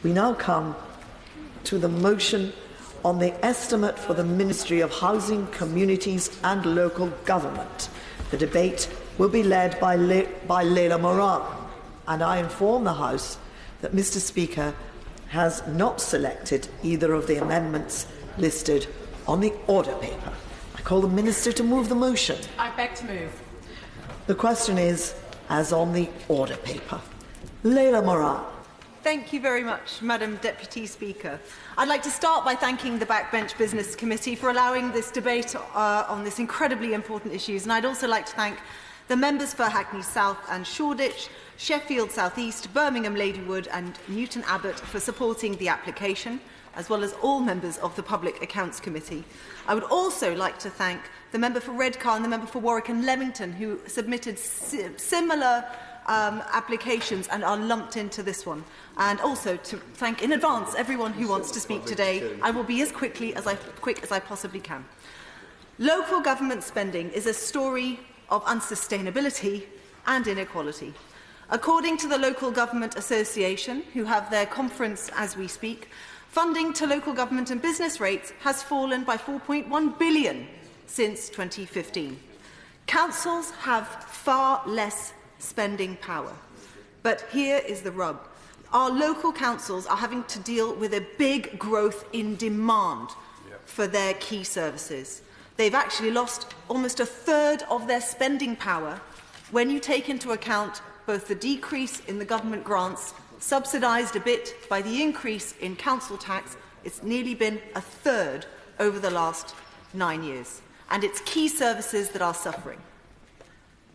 We now come to the motion on the estimate for the Ministry of Housing, Communities and Local Government. The debate will be led by Layla Moran, and I inform the House that Mr. Speaker has not selected either of the amendments listed on the order paper. I call the Minister to move the motion. I beg to move. The question is, as on the order paper. Layla Moran. Thank you very much, Madam Deputy Speaker. I'd like to start by thanking the Backbench Business Committee for allowing this debate on this incredibly important issues, and I'd also like to thank the members for Hackney South and Shoreditch, Sheffield South East, Birmingham Ladywood and Newton Abbot for supporting the application, as well as all members of the Public Accounts Committee. I would also like to thank the member for Redcar and the member for Warwick and Leamington who submitted similar applications and are lumped into this one. And also to thank in advance everyone who wants to speak today. I will be as quick as I possibly can. Local government spending is a story of unsustainability and inequality. According to the Local Government Association, who have their conference as we speak, funding to local government and business rates has fallen by 4.1 billion since 2015. Councils have far less spending power. But here is the rub. Our local councils are having to deal with a big growth in demand for their key services. They've actually lost almost a third of their spending power when you take into account both the decrease in the government grants, subsidised a bit by the increase in council tax. It's nearly been a third over the last 9 years. And it's key services that are suffering.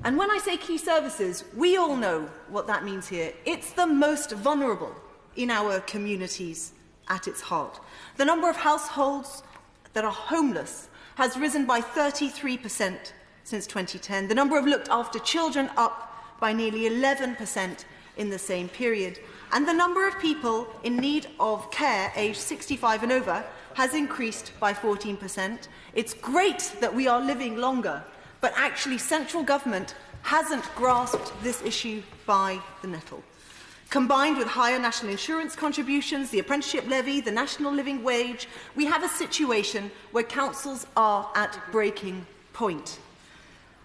And when I say key services, we all know what that means here. It's the most vulnerable in our communities at its heart. The number of households that are homeless has risen by 33% since 2010. The number of looked-after children up by nearly 11% in the same period. And the number of people in need of care aged 65 and over has increased by 14%. It's great that we are living longer, but actually central government hasn't grasped this issue by the nettle. Combined with higher national insurance contributions, the apprenticeship levy, the national living wage, we have a situation where councils are at breaking point.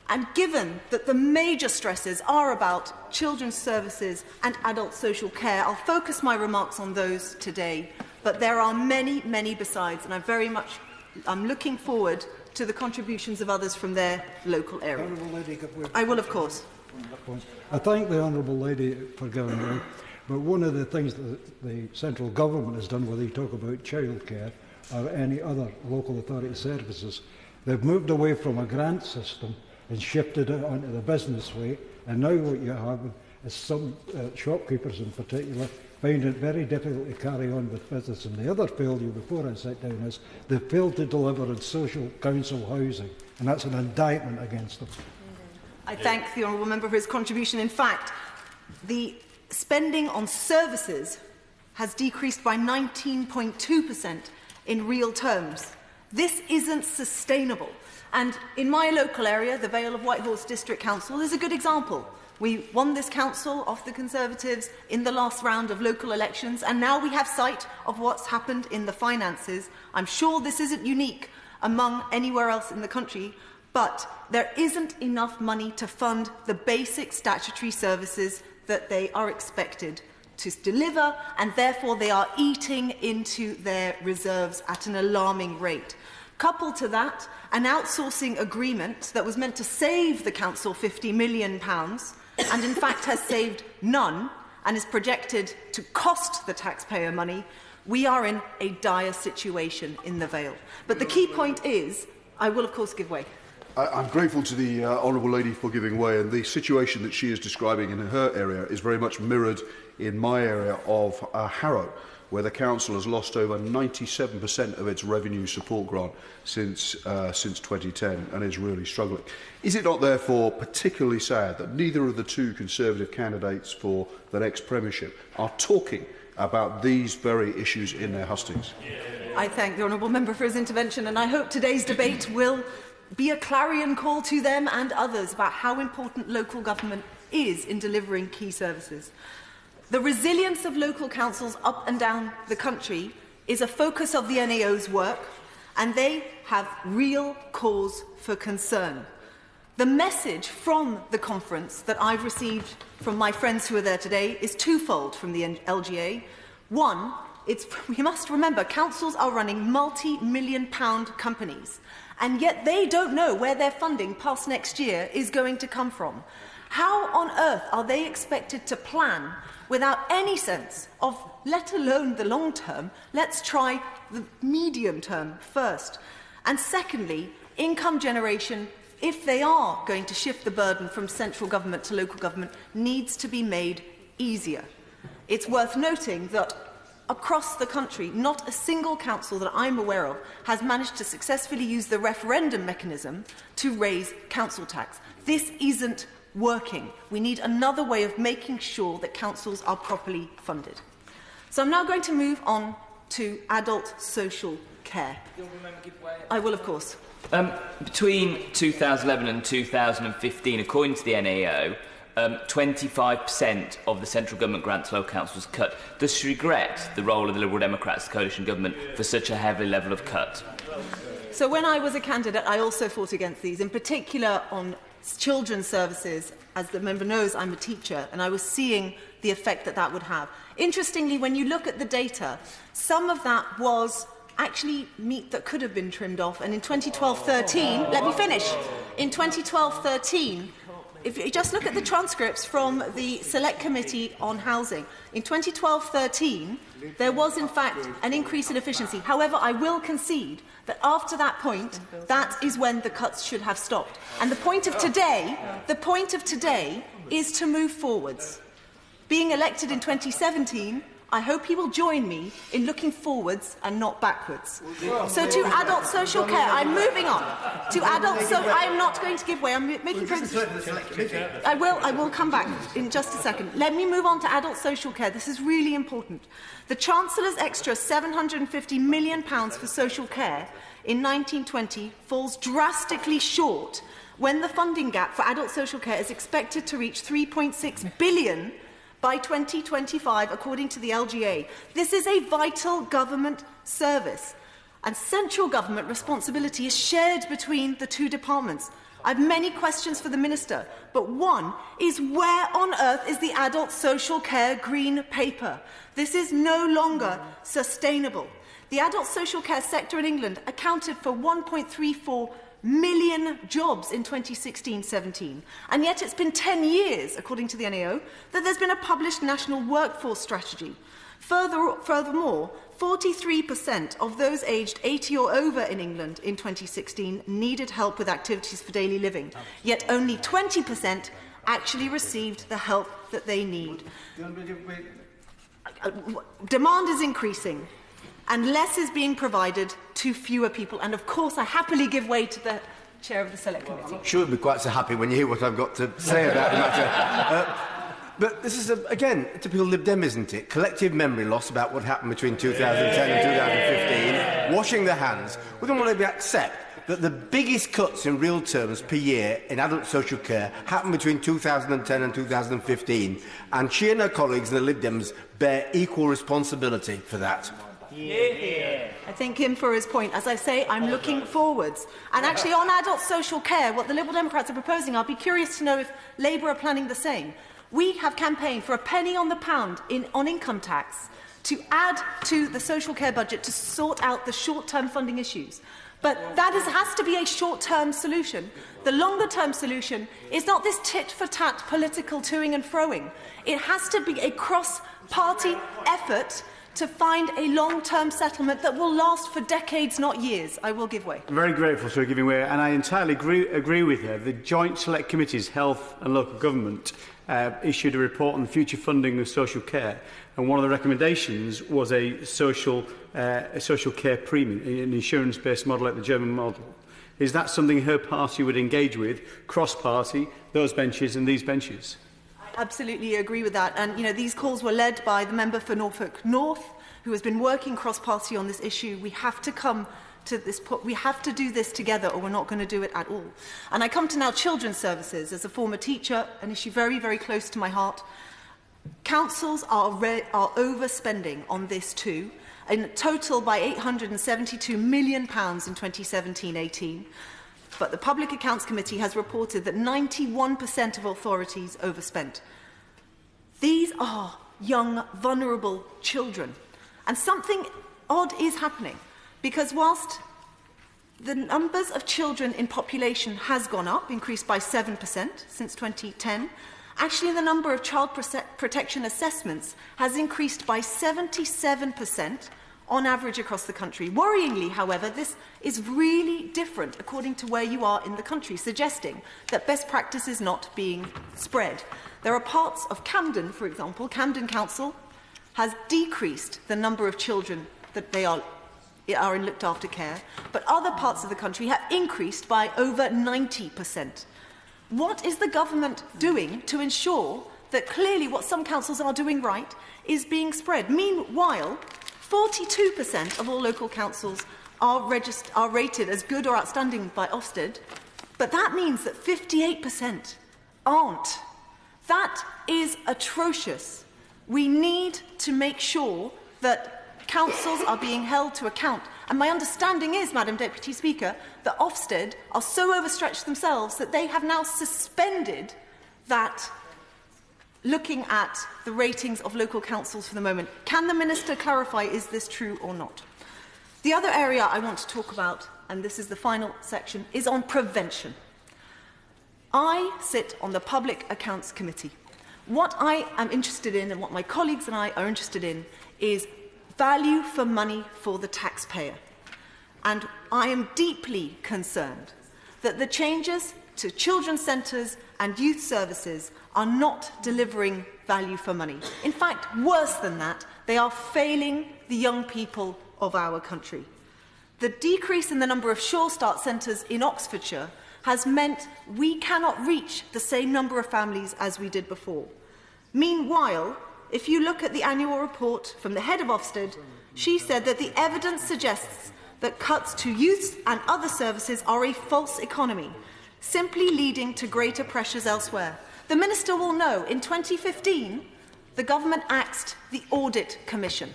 And given that the major stresses are about children's services and adult social care, I'll focus my remarks on those today. But there are many, many besides, and I'm looking forward to the contributions of others from their local area. I will, of course. I thank the Honourable Lady for giving way, but one of the things that the central government has done, whether you talk about childcare or any other local authority services, they've moved away from a grant system and shifted it onto the business way, and now what you have is some shopkeepers in particular find it very difficult to carry on with business. And the other failure before I sit down is they failed to deliver on social council housing, and that's an indictment against them. I thank the honourable member for his contribution. In fact, the spending on services has decreased by 19.2% in real terms. This isn't sustainable. And in my local area, the Vale of Whitehorse District Council is a good example. We won this council off the Conservatives in the last round of local elections, and now we have sight of what's happened in the finances. I'm sure this isn't unique among anywhere else in the country, but there isn't enough money to fund the basic statutory services that they are expected to deliver, and therefore they are eating into their reserves at an alarming rate. Coupled to that, an outsourcing agreement that was meant to save the council £50 million and in fact has saved none and is projected to cost the taxpayer money, we are in a dire situation in the Vale. But the key point is, I will of course give way. I'm grateful to the Honourable Lady for giving way, and the situation that she is describing in her area is very much mirrored in my area of Harrow, where the council has lost over 97% of its revenue support grant since 2010 and is really struggling. Is it not therefore particularly sad that neither of the two Conservative candidates for the next premiership are talking about these very issues in their hustings? I thank the honourable member for his intervention, and I hope today's debate will be a clarion call to them and others about how important local government is in delivering key services. The resilience of local councils up and down the country is a focus of the NAO's work, and they have real cause for concern. The message from the conference that I've received from my friends who are there today is twofold from the LGA. One, we must remember councils are running multi-million-pound companies, and yet they don't know where their funding past next year is going to come from. How on earth are they expected to plan without any sense of, let alone the long term, let's try the medium term first? And secondly, income generation, if they are going to shift the burden from central government to local government, needs to be made easier. It's worth noting that across the country, not a single council that I'm aware of has managed to successfully use the referendum mechanism to raise council tax. This isn't working. We need another way of making sure that councils are properly funded. So I'm now going to move on to adult social care. I will, of course. Between 2011 and 2015, according to the NAO, 25% of the central government grant to local councils was cut. Does she regret the role of the Liberal Democrats coalition government for such a heavy level of cut? So when I was a candidate, I also fought against these, in particular on children's services. As the member knows, I'm a teacher, and I was seeing the effect that that would have. Interestingly, when you look at the data, some of that was actually meat that could have been trimmed off. And in 2012-13, let me finish. In 2012-13, if you just look at the transcripts from the Select Committee on Housing, in 2012-13, there was in fact an increase in efficiency. However, I will concede that after that point, that is when the cuts should have stopped. And the point of today is to move forwards. Being elected in 2017, I hope he will join me in looking forwards and not backwards. So to adult social care, I'm moving on. To adult I am not going to give way. I'm making progress. I will come back in just a second. Let me move on to adult social care. This is really important. The Chancellor's extra £750 million for social care in 1920 falls drastically short when the funding gap for adult social care is expected to reach £3.6 billion by 2025, according to the LGA. This is a vital government service, and central government responsibility is shared between the two departments. I have many questions for the Minister, but one is, where on earth is the adult social care green paper? This is no longer sustainable. The adult social care sector in England accounted for 1.34 million jobs in 2016-17, and yet it's been 10 years, according to the NAO, that there's been a published national workforce strategy. Furthermore, 43% of those aged 80 or over in England in 2016 needed help with activities for daily living, yet only 20% actually received the help that they need. Demand is increasing, and less is being provided to fewer people. And of course, I happily give way to the Chair of the Select Committee. Sure, you'll be quite so happy when you hear what I've got to say about the matter. But this is, again, a typical Lib Dem, isn't it? Collective memory loss about what happened between 2010 and 2015, washing their hands. We don't want to accept that the biggest cuts in real terms per year in adult social care happened between 2010 and 2015, and she and her colleagues in the Lib Dems bear equal responsibility for that. I thank him for his point. As I say, I'm looking forwards. And actually, on adult social care, what the Liberal Democrats are proposing, I'll be curious to know if Labour are planning the same. We have campaigned for a penny on the pound on income tax to add to the social care budget to sort out the short-term funding issues. But that has to be a short-term solution. The longer-term solution is not this tit-for-tat political toing and froing. It has to be a cross-party effort to find a long-term settlement that will last for decades, not years. I will give way. I'm very grateful for giving way, and I entirely agree with her. The Joint Select Committees, Health and Local Government, issued a report on the future funding of social care, and one of the recommendations was a social care premium, an insurance-based model like the German model. Is that something her party would engage with, cross-party, those benches and these benches? Absolutely agree with that. And, these calls were led by the member for Norfolk North, who has been working cross-party on this issue. We have to come to this point. We have to do this together, or we're not going to do it at all. And I come to now children's services. As a former teacher, an issue very, very close to my heart. Councils are overspending on this too, in total by £872 million in 2017-18. But the Public Accounts Committee has reported that 91% of authorities overspent. These are young, vulnerable children. And something odd is happening, because whilst the numbers of children in population has gone up, increased by 7% since 2010, actually the number of child protection assessments has increased by 77% on average across the country. Worryingly, however, this is really different according to where you are in the country, suggesting that best practice is not being spread. There are parts of Camden, for example, Camden Council has decreased the number of children that they are in looked after care, but other parts of the country have increased by over 90%. What is the government doing to ensure that clearly what some councils are doing right is being spread? Meanwhile, 42% of all local councils are rated as good or outstanding by Ofsted, but that means that 58% aren't. That is atrocious. We need to make sure that councils are being held to account. And my understanding is, Madam Deputy Speaker, that Ofsted are so overstretched themselves that they have now suspended that looking at the ratings of local councils for the moment. Can the Minister clarify, is this true or not? The other area I want to talk about, and this is the final section, is on prevention. I sit on the Public Accounts Committee. What I am interested in, and what my colleagues and I are interested in, is value for money for the taxpayer. And I am deeply concerned that the changes to children's centres and youth services are not delivering value for money. In fact, worse than that, they are failing the young people of our country. The decrease in the number of Sure Start centres in Oxfordshire has meant we cannot reach the same number of families as we did before. Meanwhile, if you look at the annual report from the head of Ofsted, she said that the evidence suggests that cuts to youth and other services are a false economy, simply leading to greater pressures elsewhere. The Minister will know, in 2015, the government axed the Audit Commission.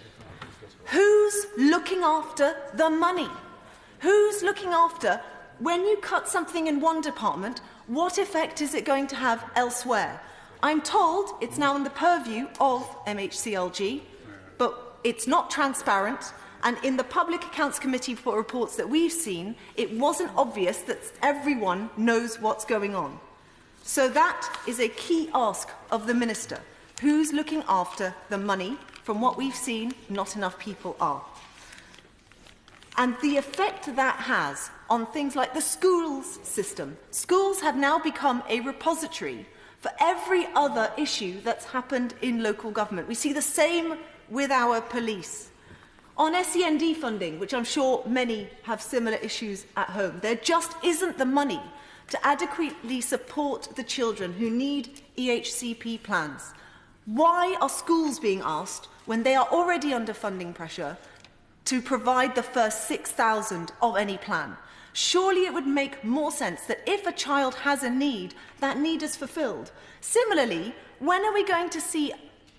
Who's looking after the money? Who's looking after, when you cut something in one department, what effect is it going to have elsewhere? I'm told it's now in the purview of MHCLG, but it's not transparent, and in the Public Accounts Committee reports that we've seen, it wasn't obvious that everyone knows what's going on. So that is a key ask of the Minister. Who's looking after the money? From what we've seen, not enough people are. And the effect that has on things like the schools system. Schools have now become a repository for every other issue that's happened in local government. We see the same with our police. On SEND funding, which I'm sure many have similar issues at home, there just isn't the money to adequately support the children who need EHCP plans. Why are schools being asked, when they are already under funding pressure, to provide the first 6,000 of any plan? Surely it would make more sense that if a child has a need, that need is fulfilled. Similarly, when are we going to see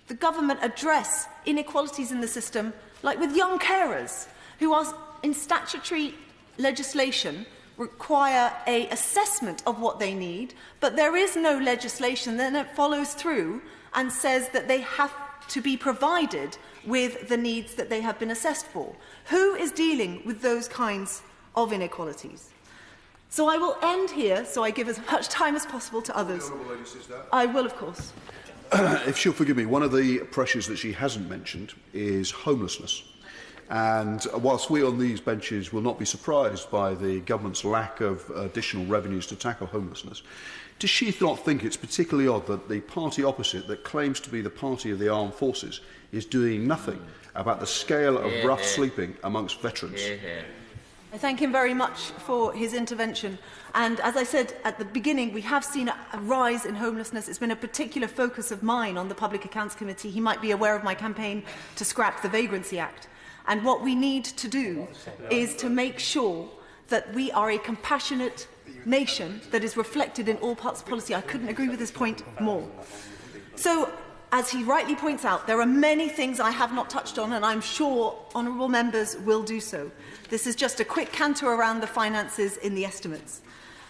the government address inequalities in the system, like with young carers, who are in statutory legislation require an assessment of what they need, but there is no legislation then it follows through and says that they have to be provided with the needs that they have been assessed for? Who is dealing with those kinds of inequalities? So I will end here, so I give as much time as possible to others. I will, of course. If she'll forgive me, one of the pressures that she hasn't mentioned is homelessness. And whilst we on these benches will not be surprised by the government's lack of additional revenues to tackle homelessness, does she not think it's particularly odd that the party opposite, that claims to be the party of the armed forces, is doing nothing about the scale of rough sleeping amongst veterans? I thank him very much for his intervention. And as I said at the beginning, we have seen a rise in homelessness. It's been a particular focus of mine on the Public Accounts Committee. He might be aware of my campaign to scrap the Vagrancy Act. And what we need to do is to make sure that we are a compassionate nation that is reflected in all parts of policy. I couldn't agree with this point more. So As he rightly points out, there are many things I have not touched on, and I'm sure honourable members will do so. This is just a quick canter around the finances in the estimates.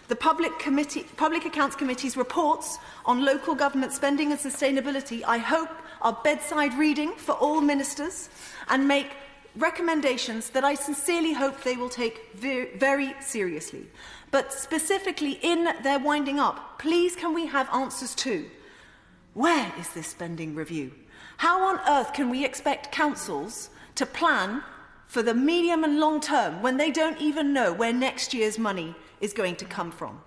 The Public Accounts Committee's reports on local government spending and sustainability, I hope, are bedside reading for all ministers and make recommendations that I sincerely hope they will take very seriously. But specifically in their winding up, please can we have answers to: where is this spending review? How on earth can we expect councils to plan for the medium and long term when they don't even know where next year's money is going to come from?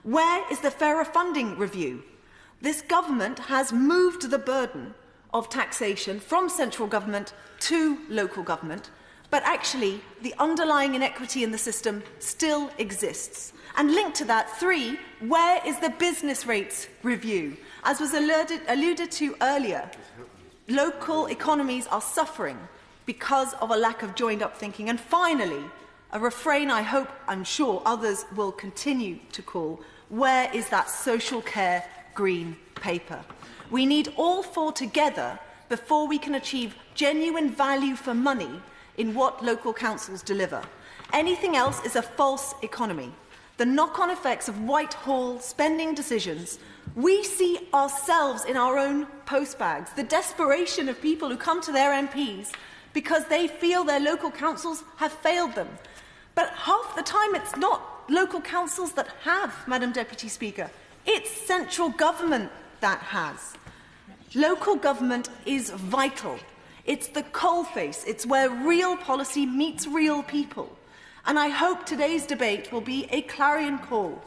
Where is the fairer funding review? This government has moved the burden of taxation from central government to local government, but actually the underlying inequity in the system still exists. And linked to that, 3, where is the business rates review? As was alluded to earlier, local economies are suffering because of a lack of joined-up thinking. And finally, a refrain I'm sure others will continue to call: where is that social care green paper? We need all 4 together before we can achieve genuine value for money in what local councils deliver. Anything else is a false economy. The knock-on effects of Whitehall spending decisions, we see ourselves in our own postbags. The desperation of people who come to their MPs because they feel their local councils have failed them. But half the time it's not local councils that have, Madam Deputy Speaker. It's central government that has. Local government is vital. It's the coalface. It's where real policy meets real people. And I hope today's debate will be a clarion call.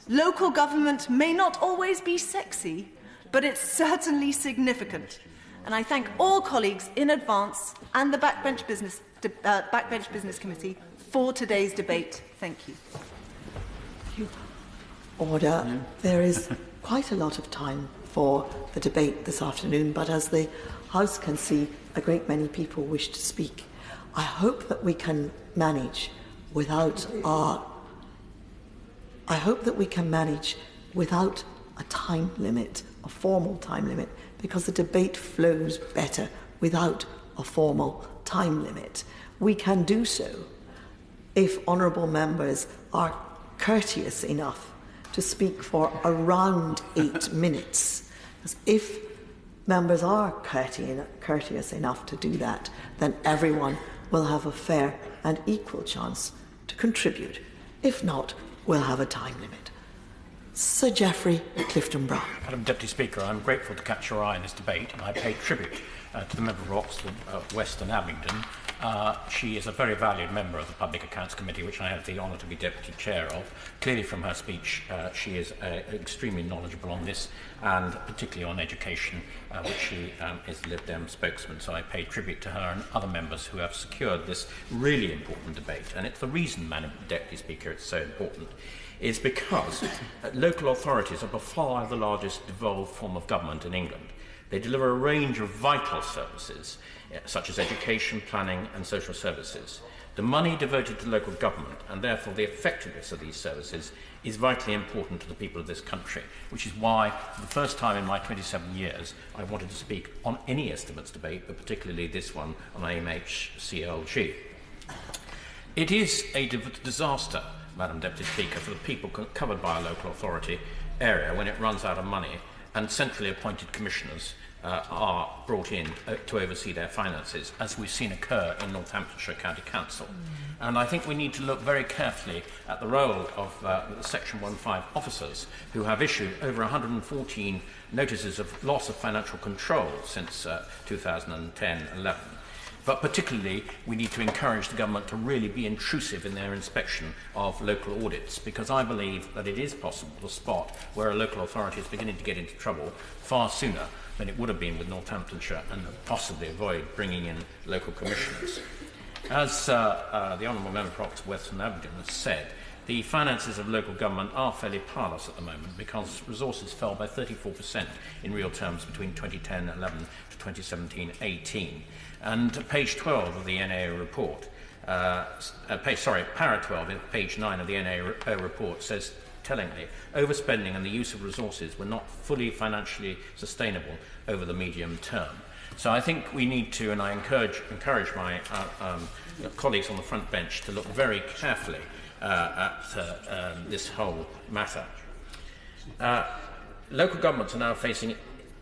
Local government may not always be sexy, but it's certainly significant. And I thank all colleagues in advance and the Backbench Business Committee for today's debate. Thank you. Order. There is quite a lot of time for the debate this afternoon, but as the House can see, a great many people wish to speak. I hope that we can manage without a time limit, a formal time limit, because the debate flows better without a formal time limit. We can do so if honourable members are courteous enough to speak for around 8 minutes. Because if members are courteous enough to do that, then everyone will have a fair and equal chance to contribute. If not, we'll have a time limit. Sir Geoffrey Clifton-Brown. Madam Deputy Speaker, I'm grateful to catch your eye in this debate, and I pay tribute to the member of Oxford, West and Abingdon. She is a very valued member of the Public Accounts Committee, which I have the honour to be Deputy Chair of. Clearly from her speech, she is extremely knowledgeable on this, and particularly on education, which she is the Lib Dem spokesman. So I pay tribute to her and other members who have secured this really important debate. And it's the reason, Madam Deputy Speaker, it's so important, is because local authorities are by far the largest devolved form of government in England. They deliver a range of vital services, such as education, planning and social services. The money devoted to local government, and therefore the effectiveness of these services, is vitally important to the people of this country, which is why, for the first time in my 27 years, I wanted to speak on any estimates debate, but particularly this one on AMH-CLG. It is a disaster, Madam Deputy Speaker, for the people covered by a local authority area when it runs out of money and centrally appointed commissioners are brought in to oversee their finances, as we've seen occur in Northamptonshire County Council. And I think we need to look very carefully at the role of the Section 15 officers, who have issued over 114 notices of loss of financial control since 2010-11. But particularly, we need to encourage the government to really be intrusive in their inspection of local audits, because I believe that it is possible to spot where a local authority is beginning to get into trouble far sooner than it would have been with Northamptonshire, and possibly avoid bringing in local commissioners. As the Honourable Member for Oxford West and Abingdon has said, the finances of local government are fairly parlous at the moment, because resources fell by 34% in real terms between 2010-11 to 2017-18. And page 12 of the NAO report, para 12 page 9 of the NAO report says, tellingly, overspending and the use of resources were not fully financially sustainable over the medium term. So I think we need to, and I encourage my colleagues on the front bench to look very carefully at this whole matter. Local governments are now facing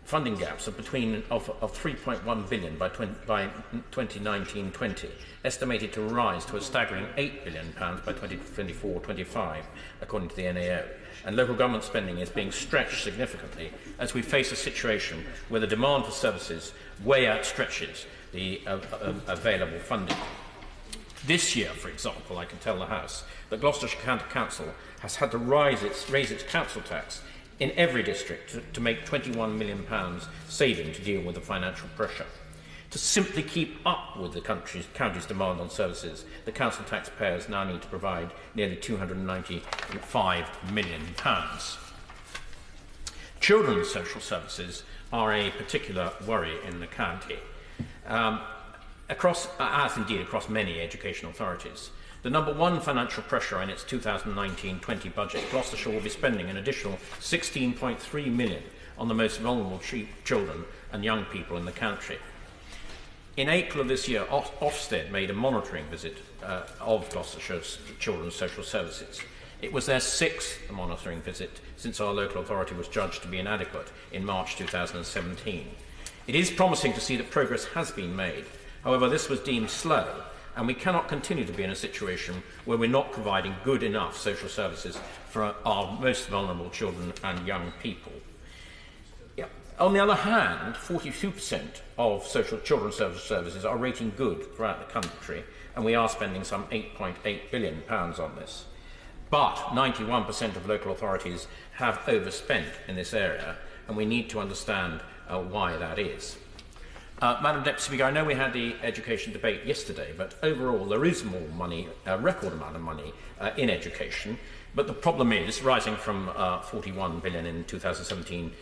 funding gaps of 3.1 billion by 2019-20, estimated to rise to a staggering £8 billion by 2024-25, according to the NAO. And local government spending is being stretched significantly as we face a situation where the demand for services way outstretches the available funding. This year, for example, I can tell the House that Gloucestershire County Council has had to raise its council tax in every district to make £21 million saving to deal with the financial pressure. To simply keep up with the county's demand on services, the council taxpayers now need to provide nearly £295 million. Children's social services are a particular worry in the county, as indeed across many education authorities. The number one financial pressure in its 2019-20 budget, Gloucestershire will be spending an additional £16.3 million on the most vulnerable children and young people in the country. In April of this year, Ofsted made a monitoring visit of Gloucestershire's children's social services. It was their sixth monitoring visit since our local authority was judged to be inadequate in March 2017. It is promising to see that progress has been made. However, this was deemed slow, and we cannot continue to be in a situation where we're not providing good enough social services for our most vulnerable children and young people. On the other hand, 42% of children's social services are rating good throughout the country, and we are spending some £8.8 billion on this. But 91% of local authorities have overspent in this area, and we need to understand why that is. Madam Deputy Speaker, I know we had the education debate yesterday, but overall there is more money, a record amount of money in education. But the problem is rising from 41 billion in 2017-18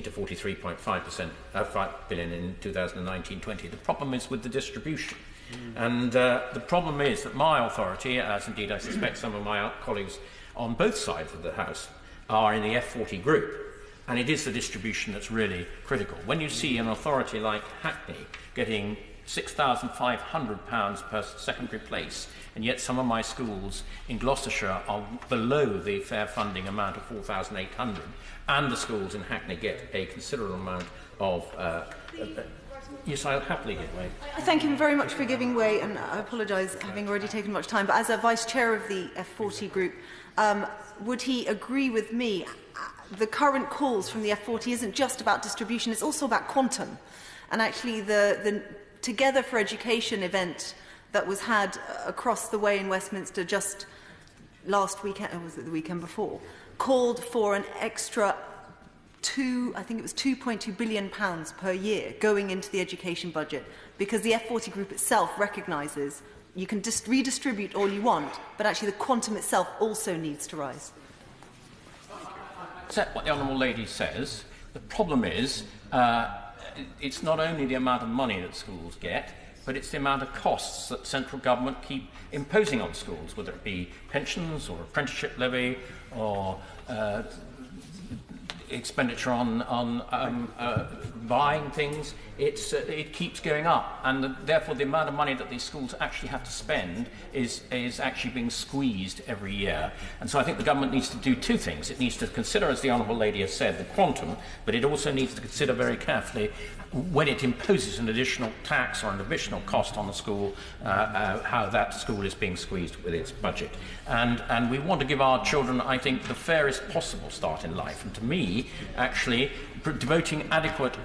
to 43.5 billion in 2019-20. The problem is with the distribution. And the problem is that my authority, as indeed I suspect some of my colleagues on both sides of the House, are in the F40 group. And it is the distribution that's really critical. When you see an authority like Hackney getting £6,500 per secondary place, and yet some of my schools in Gloucestershire are below the fair funding amount of £4,800, and the schools in Hackney get a considerable amount of... yes, I'll happily give way. Thank you very much for giving way, and I apologise having already taken much time, but as a Vice Chair of the F40 group, would he agree with me? The current calls from the F40 isn't just about distribution, it's also about quantum. And actually the Together for Education event that was had across the way in Westminster just last weekend, or was it the weekend before, called for an extra £2.2 billion per year going into the education budget, because the F40 group itself recognises you can redistribute all you want, but actually the quantum itself also needs to rise. That's what the Honourable Lady says. The problem is it's not only the amount of money that schools get, but it's the amount of costs that central government keep imposing on schools, whether it be pensions or apprenticeship levy or expenditure on buying things. It keeps going up, and therefore the amount of money that these schools actually have to spend is actually being squeezed every year. And so I think the government needs to do two things. It needs to consider, as the Honourable Lady has said, the quantum, but it also needs to consider very carefully when it imposes an additional tax or an additional cost on the school, how that school is being squeezed with its budget. And we want to give our children, I think, the fairest possible start in life. And to me, actually, devoting adequate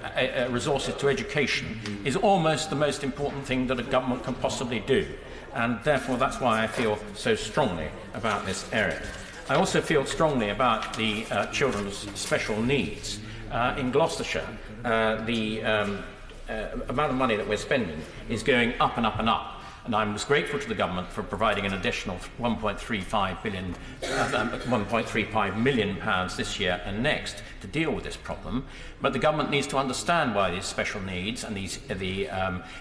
resources to education is almost the most important thing that a government can possibly do. And therefore, that's why I feel so strongly about this area. I also feel strongly about the children's special needs. In Gloucestershire, the amount of money that we're spending is going up and up and up. And I'm most grateful to the government for providing an additional £1.35 million this year and next to deal with this problem. But the government needs to understand why these special needs and the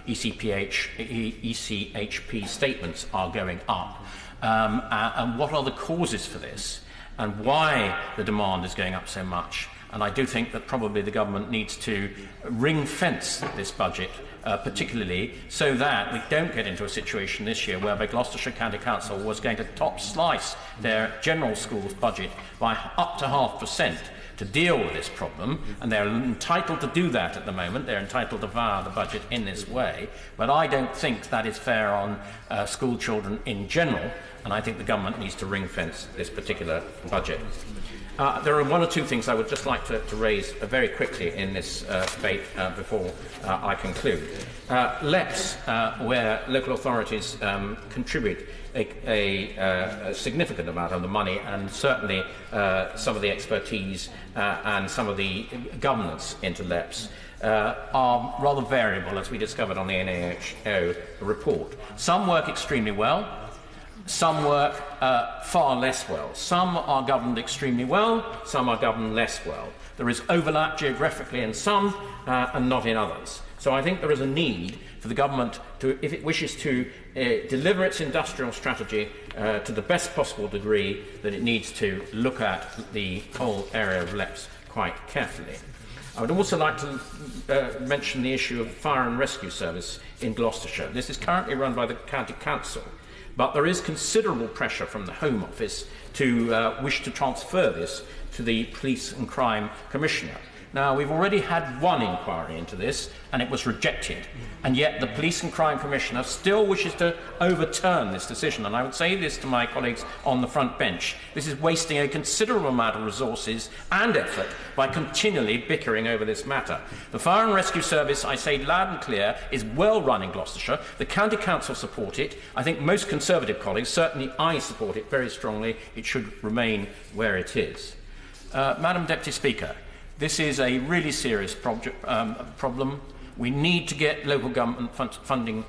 ECHP statements are going up, and what are the causes for this, and why the demand is going up so much, And I do think that probably the government needs to ring-fence this budget, particularly so that we don't get into a situation this year whereby Gloucestershire County Council was going to top-slice their general schools budget by up to 0.5% to deal with this problem, and they're entitled to do that at the moment. They're entitled to vary the budget in this way, but I don't think that is fair on school children in general, and I think the government needs to ring-fence this particular budget. There are one or two things I would just like to raise very quickly in this debate before I conclude. LEPs, where local authorities contribute a significant amount of the money, and certainly some of the expertise and some of the governance into LEPs, are rather variable, as we discovered on the NAHO report. Some work extremely well. Some work far less well. Some are governed extremely well, some are governed less well. There is overlap geographically in some and not in others. So I think there is a need for the government to, if it wishes to deliver its industrial strategy to the best possible degree, that it needs to look at the whole area of LEPs quite carefully. I would also like to mention the issue of fire and rescue service in Gloucestershire. This is currently run by the County Council, but there is considerable pressure from the Home Office to wish to transfer this to the Police and Crime Commissioner. Now, we've already had one inquiry into this, and it was rejected. And yet the Police and Crime Commissioner still wishes to overturn this decision. And I would say this to my colleagues on the front bench. This is wasting a considerable amount of resources and effort by continually bickering over this matter. The Fire and Rescue Service, I say loud and clear, is well run in Gloucestershire. The County Council support it. I think most Conservative colleagues, certainly I support it very strongly. It should remain where it is. Madam Deputy Speaker, this is a really serious problem. We need to get local government funding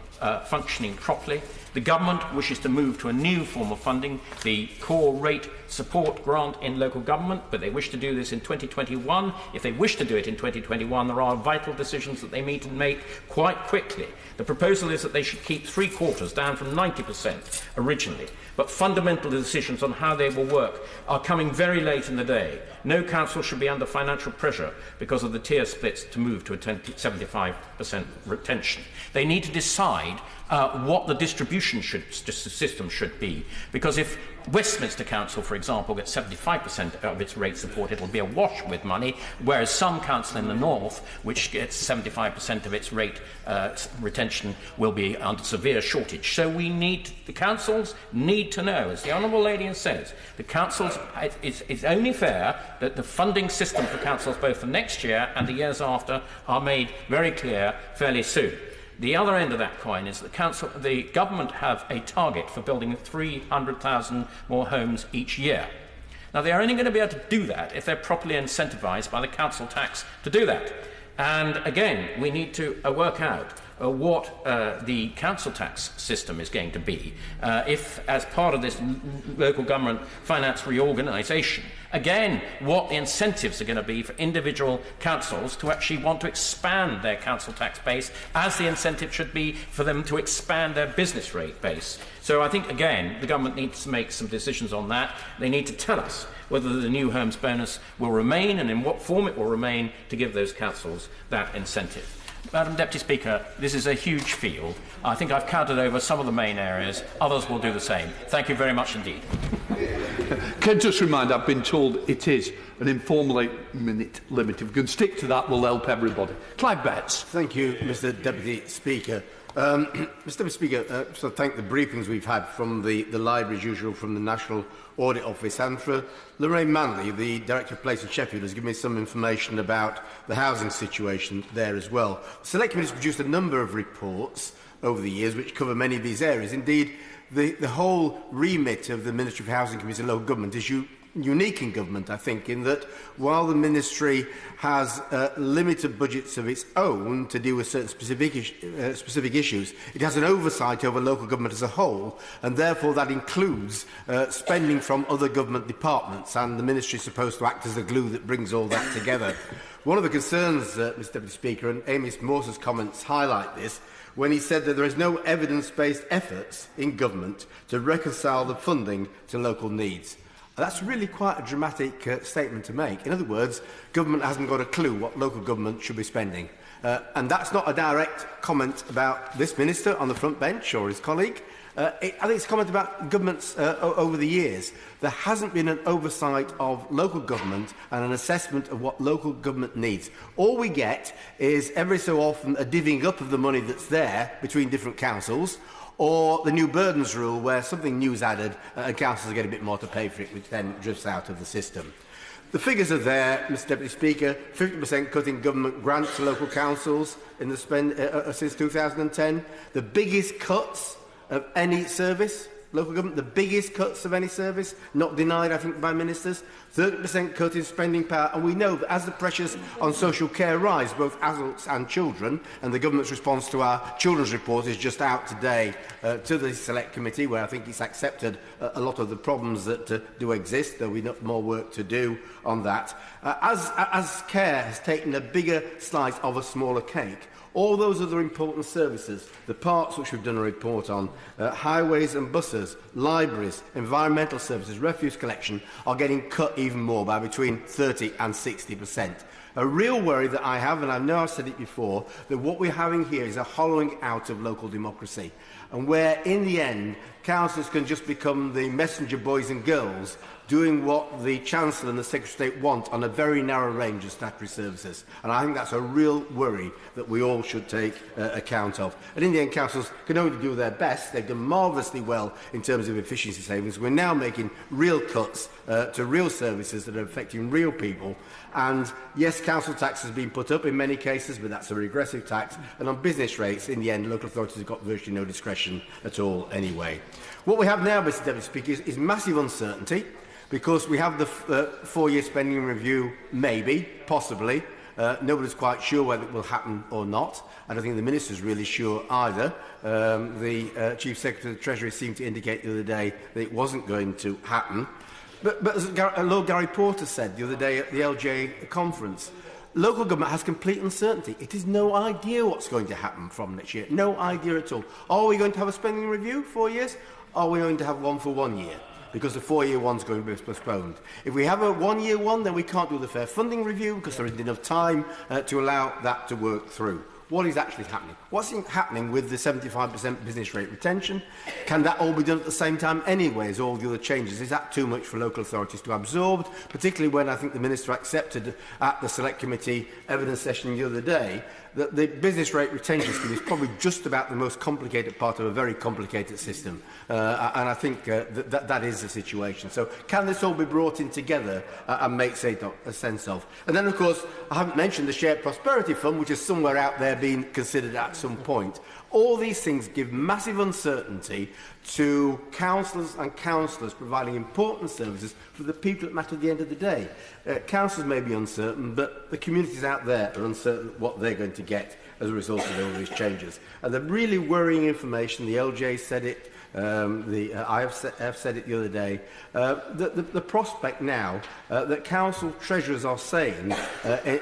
functioning properly. The government wishes to move to a new form of funding, the core rate support grant in local government, but they wish to do this in 2021. If they wish to do it in 2021, there are vital decisions that they need to make quite quickly. The proposal is that they should keep 3/4, down from 90% originally. But fundamental decisions on how they will work are coming very late in the day. No council should be under financial pressure because of the tier splits to move to a 75% retention. They need to decide what the distribution system should be, because if Westminster Council, for example, gets 75% of its rate support, it will be awash with money, whereas some council in the north, which gets 75% of its rate retention, will be under severe shortage. So the councils need to know, as the Honourable Lady says, the councils, it's only fair that the funding system for councils, both for next year and the years after, are made very clear fairly soon. The other end of that coin is the government have a target for building 300,000 more homes each year. Now, they are only going to be able to do that if they're properly incentivised by the council tax to do that. And again, we need to work out what the council tax system is going to be if, as part of this local government finance reorganisation, again, what the incentives are going to be for individual councils to actually want to expand their council tax base, as the incentive should be for them to expand their business rate base. So I think, again, the government needs to make some decisions on that. They need to tell us whether the new homes bonus will remain and in what form it will remain to give those councils that incentive. Madam Deputy Speaker, this is a huge field. I think I've counted over some of the main areas. Others will do the same. Thank you very much indeed. Can I just remind, I've been told it is an informal 8-minute limit. If we can stick to that, we'll help everybody. Clive Betts. Thank you, Mr Deputy Speaker. Mr Deputy Speaker, so thank the briefings we've had from the library, as usual, from the National Audit Office, and for Lorraine Manley, the Director of Police in Sheffield, has given me some information about the housing situation there as well. The Select Committee has produced a number of reports over the years which cover many of these areas. Indeed, the whole remit of the Ministry of Housing Committee and Local Government is unique in government, I think, in that while the Ministry has limited budgets of its own to deal with certain specific issues, it has an oversight over local government as a whole, and therefore that includes spending from other government departments, and the Ministry is supposed to act as the glue that brings all that together. One of the concerns, Mr Deputy Speaker, and Amos Morse's comments highlight this, when he said that there is no evidence-based efforts in government to reconcile the funding to local needs. That's really quite a dramatic statement to make. In other words, government hasn't got a clue what local government should be spending. And that's not a direct comment about this minister on the front bench or his colleague. I think it's a comment about governments over the years. There hasn't been an oversight of local government and an assessment of what local government needs. All we get is every so often a divvying up of the money that's there between different councils, or the new burdens rule where something new's added and councils get a bit more to pay for it, which then drifts out of the system. The figures are there, Mr Deputy Speaker, 50% cut in government grants to local councils in the since 2010, the biggest cuts of any service, local government, the biggest cuts of any service, not denied, I think, by ministers, 30% cut in spending power, and we know that as the pressures on social care rise, both adults and children, and the government's response to our children's report is just out today to the Select Committee, where I think it's accepted a lot of the problems that do exist. There'll be more work to do on that. As care has taken a bigger slice of a smaller cake, all those other important services, the parks which we've done a report on, highways and buses, libraries, environmental services, refuse collection, are getting cut even more by between 30 and 60%. A real worry that I have, and I know I've said it before, that what we're having here is a hollowing out of local democracy, and where, in the end, councils can just become the messenger boys and girls doing what the Chancellor and the Secretary of State want on a very narrow range of statutory services. And I think that's a real worry that we all should take account of. And in the end, councils can only do their best. They've done marvellously well in terms of efficiency savings. We're now making real cuts to real services that are affecting real people. And yes, council tax has been put up in many cases, but that's a regressive tax. And on business rates, in the end, local authorities have got virtually no discretion at all anyway. What we have now, Mr Deputy Speaker, is massive uncertainty, because we have the 4-year spending review, maybe, possibly. Nobody's quite sure whether it will happen or not. I don't think the Minister's really sure either. The Chief Secretary of the Treasury seemed to indicate the other day that it wasn't going to happen. But as Lord Gary Porter said the other day at the LJ conference, local government has complete uncertainty. It has no idea what's going to happen from next year. No idea at all. Are we going to have a spending review 4 years? Are we going to have one for 1 year? Because the 4-year one's going to be postponed. If we have a 1-year one, then we can't do the fair funding review because there isn't enough time to allow that to work through. What is actually happening? What's happening with the 75% business rate retention? Can that all be done at the same time anyway as all the other changes? Is that too much for local authorities to absorb? Particularly when I think the Minister accepted at the Select Committee evidence session the other day that the business rate retention scheme is probably just about the most complicated part of a very complicated system. And I think that is the situation. So can this all be brought in together and make sense of? And then, of course, I haven't mentioned the Shared Prosperity Fund, which is somewhere out there being considered at some point. All these things give massive uncertainty to councillors and councillors providing important services for the people that matter at the end of the day. Councillors may be uncertain, but the communities out there are uncertain what they're going to get as a result of all these changes. And the really worrying information, the LJ said it, I have said it the other day, the prospect now that council treasurers are saying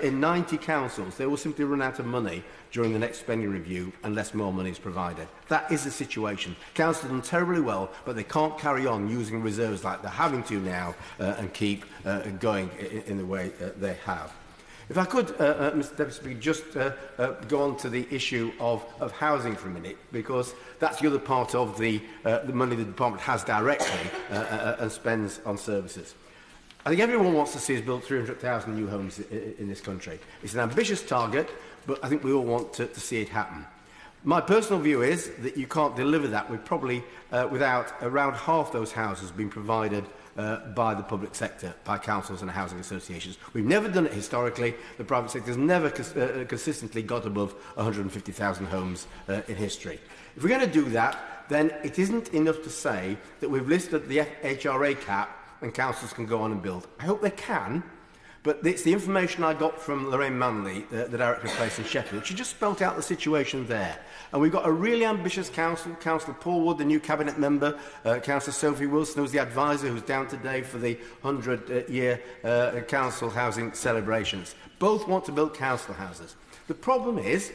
in 90 councils they will simply run out of money during the next spending review unless more money is provided. That is the situation. Councils have done terribly well, but they can't carry on using reserves like they're having to now and keep going in the way they have. If I could, Mr Deputy Speaker, just go on to the issue of housing for a minute, because that's the other part of the money the Department has directly and spends on services. I think everyone wants to see us build 300,000 new homes in this country. It's an ambitious target, but I think we all want to see it happen. My personal view is that you can't deliver that with probably without around half those houses being provided by the public sector, by councils and housing associations. We've never done it historically. The private sector has never consistently got above 150,000 homes in history. If we're going to do that, then it isn't enough to say that we've listed the HRA cap and councils can go on and build. I hope they can, but it's the information I got from Lorraine Manley, the Director of Place in Sheffield. She just spelt out the situation there. And we've got a really ambitious council, Councillor Paul Wood, the new cabinet member, Councillor Sophie Wilson, who's the advisor, who's down today for the 100-year council housing celebrations. Both want to build council houses. The problem is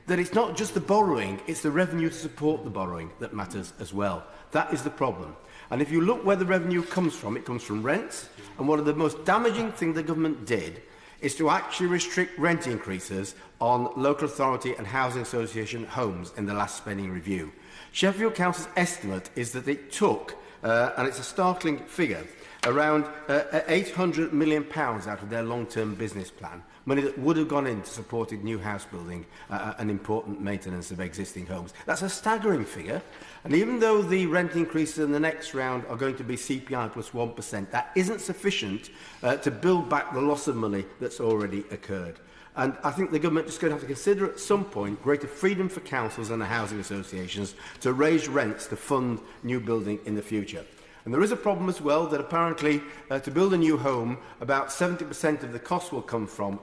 that it's not just the borrowing, it's the revenue to support the borrowing that matters as well. That is the problem. And if you look where the revenue comes from, it comes from rents. And one of the most damaging things the government did is to actually restrict rent increases on local authority and housing association homes in the last spending review. Sheffield Council's estimate is that it took, and it's a startling figure, around £800 million out of their long-term business plan, money that would have gone into supporting new house building and important maintenance of existing homes. That's a staggering figure. And even though the rent increases in the next round are going to be CPI plus 1%, that isn't sufficient to build back the loss of money that's already occurred. And I think the government is going to have to consider at some point greater freedom for councils and the housing associations to raise rents to fund new building in the future. And there is a problem as well that apparently to build a new home, about 70% of the cost will come from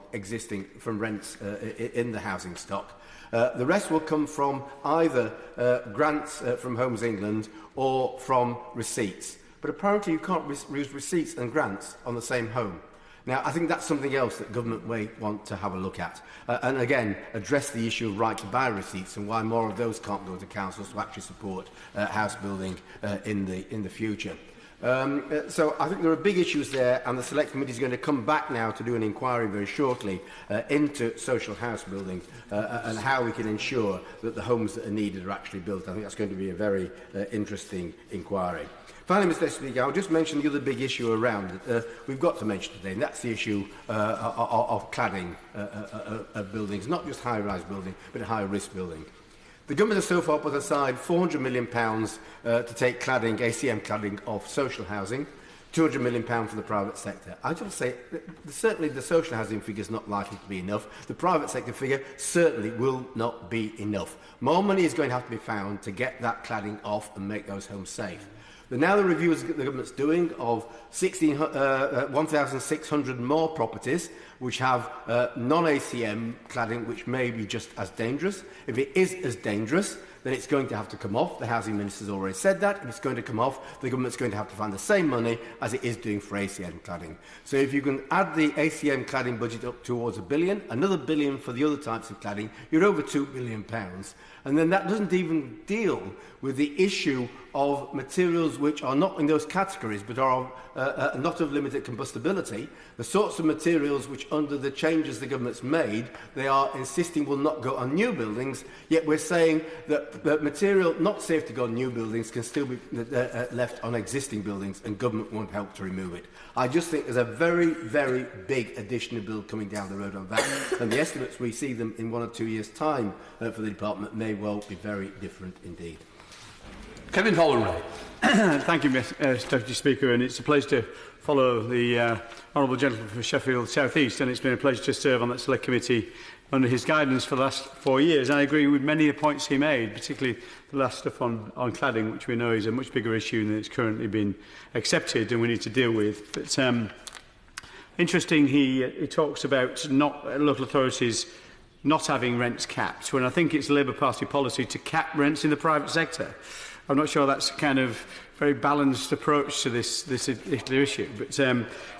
rents in the housing stock. The rest will come from either grants from Homes England or from receipts. But apparently you can't use receipts and grants on the same home. Now, I think that's something else that government may want to have a look at. And again, address the issue of right to buy receipts and why more of those can't go to councils to actually support house building in the future. So I think there are big issues there, and the Select Committee is going to come back now to do an inquiry very shortly into social house building and how we can ensure that the homes that are needed are actually built. I think that's going to be a very interesting inquiry. Finally, Mr. Speaker, I'll just mention the other big issue around it. We've got to mention today, and that's the issue of cladding of buildings, not just high-rise building, but high-risk building. The government has so far put aside £400 million to take cladding, ACM cladding, of social housing, £200 million for the private sector. I just say, certainly the social housing figure is not likely to be enough. The private sector figure certainly will not be enough. More money is going to have to be found to get that cladding off and make those homes safe. But now the reviews the government's doing of 1,600 more properties which have non-ACM cladding, which may be just as dangerous. If it is as dangerous, then it's going to have to come off. The Housing Minister's already said that. If it's going to come off, the government's going to have to find the same money as it is doing for ACM cladding. So if you can add the ACM cladding budget up towards £1 billion, another £1 billion for the other types of cladding, you're over £2 billion. And then that doesn't even deal with the issue of materials which are not in those categories but are not of limited combustibility, the sorts of materials which under the changes the government's made they are insisting will not go on new buildings, yet we're saying that material not safe to go on new buildings can still be left on existing buildings and government won't help to remove it. I just think there's a very, very big additional bill coming down the road on that, and the estimates we see them in 1 or 2 years' time for the department may well be very different indeed. Kevin Holloway. Thank you, Mr Deputy Speaker, and it's a pleasure to follow the Honourable Gentleman from Sheffield South East, and it's been a pleasure to serve on that Select Committee under his guidance for the last 4 years. And I agree with many of the points he made, particularly the last stuff on cladding, which we know is a much bigger issue than it's currently been accepted and we need to deal with. But interesting, he talks about local authorities not having rents capped, when I think it's Labour Party policy to cap rents in the private sector. I'm not sure that's a kind of very balanced approach to this particular issue. But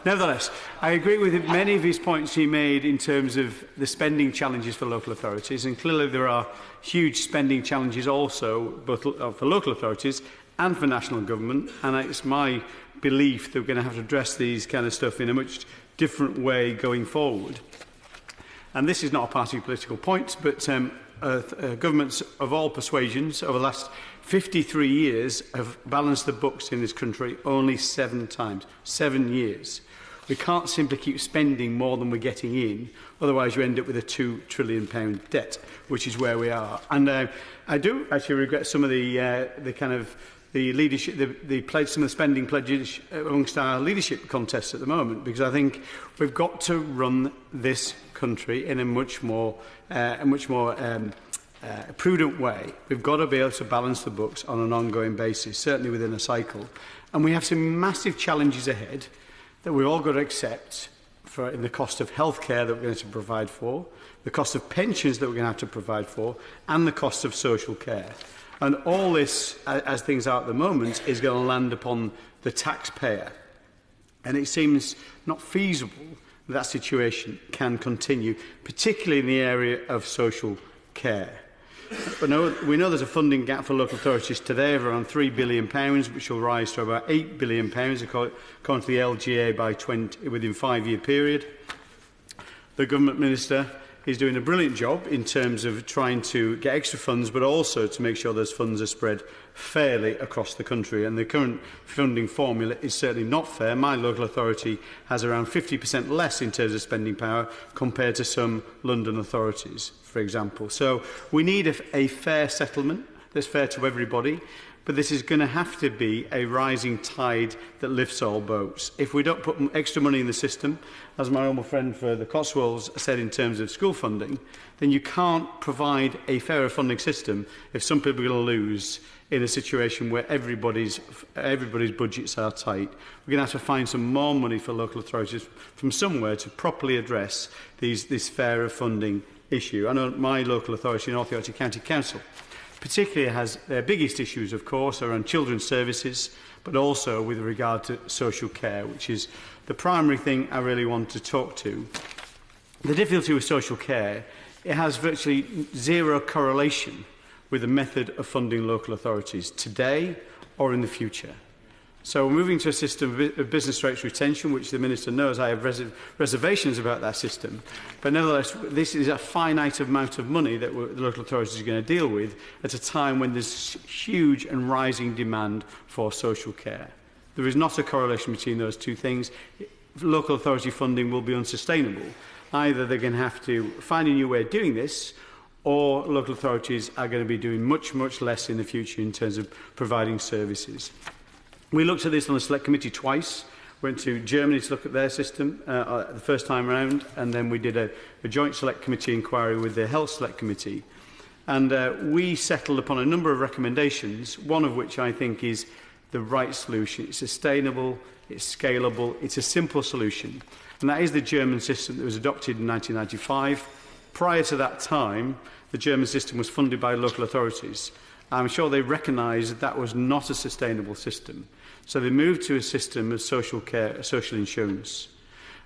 nevertheless, I agree with many of his points he made in terms of the spending challenges for local authorities. And clearly there are huge spending challenges also, both for local authorities and for national government. And it's my belief that we're going to have to address these kind of stuff in a much different way going forward. And this is not a party political point, but governments of all persuasions over the last 53 years have balanced the books in this country only 7 times. 7 years. We can't simply keep spending more than we're getting in, otherwise you end up with a £2 trillion debt, which is where we are. And I do actually regret some of the kind of the leadership, the pledge, some of the spending pledges amongst our leadership contests at the moment, because I think we've got to run this country in a much more prudent way. We've got to be able to balance the books on an ongoing basis, certainly within a cycle. And we have some massive challenges ahead that we've all got to accept in the cost of healthcare that we're going to provide for, the cost of pensions that we're going to have to provide for, and the cost of social care. And all this, as things are at the moment, is going to land upon the taxpayer. And it seems not feasible that situation can continue, particularly in the area of social care. But we know there's a funding gap for local authorities today of around £3 billion, which will rise to about £8 billion according to the LGA within a 5-year period. The Government Minister is doing a brilliant job in terms of trying to get extra funds, but also to make sure those funds are spread fairly across the country. And the current funding formula is certainly not fair. My local authority has around 50% less in terms of spending power compared to some London authorities, for example. So we need a fair settlement that's fair to everybody. But this is going to have to be a rising tide that lifts all boats. If we don't put extra money in the system, as my honourable friend for the Cotswolds said in terms of school funding, then you can't provide a fairer funding system if some people are going to lose in a situation where everybody's budgets are tight. We're going to have to find some more money for local authorities from somewhere to properly address this fairer funding issue. I know my local authority, North Yorkshire County Council, particularly has their biggest issues, of course, around children's services, but also with regard to social care, which is the primary thing I really want to talk to. The difficulty with social care, it has virtually zero correlation with the method of funding local authorities today or in the future. So we're moving to a system of business rates retention, which the Minister knows I have reservations about that system. But nevertheless, this is a finite amount of money that the local authorities are going to deal with at a time when there's huge and rising demand for social care. There is not a correlation between those two things. Local authority funding will be unsustainable. Either they're going to have to find a new way of doing this, or local authorities are going to be doing much, much less in the future in terms of providing services. We looked at this on the Select Committee twice. Went to Germany to look at their system the first time round, and then we did a joint Select Committee inquiry with the Health Select Committee. And we settled upon a number of recommendations, one of which I think is the right solution. It's sustainable, it's scalable, it's a simple solution. And that is the German system that was adopted in 1995. Prior to that time, the German system was funded by local authorities. I'm sure they recognised that that was not a sustainable system. So they moved to a system of social care, social insurance.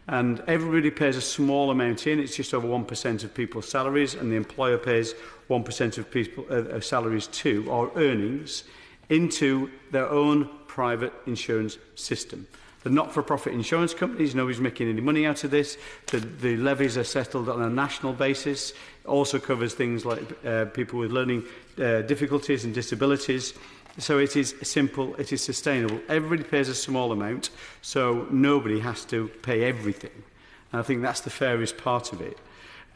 And everybody pays a small amount in. It's just over 1% of people's salaries, and the employer pays 1% of people's salaries too, or earnings, into their own private insurance system. The not-for-profit insurance companies, nobody's making any money out of this. The levies are settled on a national basis. It also covers things like people with learning difficulties and disabilities. So it is simple, it is sustainable. Everybody pays a small amount, so nobody has to pay everything. And I think that's the fairest part of it.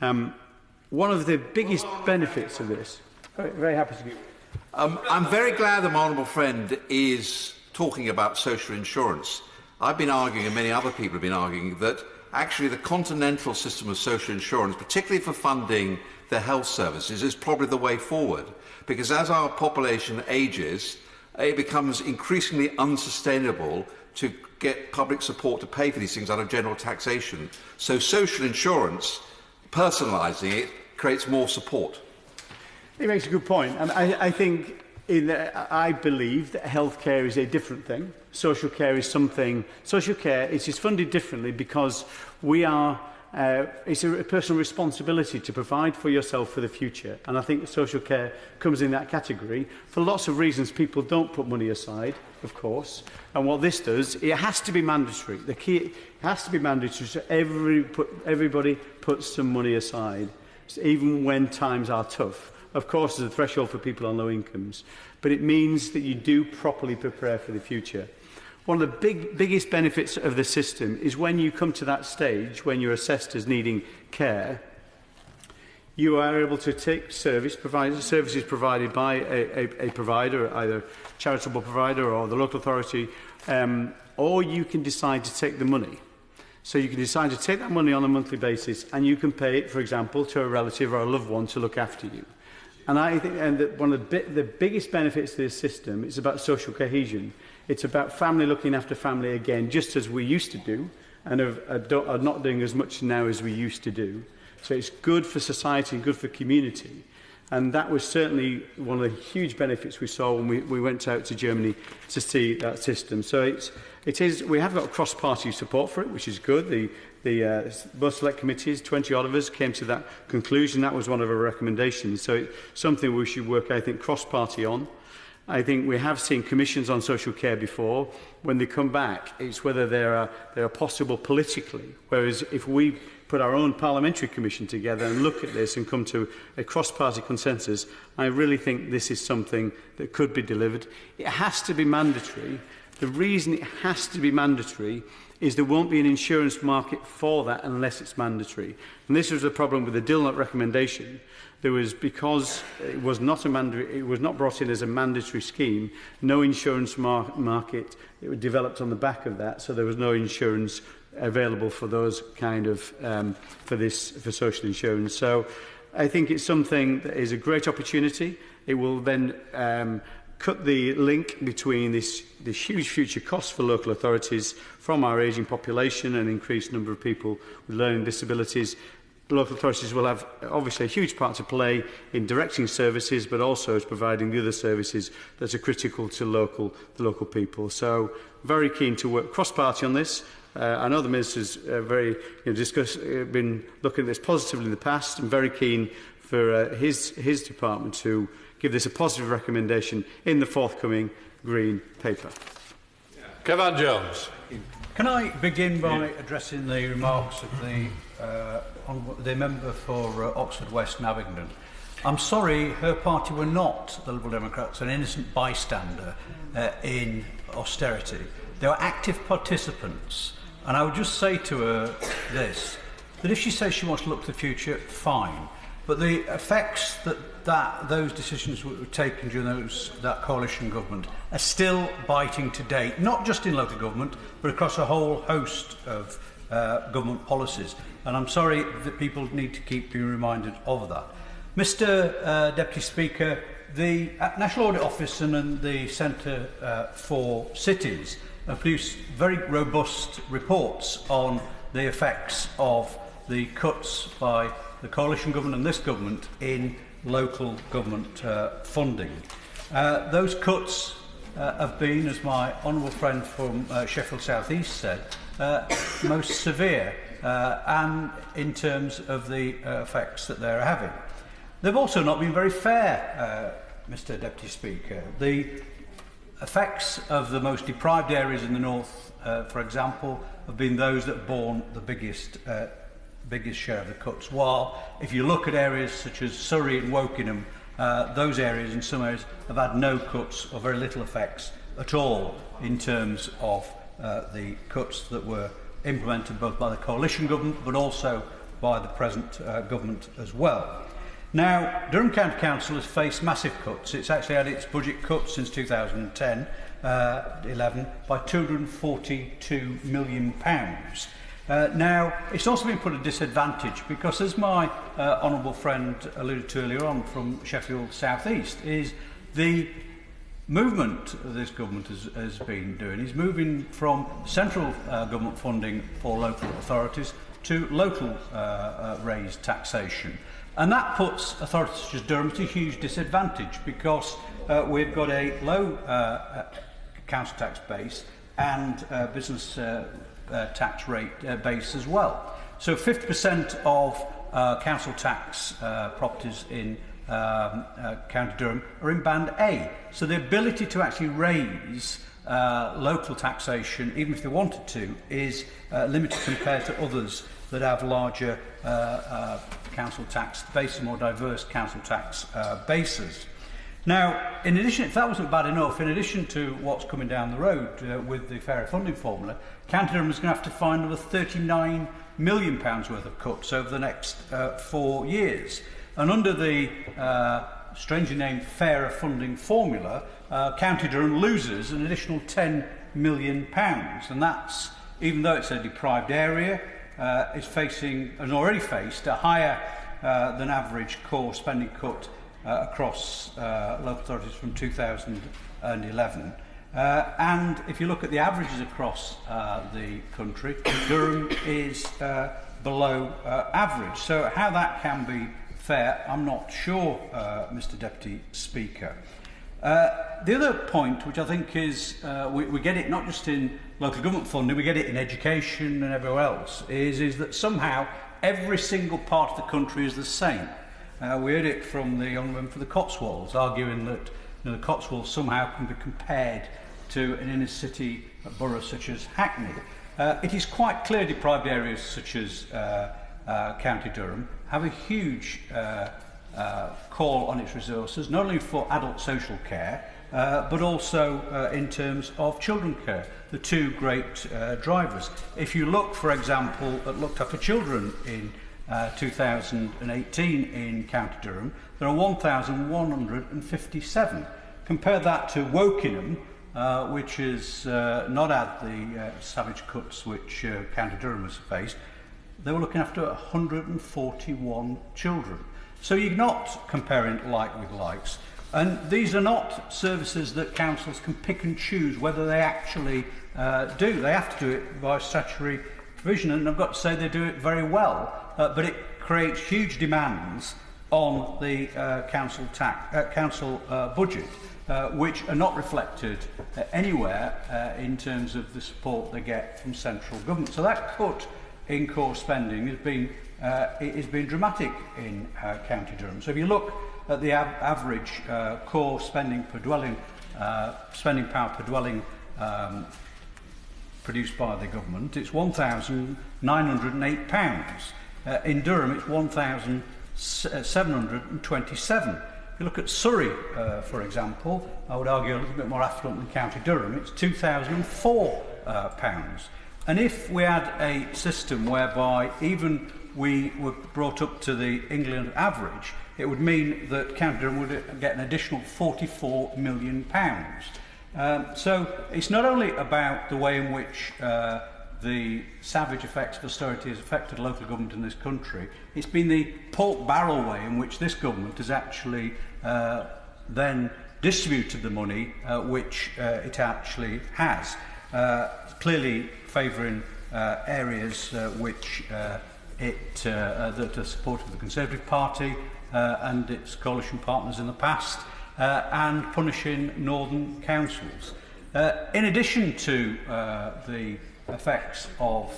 One of the biggest benefits of this... Very happy to give... I'm very glad that my honourable friend is talking about social insurance. I've been arguing, and many other people have been arguing, that actually the continental system of social insurance, particularly for funding the health services, is probably the way forward. Because as our population ages, it becomes increasingly unsustainable to get public support to pay for these things out of general taxation. So social insurance, personalising it, creates more support. He makes a good point. And I think, I believe that healthcare is a different thing. Social care is something... Social care is funded differently because we are... it's a personal responsibility to provide for yourself for the future. And I think social care comes in that category. For lots of reasons, people don't put money aside, of course. And what this does, it has to be mandatory. The key, it has to be mandatory so everybody puts some money aside, even when times are tough. Of course, there's a threshold for people on low incomes. But it means that you do properly prepare for the future. One of the biggest benefits of the system is when you come to that stage, when you're assessed as needing care, you are able to take services provided by a provider, either a charitable provider or the local authority, or you can decide to take the money. So you can decide to take that money on a monthly basis, and you can pay it, for example, to a relative or a loved one to look after you. And I think that one of the biggest benefits of this system is about social cohesion. It's about family looking after family again, just as we used to do, and are not doing as much now as we used to do. So it's good for society and good for community. And that was certainly one of the huge benefits we saw when we went out to Germany to see that system. So we have got cross-party support for it, which is good. Both select committees, 20 odd of us, came to that conclusion. That was one of our recommendations. So it's something we should work, I think, cross-party on. I think we have seen commissions on social care before. When they come back, it's whether they are possible politically. Whereas if we put our own parliamentary commission together and look at this and come to a cross-party consensus, I really think this is something that could be delivered. It has to be mandatory. The reason it has to be mandatory is there won't be an insurance market for that unless it's mandatory. And this was a problem with the Dillnut recommendation. There was, because it was not brought in as a mandatory scheme, no insurance market. It was developed on the back of that, so there was no insurance available for those kind of for social insurance. So I think it's something that is a great opportunity. It will then cut the link between this huge future cost for local authorities from our ageing population and increased number of people with learning disabilities. Local authorities will have obviously a huge part to play in directing services, but also as providing the other services that are critical to the local people. So very keen to work cross-party on this. I know the Minister's been looking at this positively in the past, and very keen for his department to give this a positive recommendation in the forthcoming Green Paper. Kevin Jones. Can I begin by addressing the remarks of the member for Oxford West and Abingdon? I'm sorry, her party were not, the Liberal Democrats, an innocent bystander in austerity. They were active participants. And I would just say to her this, that if she says she wants to look to the future, fine. But the effects that those decisions were taken during that coalition government are still biting to date, not just in local government, but across a whole host of government policies. And I'm sorry that people need to keep being reminded of that. Mr Deputy Speaker, the National Audit Office and the Centre for Cities have produced very robust reports on the effects of the cuts by the coalition government and this government in local government funding. Those cuts have been, as my honourable friend from Sheffield South East said, most severe and in terms of the effects that they're having. They've also not been very fair, Mr Deputy Speaker. The effects of the most deprived areas in the north, for example, have been those that have borne the biggest share of the cuts. While if you look at areas such as Surrey and Wokingham, those areas in some areas have had no cuts or very little effects at all in terms of the cuts that were implemented both by the coalition government but also by the present government as well. Now, Durham County Council has faced massive cuts. It's actually had its budget cut since 2010-11 by £242 million. Now, it's also been put at a disadvantage because, as my honourable friend alluded to earlier on from Sheffield South East, is the movement this government has been doing is moving from central government funding for local authorities to local raised taxation. And that puts authorities such as Durham at a huge disadvantage because we've got a low council tax base and business tax rate base as well. So 50% of council tax properties in County Durham are in Band A. So the ability to actually raise local taxation, even if they wanted to, is limited compared to others that have larger council tax bases, more diverse council tax bases. Now, in addition, if that wasn't bad enough, in addition to what's coming down the road with the fairer funding formula, County Durham is going to have to find another £39 million worth of cuts over the next 4 years. And under the strangely named fairer funding formula, County Durham loses an additional £10 million. And that's, even though it's a deprived area, is facing, and already faced, a higher than average core spending cut across local authorities from 2011. And if you look at the averages across the country, Durham is below average. So how that can be fair? I'm not sure, Mr Deputy Speaker. The other point, which I think is, we get it not just in local government funding, we get it in education and everywhere else, is that somehow every single part of the country is the same. We heard it from the Honourable for the Cotswolds, arguing that the Cotswolds somehow can be compared to an inner city borough such as Hackney. It is quite clear deprived areas such as County Durham have a huge call on its resources, not only for adult social care, but also in terms of children care, the two great drivers. If you look, for example, at looked after children in 2018 in County Durham, there are 1,157. Compare that to Wokingham, which has not had the savage cuts which County Durham has faced. They were looking after 141 children. So you're not comparing like with likes. And these are not services that councils can pick and choose whether they actually do. They have to do it by statutory provision, and I've got to say they do it very well. But it creates huge demands on the council budget, which are not reflected anywhere in terms of the support they get from central government. So that cut in core spending has been dramatic in County Durham. So if you look at the average core spending per dwelling, spending power per dwelling produced by the government, it's £1,908. In Durham, it's 1,727. If you look at Surrey, for example, I would argue a little bit more affluent than County Durham, it's £2,004. And if we had a system whereby even we were brought up to the England average, it would mean that County Durham would get an additional £44 million. So it's not only about the way in which the savage effects of austerity has affected local government in this country, it's been the pork barrel way in which this government has actually then distributed the money which it actually has, clearly favouring areas which that are supportive of the Conservative Party and its coalition partners in the past, and punishing northern councils. In addition to the effects of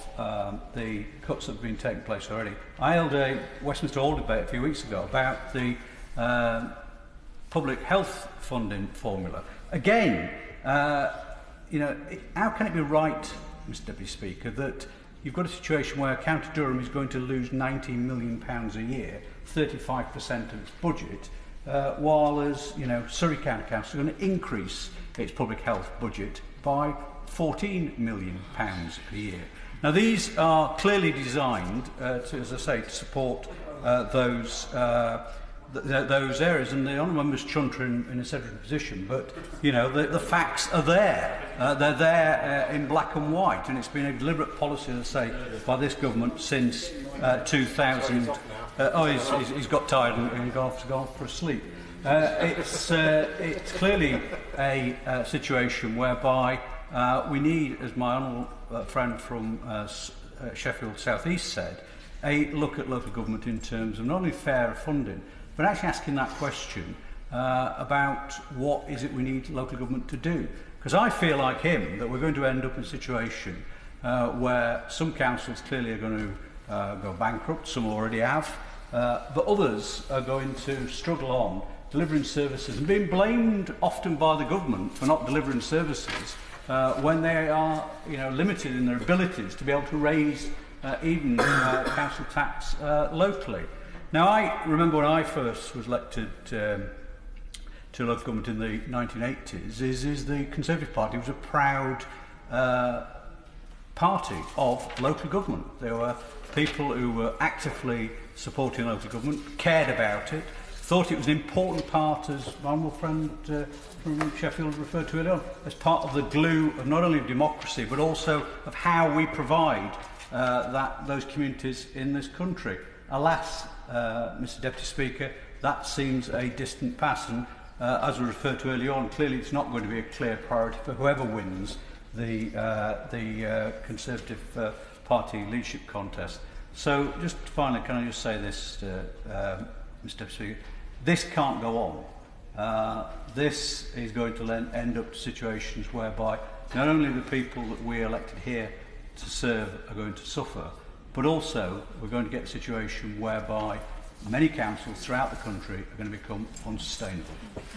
the cuts that have been taking place already, I held a Westminster Hall debate a few weeks ago about the public health funding formula. Again, how can it be right, Mr Deputy Speaker, that you've got a situation where County Durham is going to lose £19 million a year, 35% of its budget, while as Surrey County Council is going to increase its public health budget by £14 million a year. Now these are clearly designed, as I say, to support those areas, and the Honourable Member's chuntering in a separate position, but the facts are there. They're there in black and white, and it's been a deliberate policy, as I say, by this government since 2000. He's got tired and gone off for a sleep. It's clearly a situation whereby we need, as my honourable friend from Sheffield South East said, a look at local government in terms of not only fair funding, but actually asking that question about what is it we need local government to do. Because I feel like him that we're going to end up in a situation where some councils clearly are going to go bankrupt, some already have, but others are going to struggle on delivering services and being blamed often by the government for not delivering services when they are limited in their abilities to be able to raise even council tax locally. Now, I remember when I first was elected to local government in the 1980s, is the Conservative Party was a proud party of local government. There were people who were actively supporting local government, cared about it, thought it was an important part, as my honourable friend from Sheffield referred to it on, as part of the glue of not only democracy but also of how we provide those communities in this country. Alas, Mr Deputy Speaker, that seems a distant past, and as we referred to earlier on, clearly it's not going to be a clear priority for whoever wins the Conservative Party leadership contest. So just finally, can I just say this, Mr Deputy Speaker. This can't go on. This is going to end up situations whereby not only the people that we elected here to serve are going to suffer, but also we're going to get a situation whereby many councils throughout the country are going to become unsustainable.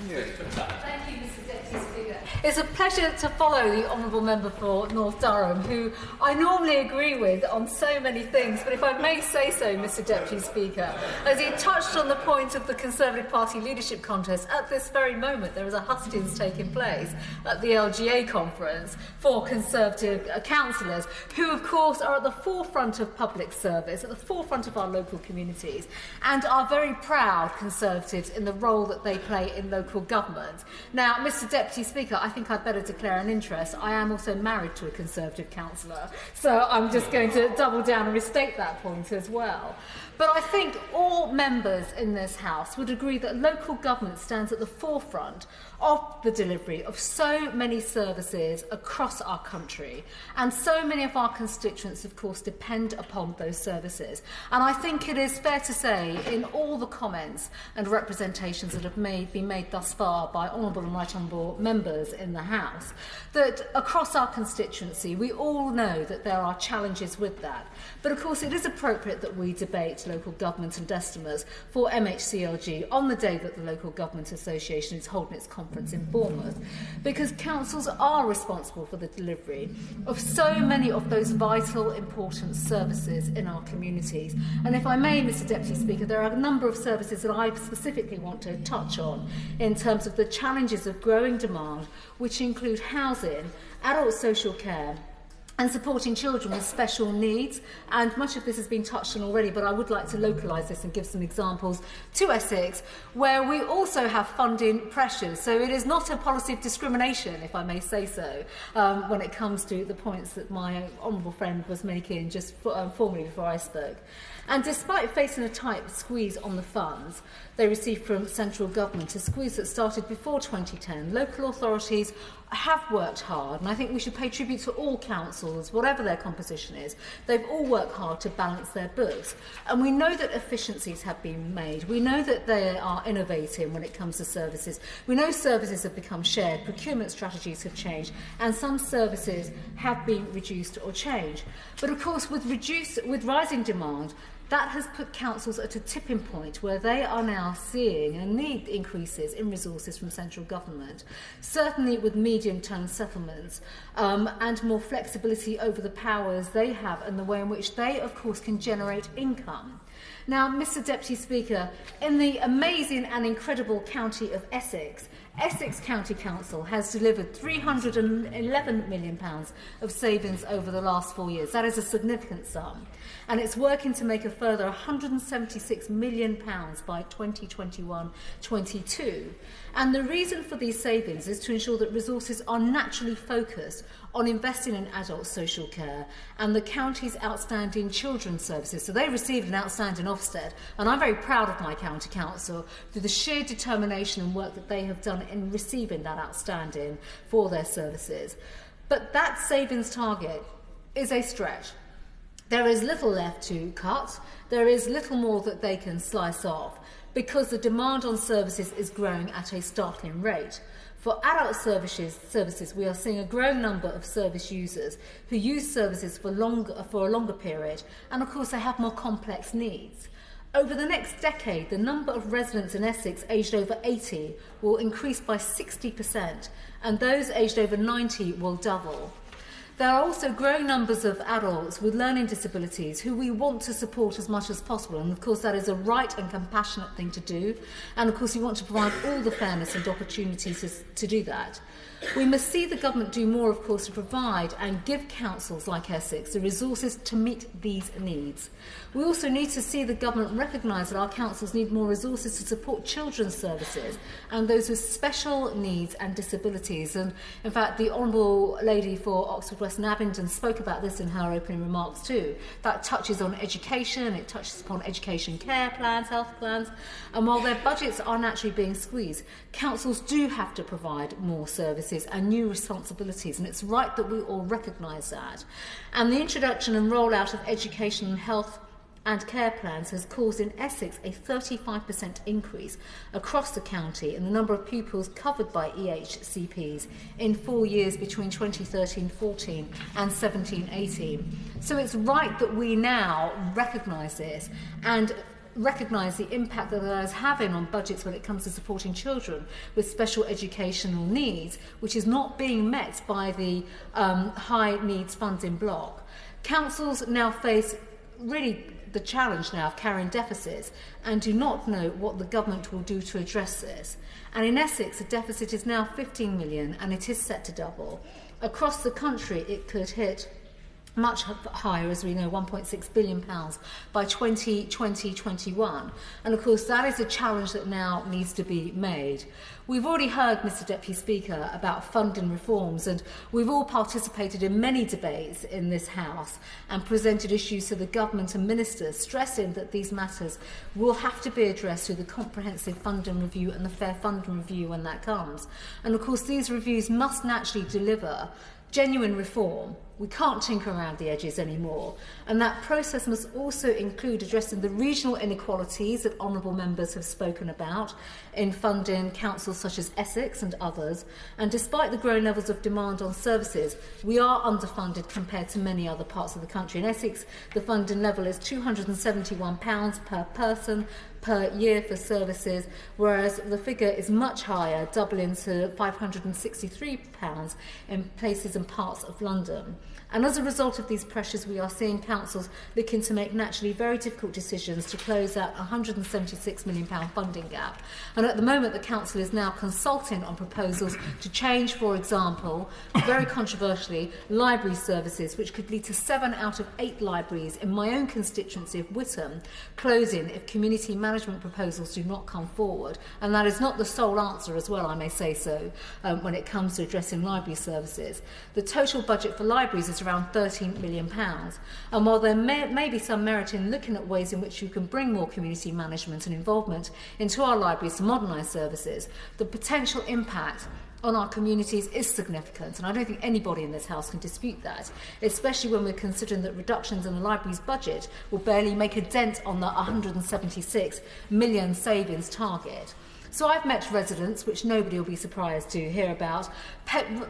Thank you, Mr Deputy Speaker. It's a pleasure to follow the Honourable Member for North Durham, who I normally agree with on so many things, but if I may say so, Mr Deputy Speaker, as he touched on the point of the Conservative Party leadership contest, at this very moment there is a hustings taking place at the LGA conference for Conservative councillors, who of course are at the forefront of public service, at the forefront of our local communities, and are very proud Conservatives in the role that they play in local government. Now, Mr Deputy Speaker, I think I'd better declare an interest. I am also married to a Conservative councillor, so I'm just going to double down and restate that point as well. But I think all members in this House would agree that local government stands at the forefront of the delivery of so many services across our country, and so many of our constituents, of course, depend upon those services. And I think it is fair to say, in all the comments and representations that have been made thus far by honourable and right honourable members in the House, that across our constituency we all know that there are challenges with that. But of course it is appropriate that we debate local government and estimates for MHCLG on the day that the Local Government Association is holding its conference in Bournemouth, because councils are responsible for the delivery of so many of those vital, important services in our communities. And if I may, Mr Deputy Speaker, there are a number of services that I specifically want to touch on in terms of the challenges of growing demand, which include housing, adult social care, and supporting children with special needs. And much of this has been touched on already, but I would like to localise this and give some examples to Essex, where we also have funding pressures. So it is not a policy of discrimination, if I may say so, when it comes to the points that my honourable friend was making just formally before I spoke. And despite facing a tight squeeze on the funds they received from central government, a squeeze that started before 2010, local authorities have worked hard, and I think we should pay tribute to all councils, whatever their composition is. They've all worked hard to balance their books, and we know that efficiencies have been made. We know that they are innovating when it comes to services. We know services have become shared, procurement strategies have changed, and some services have been reduced or changed. But of course, with rising demand, that has put councils at a tipping point where they are now seeing a need increases in resources from central government, certainly with medium-term settlements, and more flexibility over the powers they have and the way in which they, of course, can generate income. Now, Mr Deputy Speaker, in the amazing and incredible county of Essex, Essex County Council has delivered £311 million of savings over the last 4 years. That is a significant sum. And it's working to make a further £176 million by 2021-22. And the reason for these savings is to ensure that resources are naturally focused on investing in adult social care and the county's outstanding children's services. So they received an outstanding Ofsted, and I'm very proud of my county council for the sheer determination and work that they have done in receiving that outstanding for their services. But that savings target is a stretch. There is little left to cut. There is little more that they can slice off, because the demand on services is growing at a startling rate. For adult services, we are seeing a growing number of service users who use services for a longer period, and of course they have more complex needs. Over the next decade, the number of residents in Essex aged over 80 will increase by 60%, and those aged over 90 will double. There are also growing numbers of adults with learning disabilities who we want to support as much as possible, and of course that is a right and compassionate thing to do, and of course we want to provide all the fairness and opportunities to do that. We must see the government do more, of course, to provide and give councils like Essex the resources to meet these needs. We also need to see the government recognise that our councils need more resources to support children's services and those with special needs and disabilities. And in fact, the Honourable Lady for Oxford West and Abingdon spoke about this in her opening remarks too. That touches on education, it touches upon education care plans, health plans, and while their budgets are naturally being squeezed, councils do have to provide more services and new responsibilities, and it's right that we all recognise that. And the introduction and rollout of education and health and care plans has caused in Essex a 35% increase across the county in the number of pupils covered by EHCPs in 4 years between 2013-14 and 17-18. So it's right that we now recognise this and recognise the impact that that is having on budgets when it comes to supporting children with special educational needs, which is not being met by the high needs funding block. Councils now face really the challenge now of carrying deficits and do not know what the government will do to address this. And in Essex, the deficit is now 15 million and it is set to double. Across the country, it could hit much higher, as we know, £1.6 billion by 2020-21. And of course, that is a challenge that now needs to be made. We've already heard, Mr Deputy Speaker, about funding reforms, and we've all participated in many debates in this House and presented issues to the government and ministers, stressing that these matters will have to be addressed through the comprehensive funding review and the fair funding review when that comes. And of course, these reviews must naturally deliver genuine reform. We can't tinker around the edges anymore. And that process must also include addressing the regional inequalities that honourable members have spoken about in funding councils such as Essex and others. And despite the growing levels of demand on services, we are underfunded compared to many other parts of the country. In Essex, the funding level is £271 per person per year for services, whereas the figure is much higher, doubling to £563 in places and parts of London. And as a result of these pressures, we are seeing councils looking to make naturally very difficult decisions to close that £176 million funding gap. And at the moment, the council is now consulting on proposals to change, for example, very controversially, library services, which could lead to 7 out of 8 libraries in my own constituency of Witham closing if community management proposals do not come forward. And that is not the sole answer as well, I may say so, when it comes to addressing library services. The total budget for libraries is around £13 million. And while there may be some merit in looking at ways in which you can bring more community management and involvement into our libraries to modernise services, the potential impact on our communities is significant, and I don't think anybody in this House can dispute that, especially when we're considering that reductions in the library's budget will barely make a dent on the £176 million savings target. So I've met residents, which nobody will be surprised to hear about,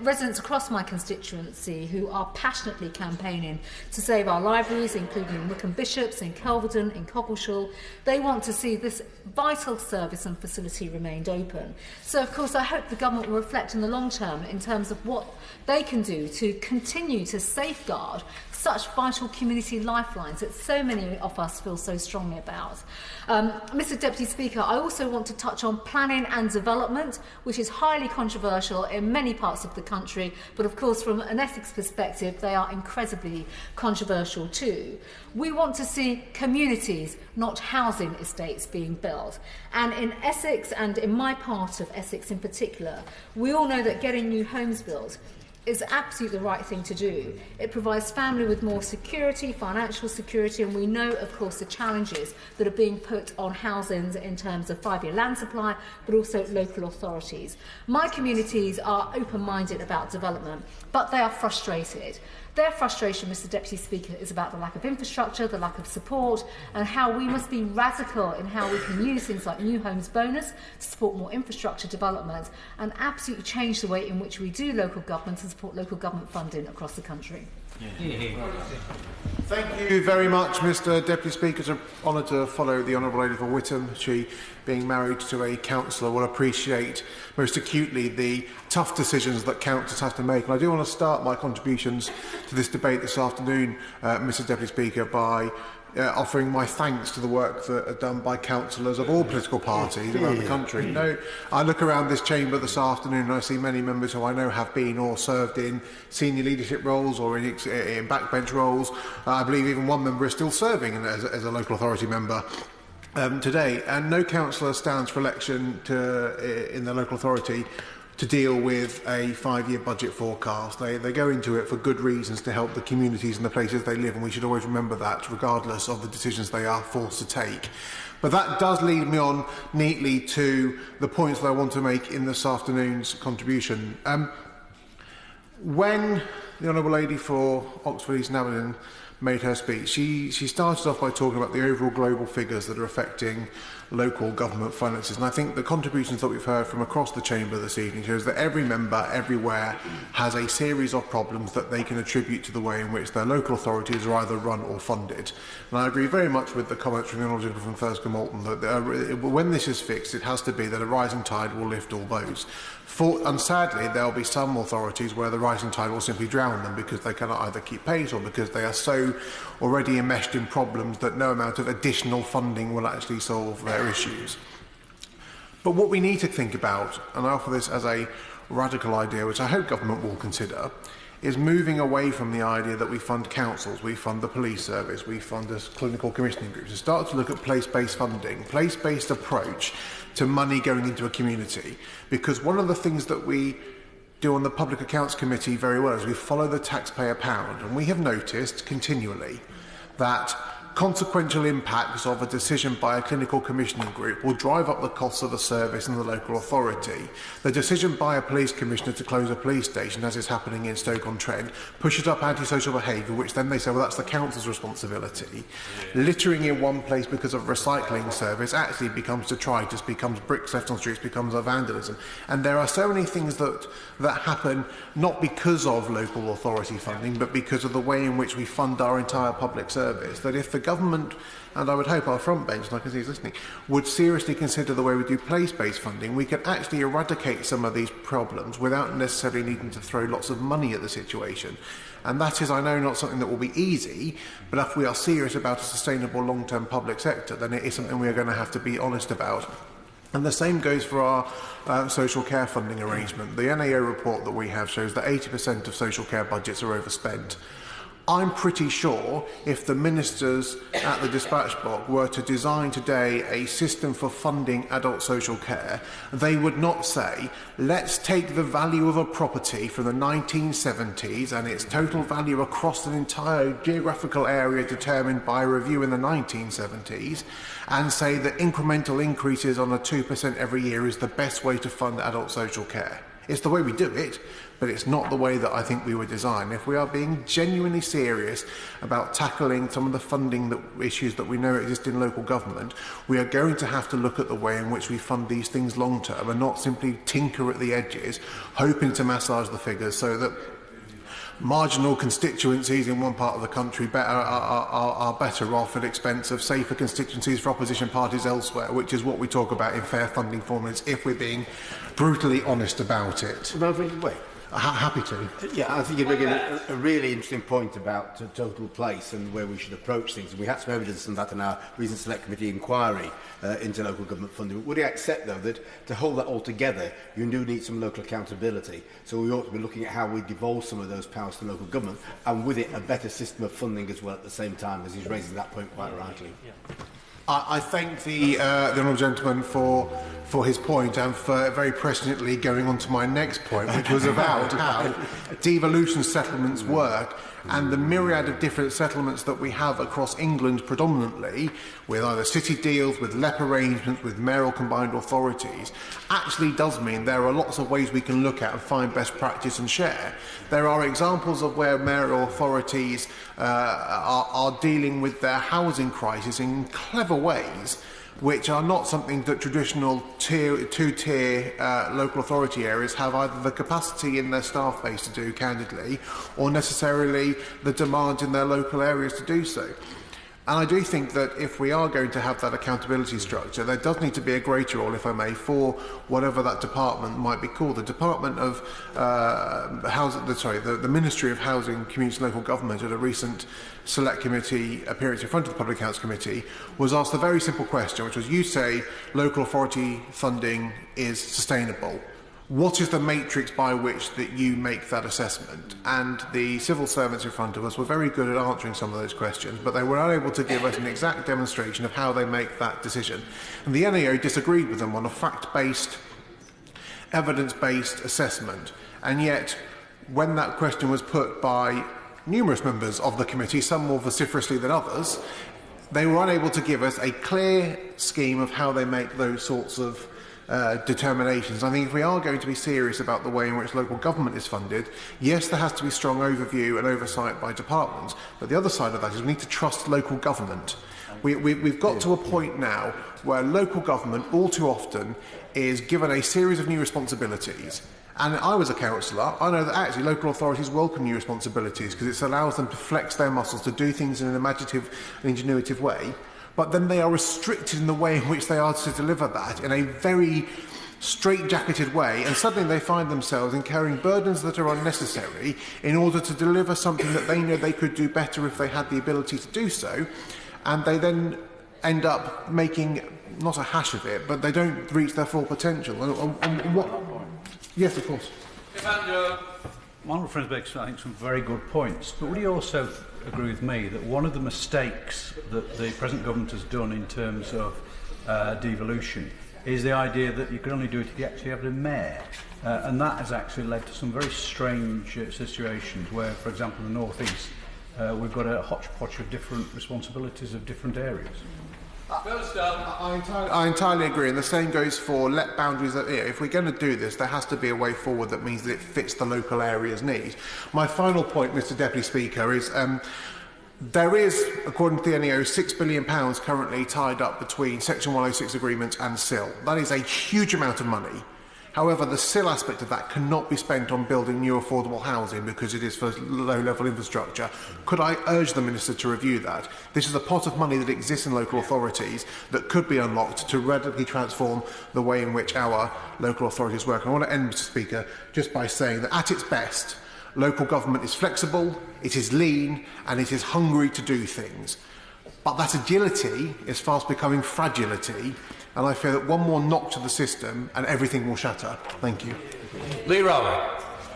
residents across my constituency who are passionately campaigning to save our libraries, including in Wickham Bishops, in Kelvedon, in Coggleshall. They want to see this vital service and facility remained open. So, of course, I hope the government will reflect in the long term in terms of what they can do to continue to safeguard such vital community lifelines that so many of us feel so strongly about. Mr Deputy Speaker, I also want to touch on planning and development, which is highly controversial in many parts of the country, but of course from an Essex perspective they are incredibly controversial too. We want to see communities, not housing estates, being built. And in Essex, and in my part of Essex in particular, we all know that getting new homes built is absolutely the right thing to do. It provides family with more security, financial security, and we know, of course, the challenges that are being put on housing in terms of 5-year land supply, but also local authorities. My communities are open-minded about development, but they are frustrated. Their frustration, Mr Deputy Speaker, is about the lack of infrastructure, the lack of support, and how we must be radical in how we can use things like New Homes Bonus to support more infrastructure development and absolutely change the way in which we do local government and support local government funding across the country. Thank you very much, Mr Deputy Speaker. It's an honour to follow the Honourable Lady for Witham. She, being married to a councillor, will appreciate most acutely the tough decisions that councillors have to make. And I do want to start my contributions to this debate this afternoon, Mr Deputy Speaker, by offering my thanks to the work that are done by councillors of all political parties around the country. No, I look around this chamber this afternoon and I see many members who I know have been or served in senior leadership roles or in backbench roles. I believe even one member is still serving as a local authority member today. And no councillor stands for election in the local authority to deal with a 5-year budget forecast. They go into it for good reasons to help the communities and the places they live, and we should always remember that, regardless of the decisions they are forced to take. But that does lead me on neatly to the points that I want to make in this afternoon's contribution. When the Honourable Lady for Oxford East and Abingdon made her speech, she started off by talking about the overall global figures that are affecting local government finances. And I think the contributions that we've heard from across the chamber this evening shows that every member everywhere has a series of problems that they can attribute to the way in which their local authorities are either run or funded. And I agree very much with the comments from the Honourable Gentleman from Thurscombe Moulton that when this is fixed, it has to be that a rising tide will lift all boats. And sadly, there will be some authorities where the rising tide will simply drown them because they cannot either keep pace or because they are so already enmeshed in problems that no amount of additional funding will actually solve their issues. But what we need to think about, and I offer this as a radical idea, which I hope government will consider, is moving away from the idea that we fund councils, we fund the police service, we fund the clinical commissioning groups, and start to look at place-based funding, place-based approach to money going into a community. Because one of the things that we do on the Public Accounts Committee very well is we follow the taxpayer pound, and we have noticed continually that consequential impacts of a decision by a clinical commissioning group will drive up the costs of a service in the local authority. The decision by a police commissioner to close a police station, as is happening in Stoke-on-Trent, pushes up antisocial behaviour, which then they say, well, that's the council's responsibility. Littering in one place because of a recycling service actually becomes detritus, becomes bricks left on streets, becomes a vandalism. And there are so many things that happen not because of local authority funding, but because of the way in which we fund our entire public service, that if the government, and I would hope our front bench, and I can see he's listening, would seriously consider the way we do place-based funding, we could actually eradicate some of these problems without necessarily needing to throw lots of money at the situation. And that is, I know, not something that will be easy, but if we are serious about a sustainable long-term public sector, then it is something we are going to have to be honest about. And the same goes for our social care funding arrangement. The NAO report that we have shows that 80% of social care budgets are overspent. I'm pretty sure if the ministers at the dispatch box were to design today a system for funding adult social care, they would not say, let's take the value of a property from the 1970s and its total value across an entire geographical area determined by a review in the 1970s and say that incremental increases on a 2% every year is the best way to fund adult social care. It's the way we do it, but it's not the way that I think we were designed. If we are being genuinely serious about tackling some of the funding issues that we know exist in local government, we are going to have to look at the way in which we fund these things long term and not simply tinker at the edges, hoping to massage the figures so that marginal constituencies in one part of the country are better off at expense of safer constituencies for opposition parties elsewhere, which is what we talk about in fair funding formulas, if we're being brutally honest about it. Happy to. Yeah, I think you bring in a really interesting point about total place and where we should approach things. And we had some evidence on that in our recent Select Committee inquiry into local government funding. Would you accept, though, that to hold that all together, you do need some local accountability? So we ought to be looking at how we devolve some of those powers to local government, and with it, a better system of funding as well at the same time, as he's raising that point quite rightly. Yeah. I thank the Honourable Gentleman for his point and for very presciently going on to my next point, which was about how devolution settlements work and the myriad of different settlements that we have across England predominantly, with either city deals, with LEP arrangements, with mayoral combined authorities, actually does mean there are lots of ways we can look at and find best practice and share. There are examples of where mayoral authorities are dealing with their housing crisis in clever ways, which are not something that traditional two-tier local authority areas have either the capacity in their staff base to do, candidly, or necessarily the demand in their local areas to do so. And I do think that if we are going to have that accountability structure, there does need to be a greater role, if I may, for whatever that department might be called. The Department of the Ministry of Housing, Community and Local Government, at a recent Select Committee appearance in front of the Public Accounts Committee, was asked a very simple question, which was, you say local authority funding is sustainable. What is the matrix by which that you make that assessment? And the civil servants in front of us were very good at answering some of those questions, but they were unable to give us an exact demonstration of how they make that decision. And the NAO disagreed with them on a fact-based, evidence-based assessment. And yet, when that question was put by numerous members of the committee, some more vociferously than others, they were unable to give us a clear scheme of how they make those sorts of determinations. I think if we are going to be serious about the way in which local government is funded, yes, there has to be strong overview and oversight by departments, but the other side of that is we need to trust local government. We've got to a point now where local government all too often is given a series of new responsibilities. And I was a councillor. I know that actually local authorities welcome new responsibilities because it allows them to flex their muscles, to do things in an imaginative and ingenuitive way. But then they are restricted in the way in which they are to deliver that in a very straight-jacketed way, and suddenly they find themselves incurring burdens that are unnecessary in order to deliver something that they know they could do better if they had the ability to do so, and they then end up making not a hash of it, but they don't reach their full potential. And what? Yes, of course. My honourable friend makes, I think, some very good points, but would you also agree with me that one of the mistakes that the present government has done in terms of devolution is the idea that you can only do it if you actually have a mayor, and that has actually led to some very strange situations where, for example, in the North East, we've got a hodgepodge of different responsibilities of different areas. I entirely agree, and the same goes for let boundaries. If we're going to do this, there has to be a way forward that means that it fits the local area's needs. My final point, Mr Deputy Speaker, is there is, according to the NEO, £6 billion currently tied up between Section 106 agreements and SIL. That is a huge amount of money. However, the SIL aspect of that cannot be spent on building new affordable housing because it is for low-level infrastructure. Could I urge the Minister to review that? This is a pot of money that exists in local authorities that could be unlocked to radically transform the way in which our local authorities work. And I want to end, Mr Speaker, just by saying that at its best, local government is flexible, it is lean, and it is hungry to do things. But that agility is fast becoming fragility, and I fear that one more knock to the system and everything will shatter. Thank you. Lee Rowley.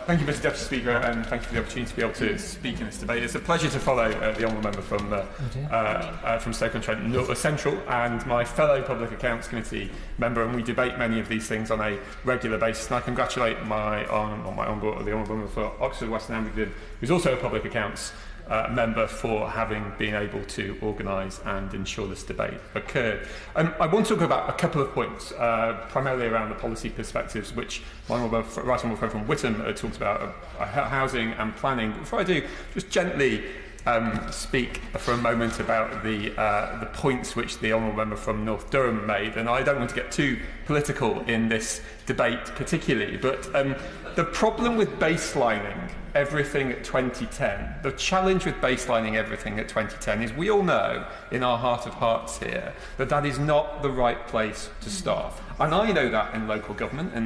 Thank you, Mr Deputy Speaker, and thank you for the opportunity to be able to speak in this debate. It's a pleasure to follow the honourable member from Stoke-on-Trent North Central and my fellow Public Accounts Committee member, and we debate many of these things on a regular basis. And I congratulate the honourable member for Oxford West and Abingdon, who's also a Public Accounts member, for having been able to organise and ensure this debate occurred. I want to talk about a couple of points, primarily around the policy perspectives, which my right honourable friend from Whittam talks about housing and planning. But before I do, just gently speak for a moment about the points which the honourable member from North Durham made, and I don't want to get too political in this debate particularly, but the problem with baselining everything at 2010, the challenge with baselining everything at 2010 is we all know in our heart of hearts here that that is not the right place to start. And I know that in local government, from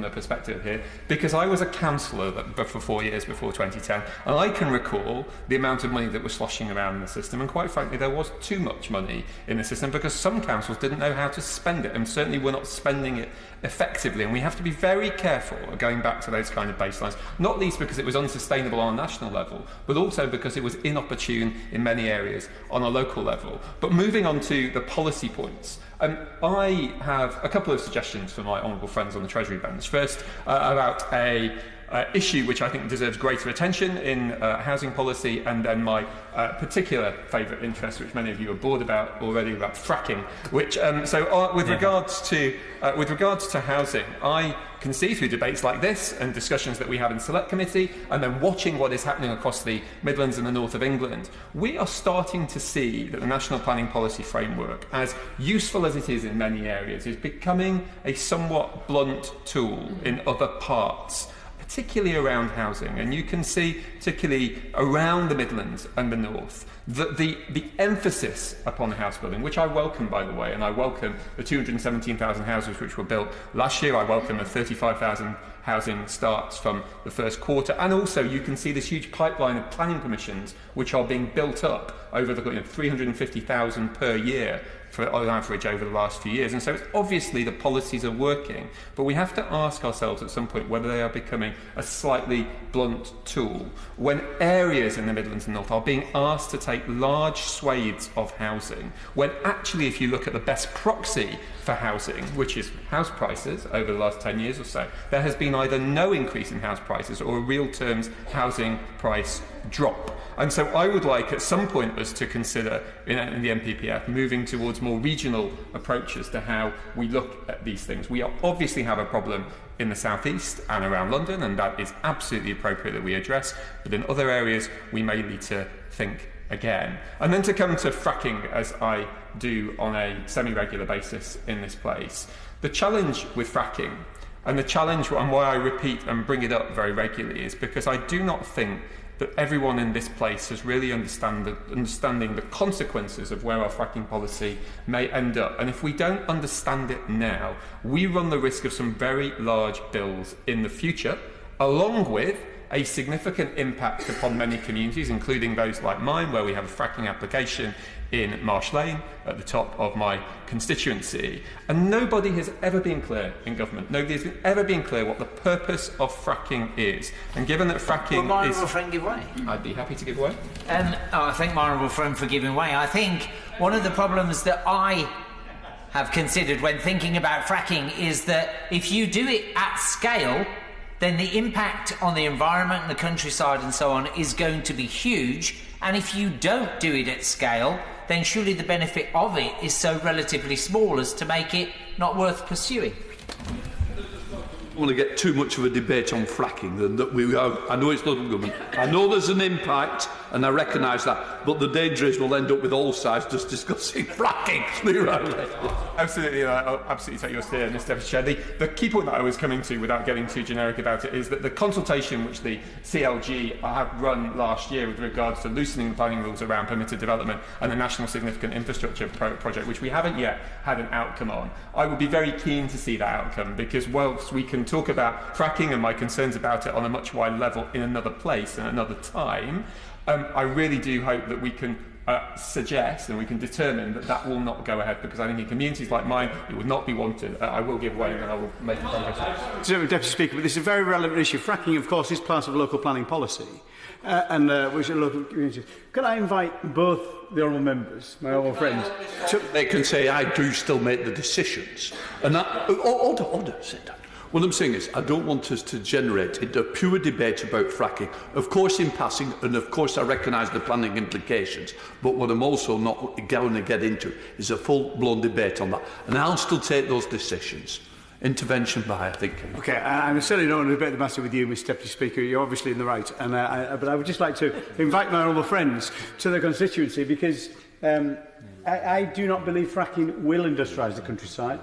the perspective here, because I was a councillor for 4 years before 2010, and I can recall the amount of money that was sloshing around in the system, and quite frankly there was too much money in the system because some councils didn't know how to spend it, and certainly were not spending it effectively. And we have to be very careful of going back to those kind of baselines, not least because it was unsustainable on a national level, but also because it was inopportune in many areas on a local level. But moving on to the policy points, I have a couple of suggestions for my honourable friends on the Treasury bench. First, about a issue which I think deserves greater attention in housing policy, and then my particular favourite interest, which many of you are bored about already, about fracking. Which with regards to housing, I can see through debates like this and discussions that we have in Select Committee, and then watching what is happening across the Midlands and the north of England, we are starting to see that the National Planning Policy Framework, as useful as it is in many areas, is becoming a somewhat blunt tool in other parts, particularly around housing. And you can see, particularly around the Midlands and the North, that the emphasis upon house building, which I welcome, by the way, and I welcome the 217,000 houses which were built last year. I welcome the 35,000 housing starts from the first quarter, and also you can see this huge pipeline of planning permissions which are being built up over the 350,000 per year on average over the last few years. And so it's obviously the policies are working, but we have to ask ourselves at some point whether they are becoming a slightly blunt tool when areas in the Midlands and North are being asked to take large swathes of housing, when actually, if you look at the best proxy for housing, which is house prices over the last 10 years or so, there has been been either no increase in house prices or a real terms housing price drop. And so I would like at some point us to consider in the NPPF moving towards more regional approaches to how we look at these things. We obviously have a problem in the southeast and around London, and that is absolutely appropriate that we address, but in other areas we may need to think again. And then to come to fracking, as I do on a semi-regular basis in this place, the challenge with fracking, and the challenge and why I repeat and bring it up very regularly, is because I do not think that everyone in this place is really understanding the consequences of where our fracking policy may end up. And if we don't understand it now, we run the risk of some very large bills in the future, along with a significant impact upon many communities, including those like mine, where we have a fracking application in Marsh Lane at the top of my constituency. And nobody has ever been clear in government. Nobody has ever been clear what the purpose of fracking is. And given that fracking Will my honourable friend give way? I'd be happy to give way. I thank my honourable friend for giving way. I think one of the problems that I have considered when thinking about fracking is that if you do it at scale, then the impact on the environment and the countryside and so on is going to be huge. And if you don't do it at scale, then surely the benefit of it is so relatively small as to make it not worth pursuing. I don't want to get too much of a debate on fracking. I know it's local government. I know there's an impact, and I recognise that. But the danger is we'll end up with all sides just discussing fracking. Absolutely, I'll absolutely take your steer, Mr. Deputy Chair. The key point that I was coming to, without getting too generic about it, is that the consultation which the CLG have run last year with regards to loosening the planning rules around permitted development and the National Significant Infrastructure Project, which we haven't yet had an outcome on, I would be very keen to see that outcome, because whilst we can talk about fracking and my concerns about it on a much wider level in another place and another time, I really do hope that we can suggest and we can determine that that will not go ahead, because I think in communities like mine it would not be wanted. I will give way and then I will make a progress. Deputy Speaker, but this is a very relevant issue. Fracking, of course, is part of local planning policy and which are local communities. Can I invite both the honourable members, my honourable friends? They can say, I do still make the decisions. And order, sit down. What I'm saying is, I don't want us to generate into a pure debate about fracking. Of course, in passing, and of course I recognise the planning implications, but what I'm also not going to get into is a full-blown debate on that. And I'll still take those decisions. Intervention by, I think. Okay, I'm certainly not going to debate the matter with you, Mr. Deputy Speaker. You're obviously in the right. And, but I would just like to invite my honourable friends to the constituency, because I do not believe fracking will industrialise the countryside.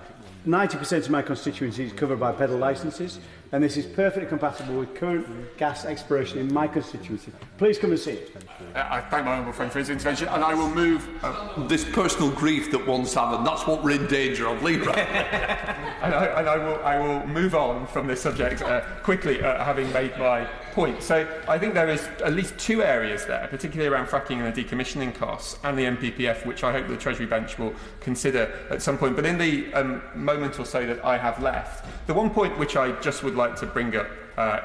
90% of my constituency is covered by pedal licences, and this is perfectly compatible with current gas exploration in my constituency. Please come and see it. I thank my honourable friend for his intervention, and I will move... this personal grief that one's having, that's what we're in danger of, Layla. and I will move on from this subject quickly, having made my point. So I think there is at least two areas there, particularly around fracking and the decommissioning costs and the NPPF, which I hope the Treasury bench will consider at some point. But in the moment or so that I have left, the one point which I just would like to bring up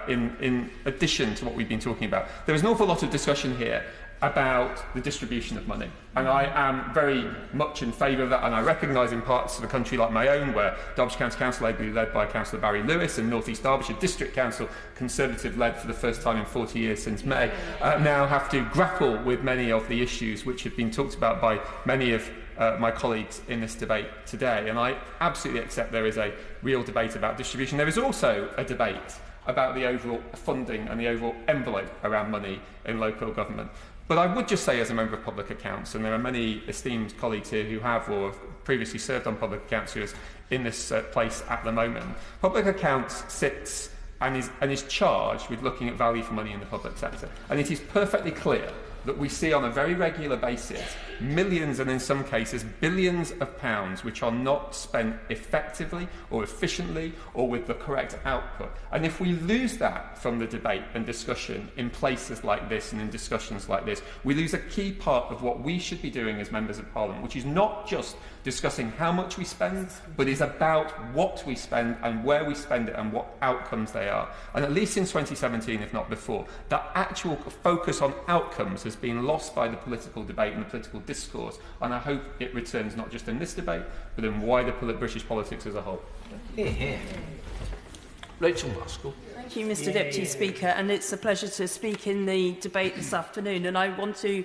in addition to what we've been talking about, there is an awful lot of discussion here about the distribution of money. And I am very much in favour of that, and I recognise in parts of the country like my own, where Derbyshire County Council, ably led by Councillor Barry Lewis, and North East Derbyshire District Council, Conservative-led for the first time in 40 years since May, now have to grapple with many of the issues which have been talked about by many of my colleagues in this debate today. And I absolutely accept there is a real debate about distribution. There is also a debate about the overall funding and the overall envelope around money in local government. But I would just say, as a member of Public Accounts, and there are many esteemed colleagues here who have or have previously served on Public Accounts who is in this place at the moment, Public Accounts sits and is charged with looking at value for money in the public sector. And it is perfectly clear that we see on a very regular basis millions and in some cases billions of pounds which are not spent effectively or efficiently or with the correct output. And if we lose that from the debate and discussion in places like this and in discussions like this, we lose a key part of what we should be doing as members of Parliament, which is not just discussing how much we spend, but is about what we spend and where we spend it and what outcomes they are. And at least in 2017, if not before, that actual focus on outcomes has been lost by the political debate and the political discourse, and I hope it returns not just in this debate, but in wider British politics as a whole. Here, here. Rachel Maskell. Thank you, Mr Deputy Speaker, and it's a pleasure to speak in the debate this afternoon. And I want to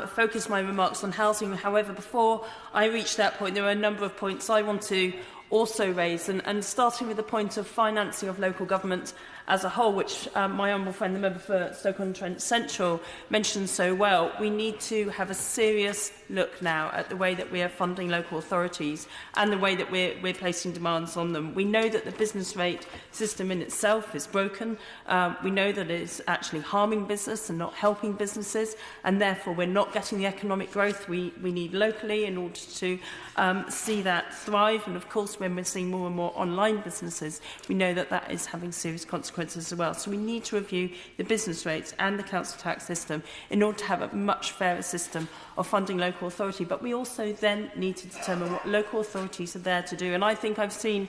focus my remarks on housing. However, before I reach that point, there are a number of points I want to also raise, and starting with the point of financing of local government as a whole, which my honourable friend, the member for Stoke-on-Trent Central, mentioned so well. We need to have a serious look now at the way that we are funding local authorities and the way that we're placing demands on them. We know that the business rate system in itself is broken. We know that it's actually harming business and not helping businesses, and therefore we're not getting the economic growth we need locally in order to see that thrive. And of course, when we're seeing more and more online businesses, we know that that is having serious consequences as well. So we need to review the business rates and the council tax system in order to have a much fairer system of funding local authority. But we also then need to determine what local authorities are there to do. And I think I've seen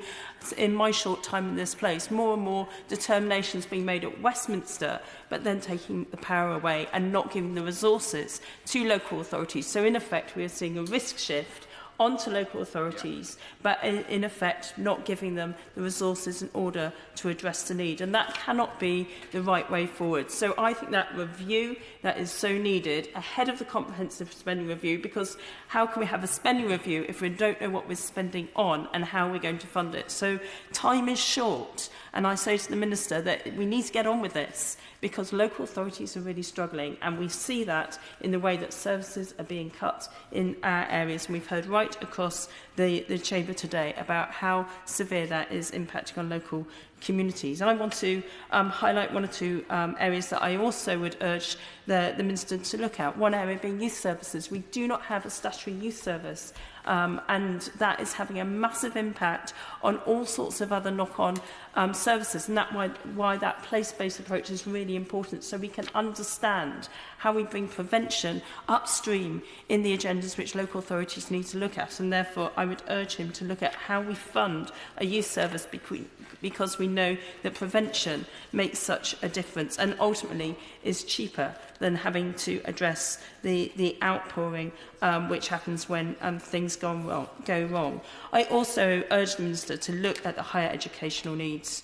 in my short time in this place more and more determinations being made at Westminster, but then taking the power away and not giving the resources to local authorities. So in effect, we are seeing a risk shift onto local authorities, but in effect not giving them the resources in order to address the need. And that cannot be the right way forward. So I think that review that is so needed ahead of the comprehensive spending review, because how can we have a spending review if we don't know what we're spending on and how we're going to fund it? So time is short, and I say to the Minister that we need to get on with this, because local authorities are really struggling, and we see that in the way that services are being cut in our areas. And we've heard right across the chamber today about how severe that is impacting on local communities. I want to highlight one or two areas that I also would urge the Minister to look at. One area being youth services. We do not have a statutory youth service, and that is having a massive impact on all sorts of other knock-on services, and that's why that place-based approach is really important, so we can understand how we bring prevention upstream in the agendas which local authorities need to look at. And therefore I would urge him to look at how we fund a youth service, because we know that prevention makes such a difference and ultimately is cheaper than having to address the outpouring which happens when things go wrong. I also urge the Minister to look at the higher educational needs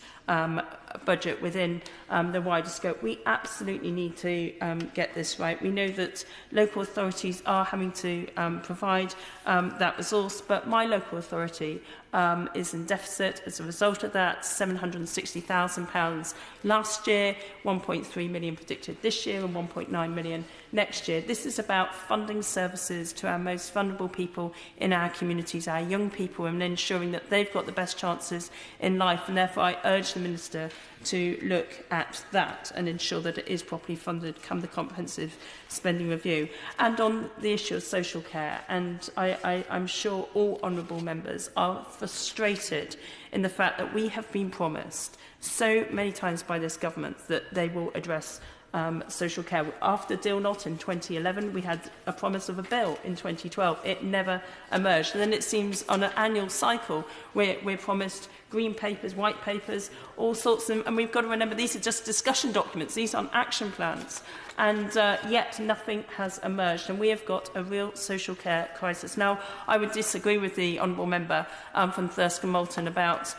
budget within the wider scope. We absolutely need to get this right. We know that local authorities are having to provide that resource, but my local authority is in deficit as a result of that. £760,000 last year, 1.3 million predicted this year, and 1.9 million next year. This is about funding services to our most vulnerable people in our communities, our young people, and ensuring that they've got the best chances in life. And therefore I urge the Minister to look at that and ensure that it is properly funded come the comprehensive spending review. And on the issue of social care, and I'm sure all honourable members are frustrated in the fact that we have been promised so many times by this government that they will address social care. After Deal Not in 2011, we had a promise of a bill in 2012. It never emerged. And then it seems on an annual cycle we're promised green papers, white papers, all sorts of them. And we've got to remember these are just discussion documents. These aren't action plans. And yet nothing has emerged. And we have got a real social care crisis. Now, I would disagree with the honourable member from Thirsk and Moulton about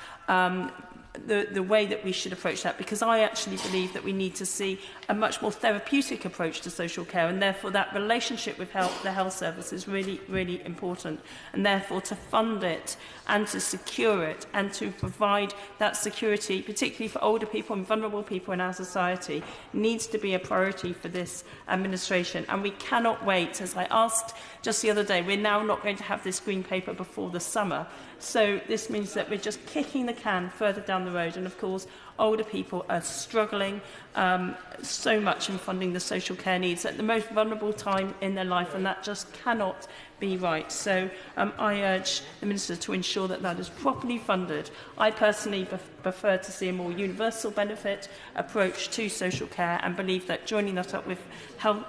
the way that we should approach that, because I actually believe that we need to see a much more therapeutic approach to social care, and therefore that relationship with the health service is really, really important, and therefore to fund it and to secure it and to provide that security, particularly for older people and vulnerable people in our society, needs to be a priority for this administration. And we cannot wait. As I asked just the other day, we're now not going to have this green paper before the summer. So this means that we're just kicking the can further down the road. And of course, older people are struggling so much in funding the social care needs at the most vulnerable time in their life, and that just cannot be right. So I urge the Minister to ensure that that is properly funded. I personally prefer to see a more universal benefit approach to social care, and believe that joining that up with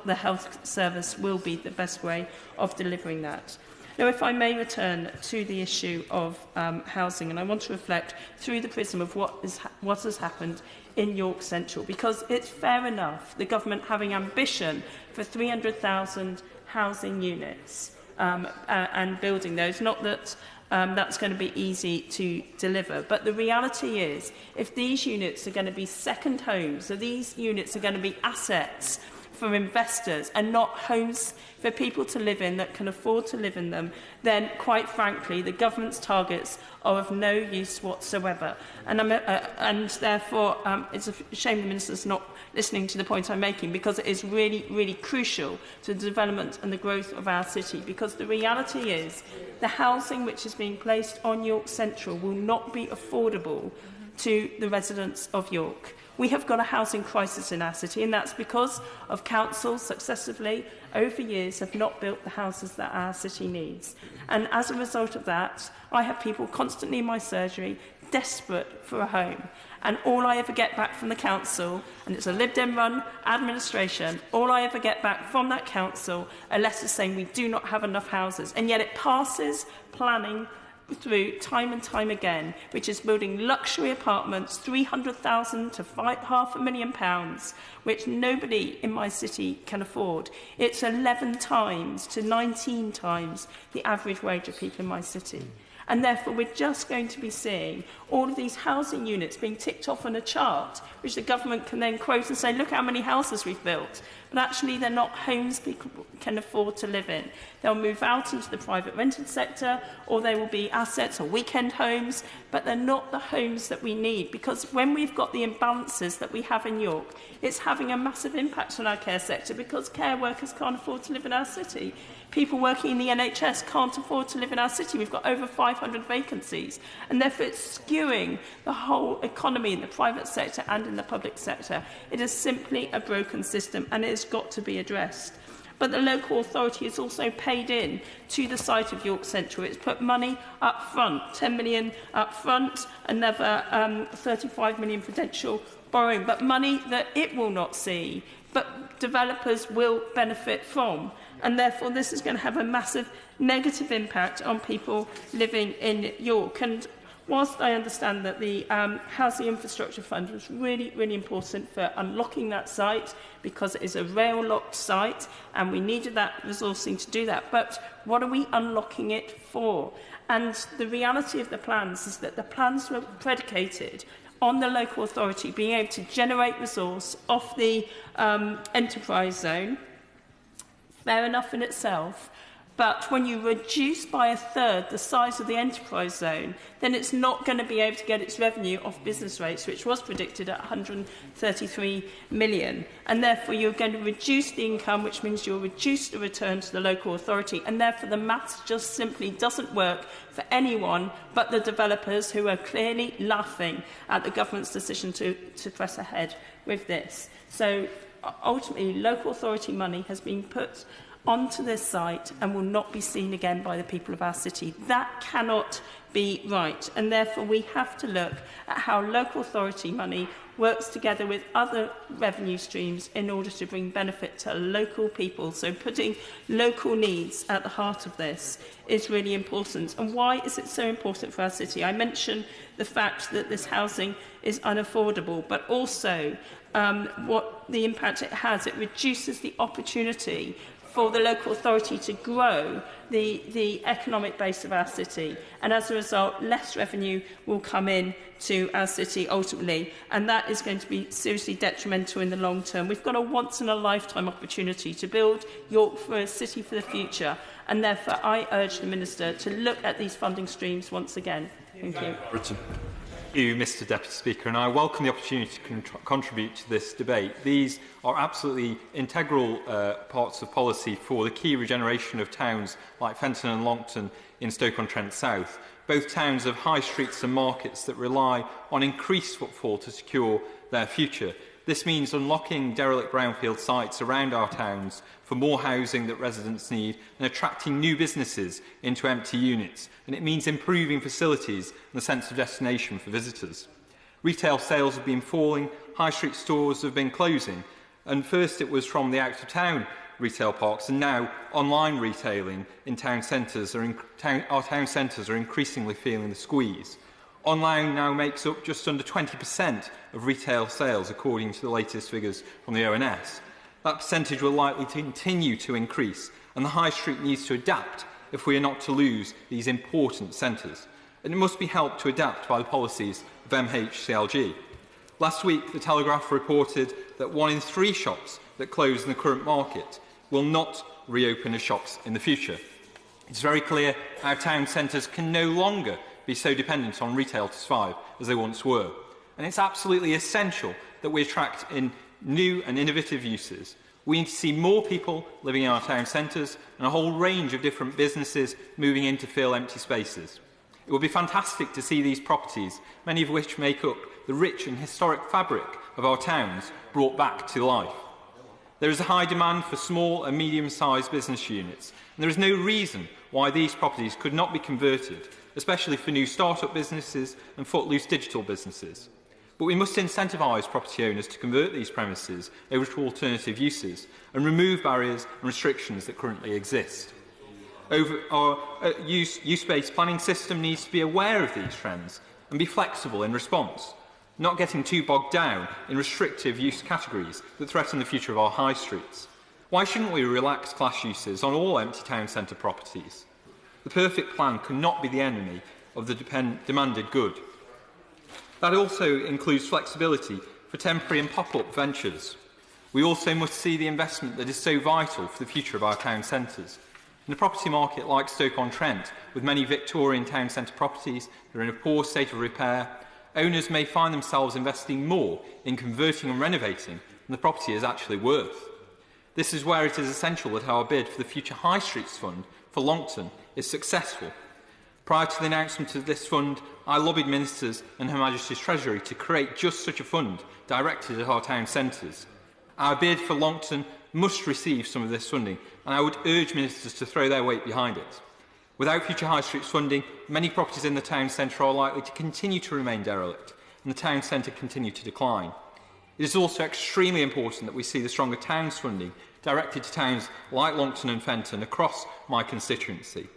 the health service will be the best way of delivering that. Now, if I may return to the issue of housing, and I want to reflect through the prism of what has happened in York Central, because it's fair enough the government having ambition for 300,000 housing units and building those. Not that that's going to be easy to deliver. But the reality is, if these units are going to be second homes, so these units are going to be assets for investors and not homes for people to live in that can afford to live in them, then quite frankly the government's targets are of no use whatsoever. And therefore it's a shame the Minister's not listening to the point I'm making, because it is really, really crucial to the development and the growth of our city. Because the reality is the housing which is being placed on York Central will not be affordable to the residents of York. We have got a housing crisis in our city, and that's because of councils successively over years have not built the houses that our city needs. And as a result of that, I have people constantly in my surgery desperate for a home. And all I ever get back from the council, and it's a Lib Dem run administration, all I ever get back from that council are letters saying we do not have enough houses. And yet it passes planning through time and time again, which is building luxury apartments, £300,000 to £500,000, which nobody in my city can afford. It's 11 times to 19 times the average wage of people in my city. And therefore, we're just going to be seeing all of these housing units being ticked off on a chart, which the government can then quote and say, look how many houses we've built. But actually, they're not homes people can afford to live in. They'll move out into the private rented sector, or they will be assets or weekend homes, but they're not the homes that we need. Because when we've got the imbalances that we have in York, it's having a massive impact on our care sector, because care workers can't afford to live in our city. People working in the NHS can't afford to live in our city. We've got over 500 vacancies. And therefore, it's skewing the whole economy in the private sector and in the public sector. It is simply a broken system, and it has got to be addressed. But the local authority has also paid in to the site of York Central. It's put money up front, 10 million up front, another 35 million potential borrowing, but money that it will not see, but developers will benefit from. And therefore, this is going to have a massive negative impact on people living in York. And whilst I understand that the Housing Infrastructure Fund was really, really important for unlocking that site, because it is a rail-locked site, and we needed that resourcing to do that. But what are we unlocking it for? And the reality of the plans is that the plans were predicated on the local authority being able to generate resource off the enterprise zone. Fair enough in itself, but when you reduce by a third the size of the enterprise zone, then it's not going to be able to get its revenue off business rates, which was predicted at 133 million. And therefore, you're going to reduce the income, which means you'll reduce the return to the local authority. And therefore, the maths just simply doesn't work for anyone but the developers, who are clearly laughing at the government's decision to press ahead with this. So ultimately, local authority money has been put onto this site and will not be seen again by the people of our city. That cannot be right, and therefore we have to look at how local authority money works together with other revenue streams in order to bring benefit to local people. So putting local needs at the heart of this is really important. And why is it so important for our city? I mentioned the fact that this housing is unaffordable, but also what the impact it has. It reduces the opportunity for the local authority to grow the economic base of our city. And as a result, less revenue will come in to our city ultimately. And that is going to be seriously detrimental in the long term. We've got a once-in-a-lifetime opportunity to build York for a city for the future. And therefore, I urge the Minister to look at these funding streams once again. Thank you. Thank you, Mr Deputy Speaker, and I welcome the opportunity to contribute to this debate. These are absolutely integral parts of policy for the key regeneration of towns like Fenton and Longton in Stoke-on-Trent South. Both towns have high streets and markets that rely on increased footfall to secure their future. This means unlocking derelict brownfield sites around our towns for more housing that residents need and attracting new businesses into empty units. And it means improving facilities and the sense of destination for visitors. Retail sales have been falling, high street stores have been closing, and first it was from the out-of-town retail parks, and now online retailing in town centres our town centres are increasingly feeling the squeeze. Online now makes up just under 20% of retail sales, according to the latest figures from the ONS. That percentage will likely continue to increase, and the High Street needs to adapt if we are not to lose these important centres, and it must be helped to adapt by the policies of MHCLG. Last week, The Telegraph reported that 1 in 3 shops that close in the current market will not reopen as shops in the future. It's very clear our town centres can no longer be so dependent on retail to survive as they once were. And it's absolutely essential that we attract in new and innovative uses. We need to see more people living in our town centres and a whole range of different businesses moving in to fill empty spaces. It would be fantastic to see these properties, many of which make up the rich and historic fabric of our towns, brought back to life. There is a high demand for small and medium-sized business units, and there is no reason why these properties could not be converted, especially for new start-up businesses and footloose digital businesses. But we must incentivise property owners to convert these premises over to alternative uses and remove barriers and restrictions that currently exist. Our use-based planning system needs to be aware of these trends and be flexible in response, not getting too bogged down in restrictive use categories that threaten the future of our high streets. Why shouldn't we relax class uses on all empty town centre properties? The perfect plan cannot be the enemy of the demanded good. That also includes flexibility for temporary and pop-up ventures. We also must see the investment that is so vital for the future of our town centres. In a property market like Stoke-on-Trent, with many Victorian town centre properties that are in a poor state of repair, owners may find themselves investing more in converting and renovating than the property is actually worth. This is where it is essential that our bid for the Future High Streets Fund for Longton is successful. Prior to the announcement of this fund, I lobbied ministers and Her Majesty's Treasury to create just such a fund directed at our town centres. Our bid for Longton must receive some of this funding, and I would urge ministers to throw their weight behind it. Without Future High Streets funding, many properties in the town centre are likely to continue to remain derelict, and the town centre continue to decline. It is also extremely important that we see the stronger towns funding directed to towns like Longton and Fenton across my constituency.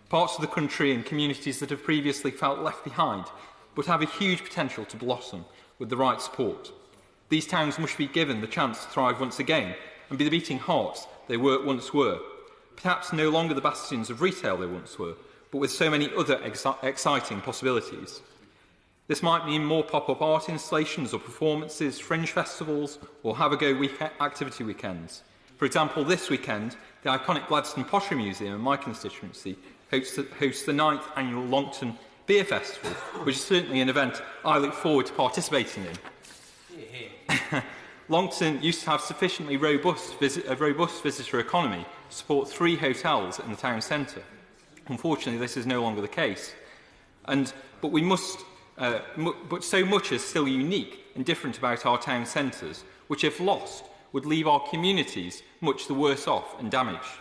Parts of the country and communities that have previously felt left behind, but have a huge potential to blossom with the right support. These towns must be given the chance to thrive once again and be the beating hearts they once were. Perhaps no longer the bastions of retail they once were, but with so many other exciting possibilities. This might mean more pop-up art installations or performances, fringe festivals, or have-a-go activity weekends. For example, this weekend, the iconic Gladstone Pottery Museum in my constituency hosts the 9th annual Longton Beer Festival, which is certainly an event I look forward to participating in. Longton used to have sufficiently robust visitor economy to support 3 hotels in the town centre. Unfortunately, this is no longer the case. But so much is still unique and different about our town centres, which, if lost, would leave our communities much the worse off and damaged.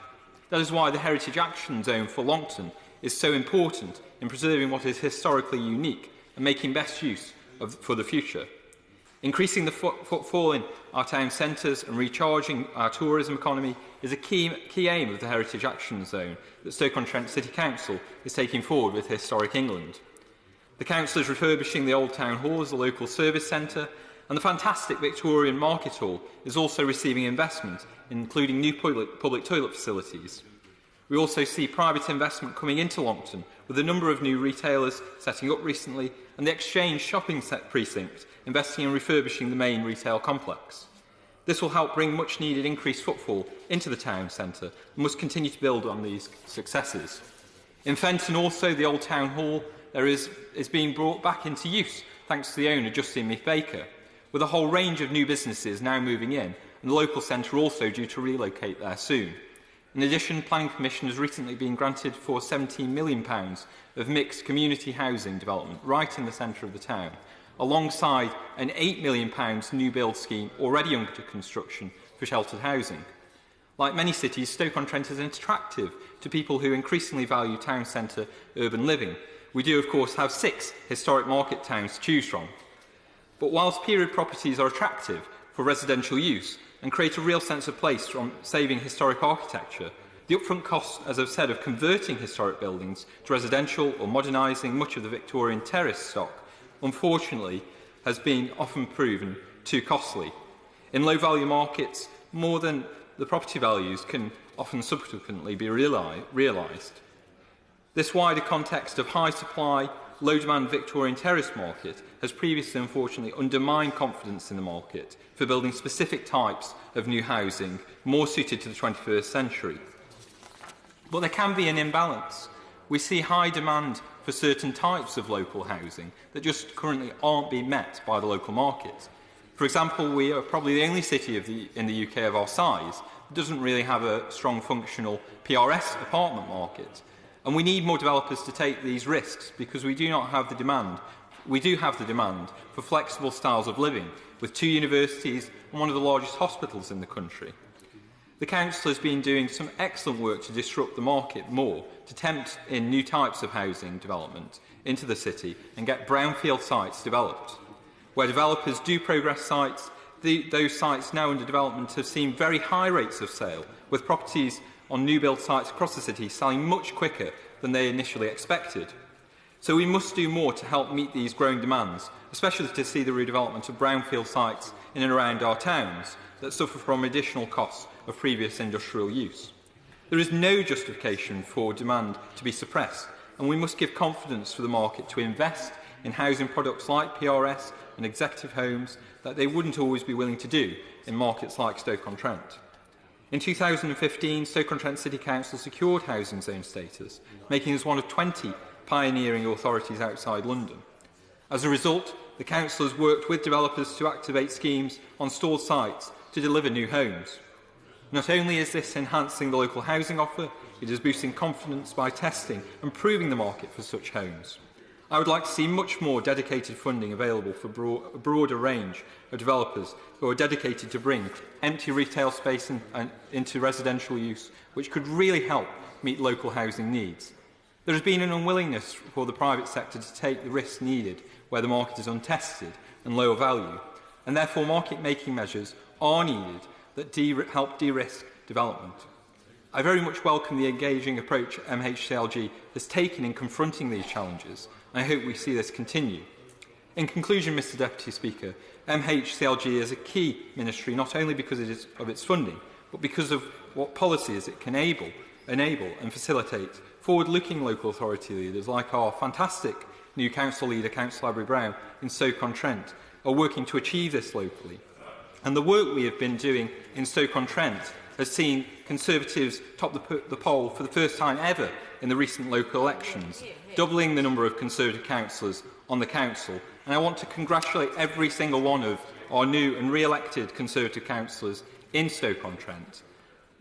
That is why the Heritage Action Zone for Longton is so important in preserving what is historically unique and making best use for the future. Increasing the footfall in our town centres and recharging our tourism economy is a key aim of the Heritage Action Zone that Stoke-on-Trent City Council is taking forward with Historic England. The council is refurbishing the Old Town Hall as a local service centre, and the fantastic Victorian Market Hall is also receiving investment, including new public toilet facilities. We also see private investment coming into Longton, with a number of new retailers setting up recently, and the Exchange shopping precinct investing in refurbishing the main retail complex. This will help bring much-needed increased footfall into the town centre and must continue to build on these successes. In Fenton also, the Old Town Hall is being brought back into use thanks to the owner, Justin Meath Baker, with a whole range of new businesses now moving in, and the local centre also due to relocate there soon. In addition, planning permission has recently been granted for £17 million of mixed community housing development right in the centre of the town, alongside an £8 million new build scheme already under construction for sheltered housing. Like many cities, Stoke-on-Trent is attractive to people who increasingly value town centre urban living. We do, of course, have 6 historic market towns to choose from. But whilst period properties are attractive for residential use and create a real sense of place from saving historic architecture, the upfront cost, as I've said, of converting historic buildings to residential or modernising much of the Victorian terrace stock, unfortunately, has been often proven too costly. In low-value markets, more than the property values can often subsequently be realised. This wider context of high supply, low demand Victorian terrace market has previously unfortunately undermined confidence in the market for building specific types of new housing more suited to the 21st century. But there can be an imbalance. We see high demand for certain types of local housing that just currently aren't being met by the local market. For example, we are probably the only city in the UK of our size that doesn't really have a strong functional PRS apartment market. And we need more developers to take these risks because we do not have the demand. We do have the demand for flexible styles of living, with 2 universities and one of the largest hospitals in the country. The Council has been doing some excellent work to disrupt the market more, to tempt in new types of housing development into the city and get brownfield sites developed. Where developers do progress sites, those sites now under development have seen very high rates of sale, with properties on new build sites across the city selling much quicker than they initially expected. So we must do more to help meet these growing demands, especially to see the redevelopment of brownfield sites in and around our towns that suffer from additional costs of previous industrial use. There is no justification for demand to be suppressed, and we must give confidence for the market to invest in housing products like PRS and executive homes that they wouldn't always be willing to do in markets like Stoke-on-Trent. In 2015, Stoke-on-Trent City Council secured housing zone status, making us one of 20 pioneering authorities outside London. As a result, the Council has worked with developers to activate schemes on stalled sites to deliver new homes. Not only is this enhancing the local housing offer, it is boosting confidence by testing and proving the market for such homes. I would like to see much more dedicated funding available for a broader range of developers who are dedicated to bring empty retail space into residential use, which could really help meet local housing needs. There has been an unwillingness for the private sector to take the risks needed where the market is untested and lower value, and therefore market-making measures are needed that help de-risk development. I very much welcome the engaging approach MHCLG has taken in confronting these challenges, and I hope we see this continue. In conclusion, Mr Deputy Speaker, MHCLG is a key ministry not only because of its funding, but because of what policies it can enable and facilitate. Forward-looking local authority leaders like our fantastic new council leader, Councillor Abingdon in Stoke-on-Trent, are working to achieve this locally. And the work we have been doing in Stoke-on-Trent has seen Conservatives top the poll for the first time ever in the recent local elections, doubling the number of Conservative councillors on the council. And I want to congratulate every single one of our new and re-elected Conservative councillors in Stoke-on-Trent.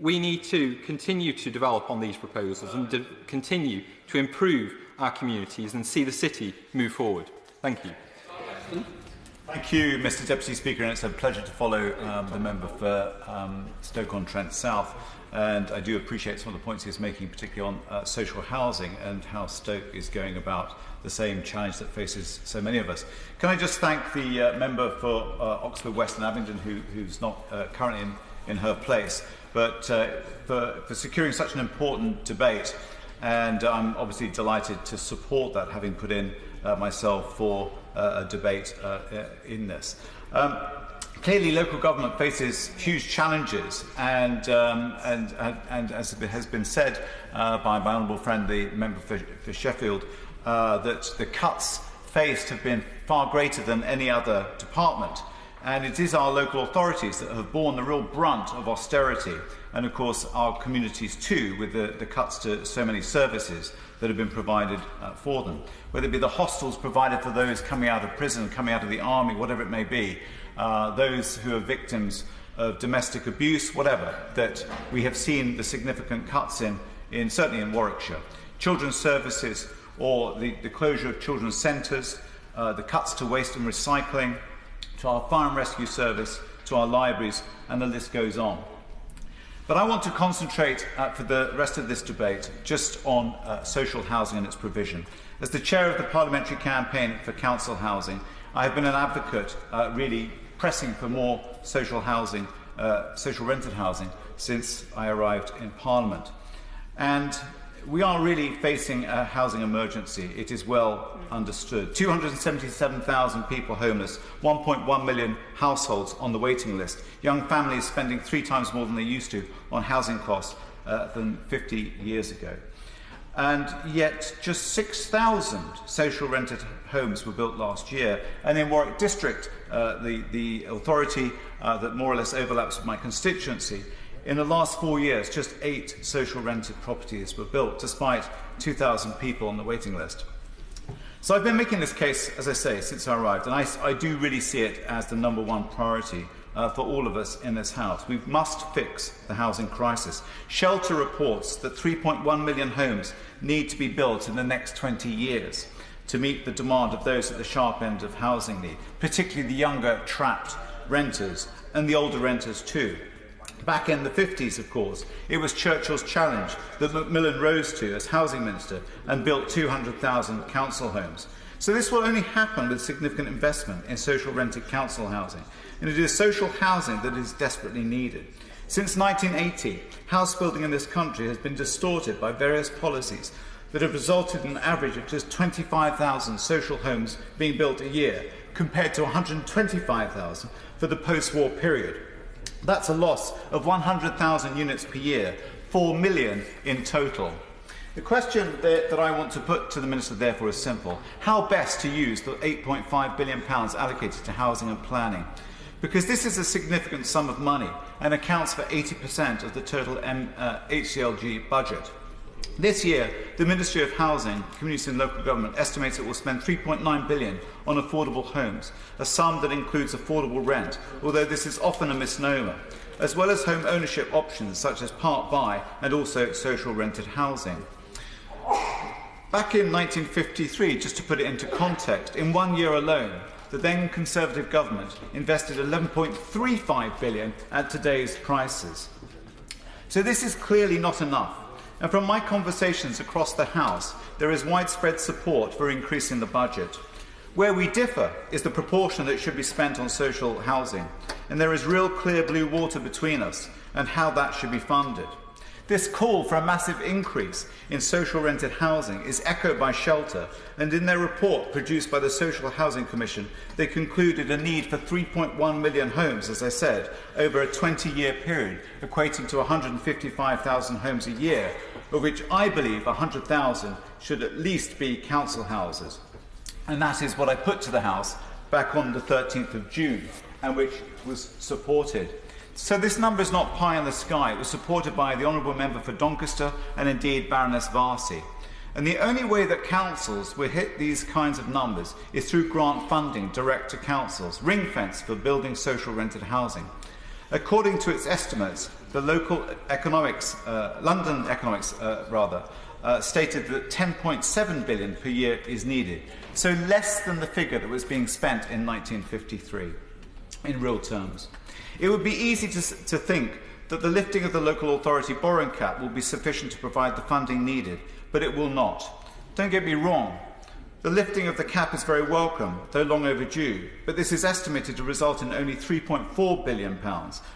We need to continue to develop on these proposals and continue to improve our communities and see the city move forward. Thank you. Thank you, Mr Deputy Speaker, and it's a pleasure to follow the member for Stoke-on-Trent South. And I do appreciate some of the points he's making, particularly on social housing and how Stoke is going about the same challenge that faces so many of us. Can I just thank the member for Oxford West and Abingdon, who's not currently in her place, but for securing such an important debate. And I'm obviously delighted to support that, having put in myself for a debate in this. Clearly, local government faces huge challenges, and as has been said by my honourable friend, the member for Sheffield, that the cuts faced have been far greater than any other department. And it is our local authorities that have borne the real brunt of austerity, and of course our communities too, with the cuts to so many services that have been provided for them. Whether it be the hostels provided for those coming out of prison, coming out of the army, whatever it may be, those who are victims of domestic abuse, whatever, that we have seen the significant cuts in certainly in Warwickshire. Children's services, or the closure of children's centres, the cuts to waste and recycling, to our fire and rescue service, to our libraries, and the list goes on. But I want to concentrate for the rest of this debate just on social housing and its provision. As the chair of the parliamentary campaign for council housing, I have been an advocate really pressing for more social housing, social rented housing, since I arrived in Parliament. And we are really facing a housing emergency. It is well understood. 277,000 people homeless, 1.1 million households on the waiting list, young families spending 3 times more than they used to on housing costs than 50 years ago. and yet just 6,000 social rented homes were built last year. And in Warwick District, the authority that more or less overlaps with my constituency, in the last 4 years, just 8 social rented properties were built, despite 2,000 people on the waiting list. So I've been making this case, as I say, since I arrived, and I do really see it as the #1 priority for all of us in this House. We must fix the housing crisis. Shelter reports that 3.1 million homes need to be built in the next 20 years to meet the demand of those at the sharp end of housing need, particularly the younger trapped renters and the older renters too. Back in the 50s, of course, it was Churchill's challenge that Macmillan rose to as housing minister and built 200,000 council homes. So this will only happen with significant investment in social rented council housing. And it is social housing that is desperately needed. Since 1980, house building in this country has been distorted by various policies that have resulted in an average of just 25,000 social homes being built a year, compared to 125,000 for the post-war period. That's a loss of 100,000 units per year, 4 million in total. The question that I want to put to the Minister, therefore, is simple. How best to use the £8.5 billion allocated to housing and planning? Because this is a significant sum of money and accounts for 80% of the total HCLG budget. This year, the Ministry of Housing, Community and Local Government estimates it will spend £3.9 billion on affordable homes, a sum that includes affordable rent, although this is often a misnomer, as well as home ownership options such as part-buy and also social rented housing. Back in 1953, just to put it into context, in 1 year alone, the then Conservative government invested £11.35 billion at today's prices. So this is clearly not enough. And from my conversations across the House, there is widespread support for increasing the budget. Where we differ is the proportion that should be spent on social housing, and there is real clear blue water between us and how that should be funded. This call for a massive increase in social rented housing is echoed by Shelter, and in their report produced by the Social Housing Commission, they concluded a need for 3.1 million homes, as I said, over a 20-year period, equating to 155,000 homes a year, of which I believe 100,000 should at least be council houses. And that is what I put to the House back on the 13th of June, and which was supported. So this number is not pie in the sky. It was supported by the Honourable Member for Doncaster and indeed Baroness Varsi. And the only way that councils will hit these kinds of numbers is through grant funding direct to councils, ring-fenced for building social rented housing. According to its estimates, the local economics, London economics stated that 10.7 billion per year is needed, so less than the figure that was being spent in 1953 in real terms. It would be easy to think that the lifting of the local authority borrowing cap will be sufficient to provide the funding needed, but it will not. Don't get me wrong, the lifting of the cap is very welcome, though long overdue, but this is estimated to result in only £3.4 billion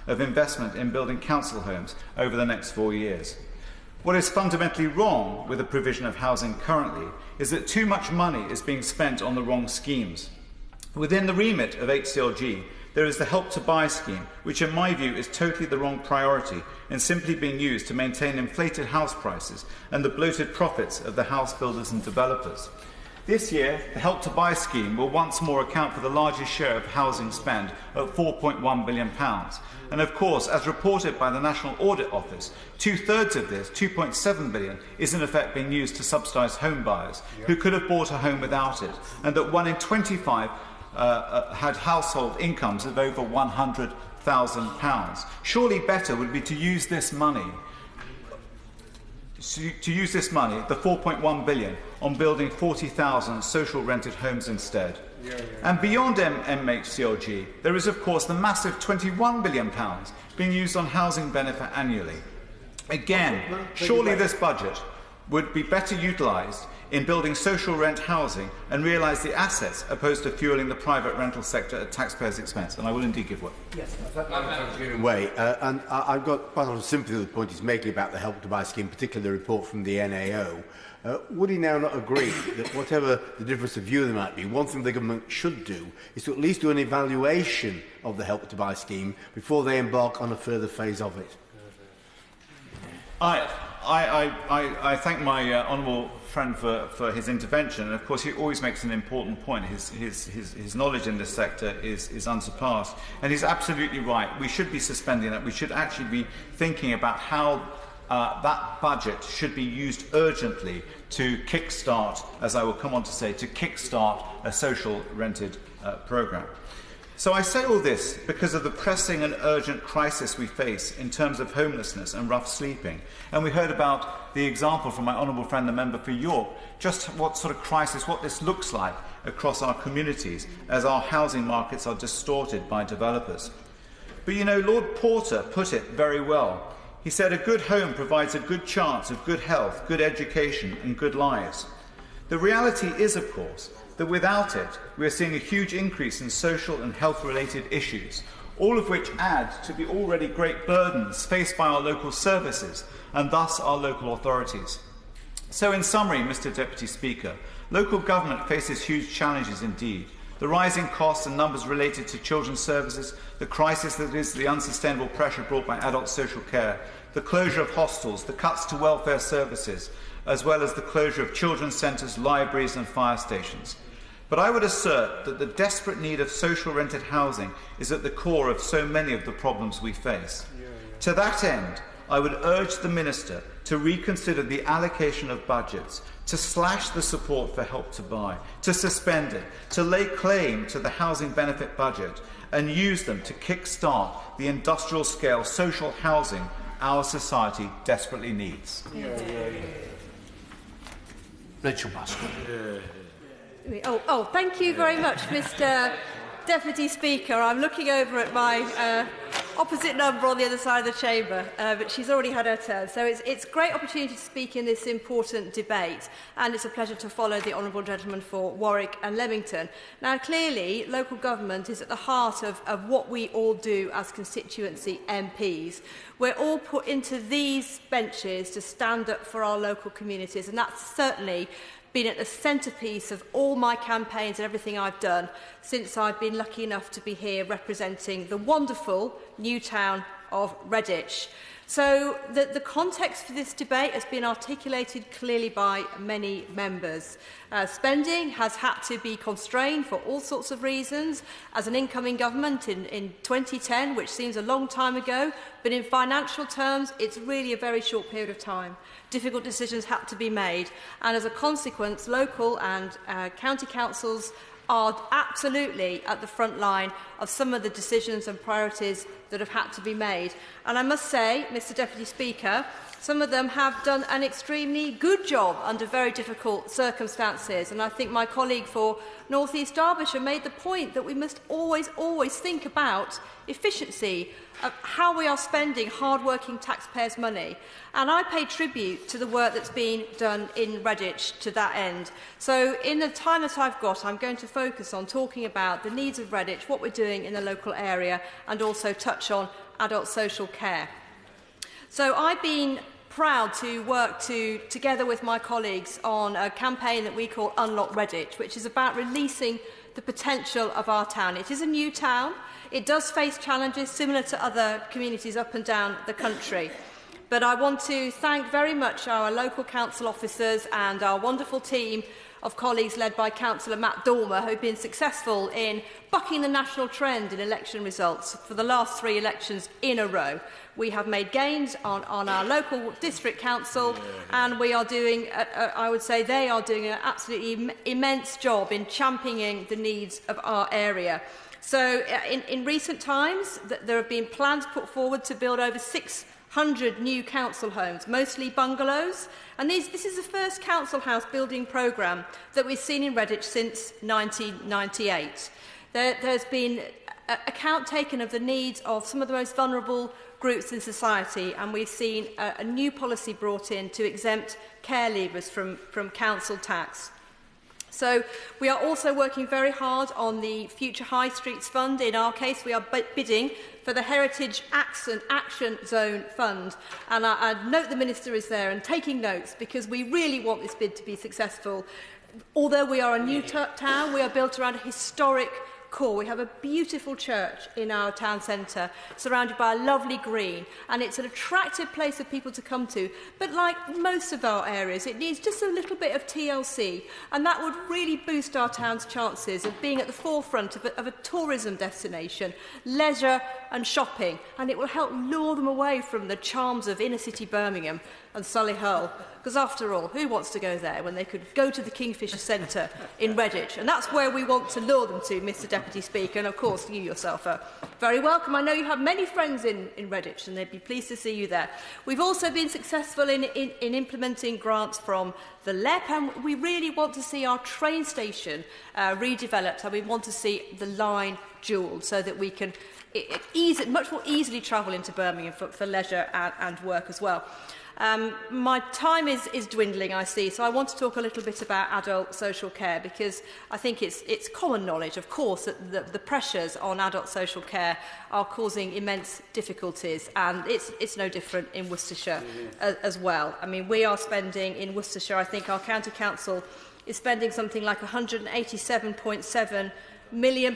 of investment in building council homes over the next 4 years. What is fundamentally wrong with the provision of housing currently is that too much money is being spent on the wrong schemes. Within the remit of HCLG, there is the Help to Buy scheme, which in my view is totally the wrong priority and simply being used to maintain inflated house prices and the bloated profits of the house builders and developers. This year, the Help to Buy scheme will once more account for the largest share of housing spend at £4.1 billion. And of course, as reported by the National Audit Office, 2/3 of this, £2.7 billion, is in effect being used to subsidise home buyers who could have bought a home without it, and that 1 in 25 had household incomes of over £100,000. Surely better would be to use this money, the £4.1 billion, on building 40,000 social rented homes instead. And beyond MHCLG, there is of course the massive £21 billion being used on housing benefit annually. Again, surely this budget would be better utilised in building social rent housing and realise the assets opposed to fuelling the private rental sector at taxpayers' expense. And I will indeed give way. Yes, and I've got quite a lot of sympathy with the point he's making about the Help to Buy scheme, particularly the report from the NAO. Would he now not agree that whatever the difference of view there might be, one thing the government should do is to at least do an evaluation of the Help to Buy scheme before they embark on a further phase of it? I I thank my honourable friend for his intervention. And of course, he always makes an important point. His knowledge in this sector is unsurpassed. And he's absolutely right. We should be suspending that. We should actually be thinking about how that budget should be used urgently to kickstart, as I will come on to say, to kickstart a social rented programme. So I say all this because of the pressing and urgent crisis we face in terms of homelessness and rough sleeping. And we heard about the example from my honourable friend, the member for York, just what sort of crisis, what this looks like across our communities as our housing markets are distorted by developers. But you know, Lord Porter put it very well. He said, a good home provides a good chance of good health, good education and good lives. The reality is, of course, that without it, we are seeing a huge increase in social and health-related issues, all of which add to the already great burdens faced by our local services and thus our local authorities. So in summary, Mr. Deputy Speaker, local government faces huge challenges indeed. The rising costs and numbers related to children's services, the crisis that is the unsustainable pressure brought by adult social care, the closure of hostels, the cuts to welfare services, as well as the closure of children's centres, libraries and fire stations. But I would assert that the desperate need of social rented housing is at the core of so many of the problems we face. To that end, I would urge the Minister to reconsider the allocation of budgets, to slash the support for Help to Buy, to suspend it, to lay claim to the housing benefit budget and use them to kick-start the industrial-scale social housing our society desperately needs. Rachel Baskin. Thank you very much, Mr. Deputy Speaker. I'm looking over at my opposite number on the other side of the chamber, but she's already had her turn. So it's a great opportunity to speak in this important debate, and it's a pleasure to follow the honourable gentleman for Warwick and Leamington. Now, clearly, local government is at the heart of what we all do as constituency MPs. We're all put into these benches to stand up for our local communities, and that's certainly been at the centrepiece of all my campaigns and everything I've done since I've been lucky enough to be here representing the wonderful new town of Redditch. So the context for this debate has been articulated clearly by many members. Spending has had to be constrained for all sorts of reasons. As an incoming government in 2010, which seems a long time ago, but in financial terms, it's really a very short period of time. Difficult decisions had to be made, and as a consequence, local and county councils are absolutely at the front line of some of the decisions and priorities that have had to be made. And I must say, Mr. Deputy Speaker, some of them have done an extremely good job under very difficult circumstances. And I think my colleague for North East Derbyshire made the point that we must always think about efficiency, of how we are spending hard-working taxpayers' money. And I pay tribute to the work that's been done in Redditch to that end. So in the time that I've got, I'm going to focus on talking about the needs of Redditch, what we're doing in the local area, and also touch on adult social care. So I've been proud to work together with my colleagues on a campaign that we call Unlock Redditch, which is about releasing the potential of our town. It is a new town. It does face challenges similar to other communities up and down the country. But I want to thank very much our local council officers and our wonderful team of colleagues led by Councillor Matt Dormer, who have been successful in bucking the national trend in election results for the last 3 elections in a row. We have made gains on our local district council, and we are doing, I would say they are doing an absolutely immense job in championing the needs of our area. So in recent times, there have been plans put forward to build over 600 new council homes, mostly bungalows. And this is the first council house building programme that we've seen in Redditch since 1998. There's been account taken of the needs of some of the most vulnerable groups in society, and we've seen a new policy brought in to exempt care leavers from council tax. So we are also working very hard on the Future High Streets Fund. In our case, we are bidding for the Heritage Action Zone Fund. And I note the Minister is there and taking notes, because we really want this bid to be successful. Although we are a new town, we are built around a historic core. We have a beautiful church in our town centre, surrounded by a lovely green, and it's an attractive place for people to come to. But like most of our areas, it needs just a little bit of TLC, and that would really boost our town's chances of being at the forefront of a tourism destination, leisure and shopping, and it will help lure them away from the charms of inner-city Birmingham and Solihull. Because after all, who wants to go there when they could go to the Kingfisher Centre in Redditch? And that's where we want to lure them to, Mr Deputy Speaker. And of course, you yourself are very welcome. I know you have many friends in Redditch, and they'd be pleased to see you there. We've also been successful in implementing grants from the LEP, and we really want to see our train station redeveloped, and we want to see the line jewelled so that we can much more easily travel into Birmingham for leisure and work as well. My time is dwindling, I see, so I want to talk a little bit about adult social care, because I think it's common knowledge, of course, that the pressures on adult social care are causing immense difficulties, and it's no different in Worcestershire as well. I mean, we are spending in Worcestershire, I think our county council is spending something like £187.7 million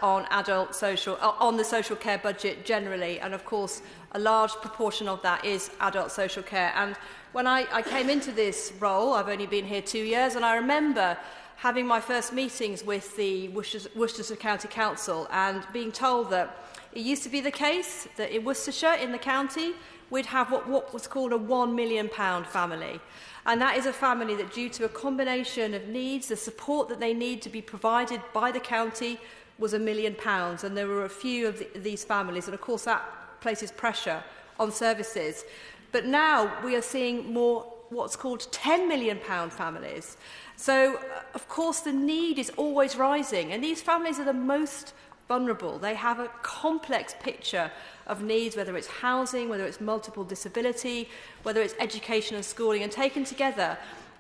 on on the social care budget generally, and of course a large proportion of that is adult social care. And when I came into this role, I've only been here 2 years, and I remember having my first meetings with the Worcestershire County Council and being told that it used to be the case that in Worcestershire, in the county, we'd have what was called a £1 million family. And that is a family that, due to a combination of needs, the support that they need to be provided by the county, was £1 million. And there were a few of these families, and of course that places pressure on services. But now we are seeing more what's called £10 million families. So, of course, the need is always rising, and these families are the most vulnerable. They have a complex picture of needs, whether it's housing, whether it's multiple disability, whether it's education and schooling, and taken together,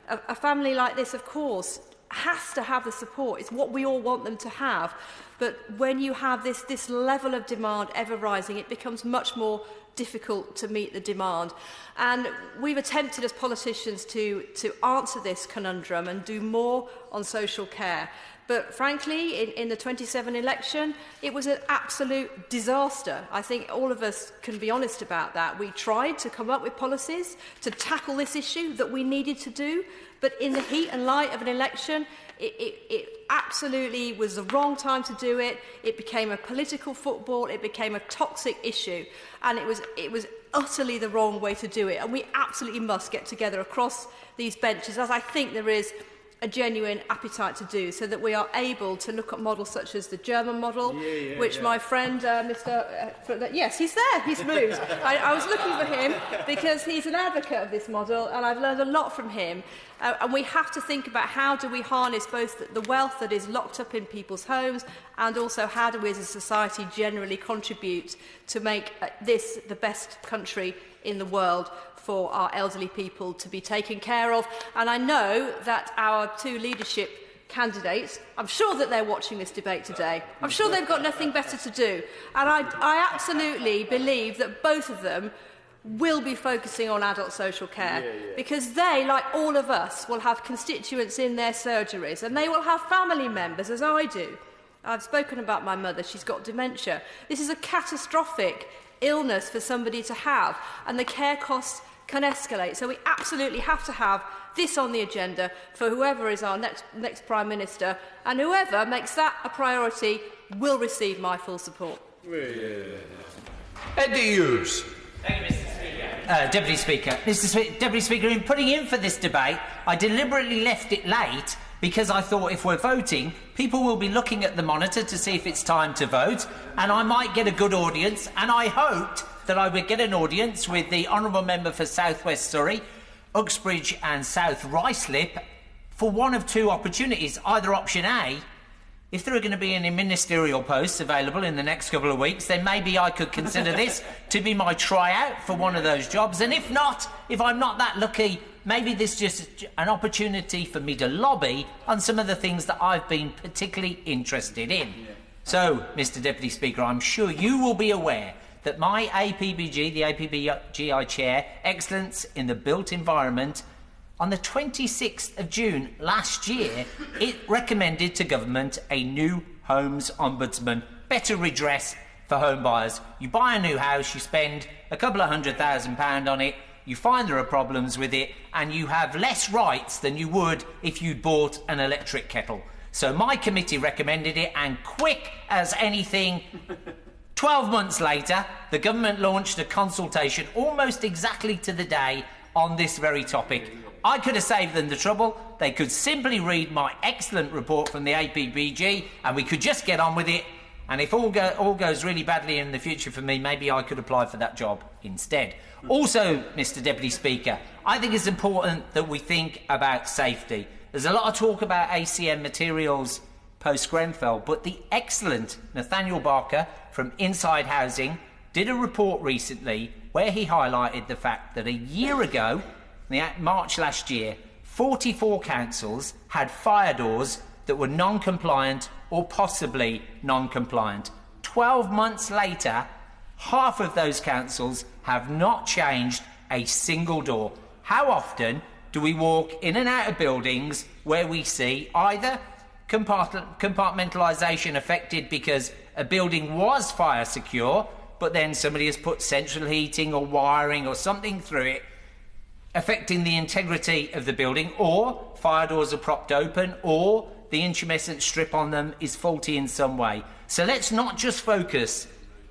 a family like this, of course, has to have the support. It's what we all want them to have. But when you have this level of demand ever rising, it becomes much more difficult to meet the demand. And we've attempted as politicians to answer this conundrum and do more on social care. But frankly, in the 27 election, it was an absolute disaster. I think all of us can be honest about that. We tried to come up with policies to tackle this issue that we needed to do, but in the heat and light of an election, it absolutely was the wrong time to do it. It became a political football. It became a toxic issue, and it was utterly the wrong way to do it. And we absolutely must get together across these benches, as I think there is a genuine appetite to do, so that we are able to look at models such as the German model, which my friend, yes, he's there, he's moved. I was looking for him because he's an advocate of this model, and I've learned a lot from him. And we have to think about how do we harness both the wealth that is locked up in people's homes, and also how do we as a society generally contribute to make this the best country in the world for our elderly people to be taken care of. And I know that our two leadership candidates, I'm sure that they're watching this debate today. I'm sure they've got nothing better to do. And I absolutely believe that both of them will be focusing on adult social care, because they, like all of us, will have constituents in their surgeries, and they will have family members, as I do. I've spoken about my mother. She's got dementia. This is a catastrophic illness for somebody to have, and the care costs can escalate. So we absolutely have to have this on the agenda for whoever is our next Prime Minister, and whoever makes that a priority will receive my full support. Eddie Hughes. Thank you, Mr. Speaker. Deputy Speaker. Deputy Speaker, in putting in for this debate, I deliberately left it late because I thought if we're voting, people will be looking at the monitor to see if it's time to vote, and I might get a good audience, and I hoped that I would get an audience with the Honourable Member for South West Surrey, Uxbridge and South Ruislip for one of two opportunities. Either option A, if there are going to be any ministerial posts available in the next couple of weeks, then maybe I could consider this to be my tryout for one of those jobs. And if not, if I'm not that lucky, maybe this is just an opportunity for me to lobby on some of the things that I've been particularly interested in. So, Mr. Deputy Speaker, I'm sure you will be aware that my APBG, the APBG I chair, Excellence in the Built Environment, on the 26th of June last year, it recommended to government a new homes ombudsman, better redress for home buyers. You buy a new house, you spend a couple of £100,000 on it, you find there are problems with it, and you have less rights than you would if you'd bought an electric kettle. So my committee recommended it, and quick as anything, 12 months later, the government launched a consultation almost exactly to the day on this very topic. I could have saved them the trouble. They could simply read my excellent report from the APBG and we could just get on with it. And if all goes really badly in the future for me, maybe I could apply for that job instead. Also, Mr Deputy Speaker, I think it's important that we think about safety. There's a lot of talk about ACM materials post-Grenfell, but the excellent Nathaniel Barker from Inside Housing did a report recently where he highlighted the fact that a year ago, March last year, 44 councils had fire doors that were non-compliant or possibly non-compliant. 12 months later, half of those councils have not changed a single door. How often do we walk in and out of buildings where we see either compartmentalisation affected because a building was fire secure, but then somebody has put central heating or wiring or something through it, affecting the integrity of the building, or fire doors are propped open, or the intumescent strip on them is faulty in some way. So let's not just focus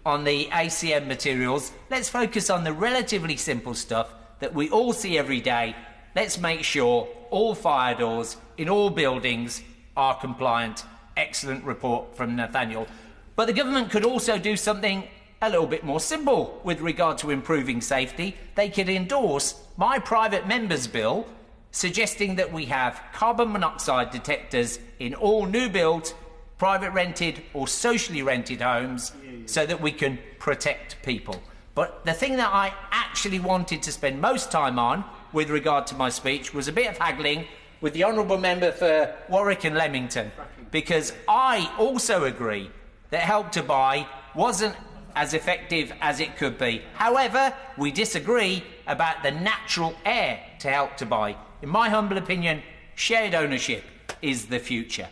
on the ACM materials, let's focus on the relatively simple stuff that we all see every day. Let's make sure all fire doors in all buildings are compliant. Excellent report from Nathaniel. But the government could also do something a little bit more simple with regard to improving safety. They could endorse my private member's bill suggesting that we have carbon monoxide detectors in all new built, private rented or socially rented homes so that we can protect people. But the thing that I actually wanted to spend most time on with regard to my speech was a bit of haggling with the honourable member for Warwick and Leamington, because I also agree that Help to Buy wasn't as effective as it could be. However, we disagree about the natural heir to Help to Buy. In my humble opinion, shared ownership is the future.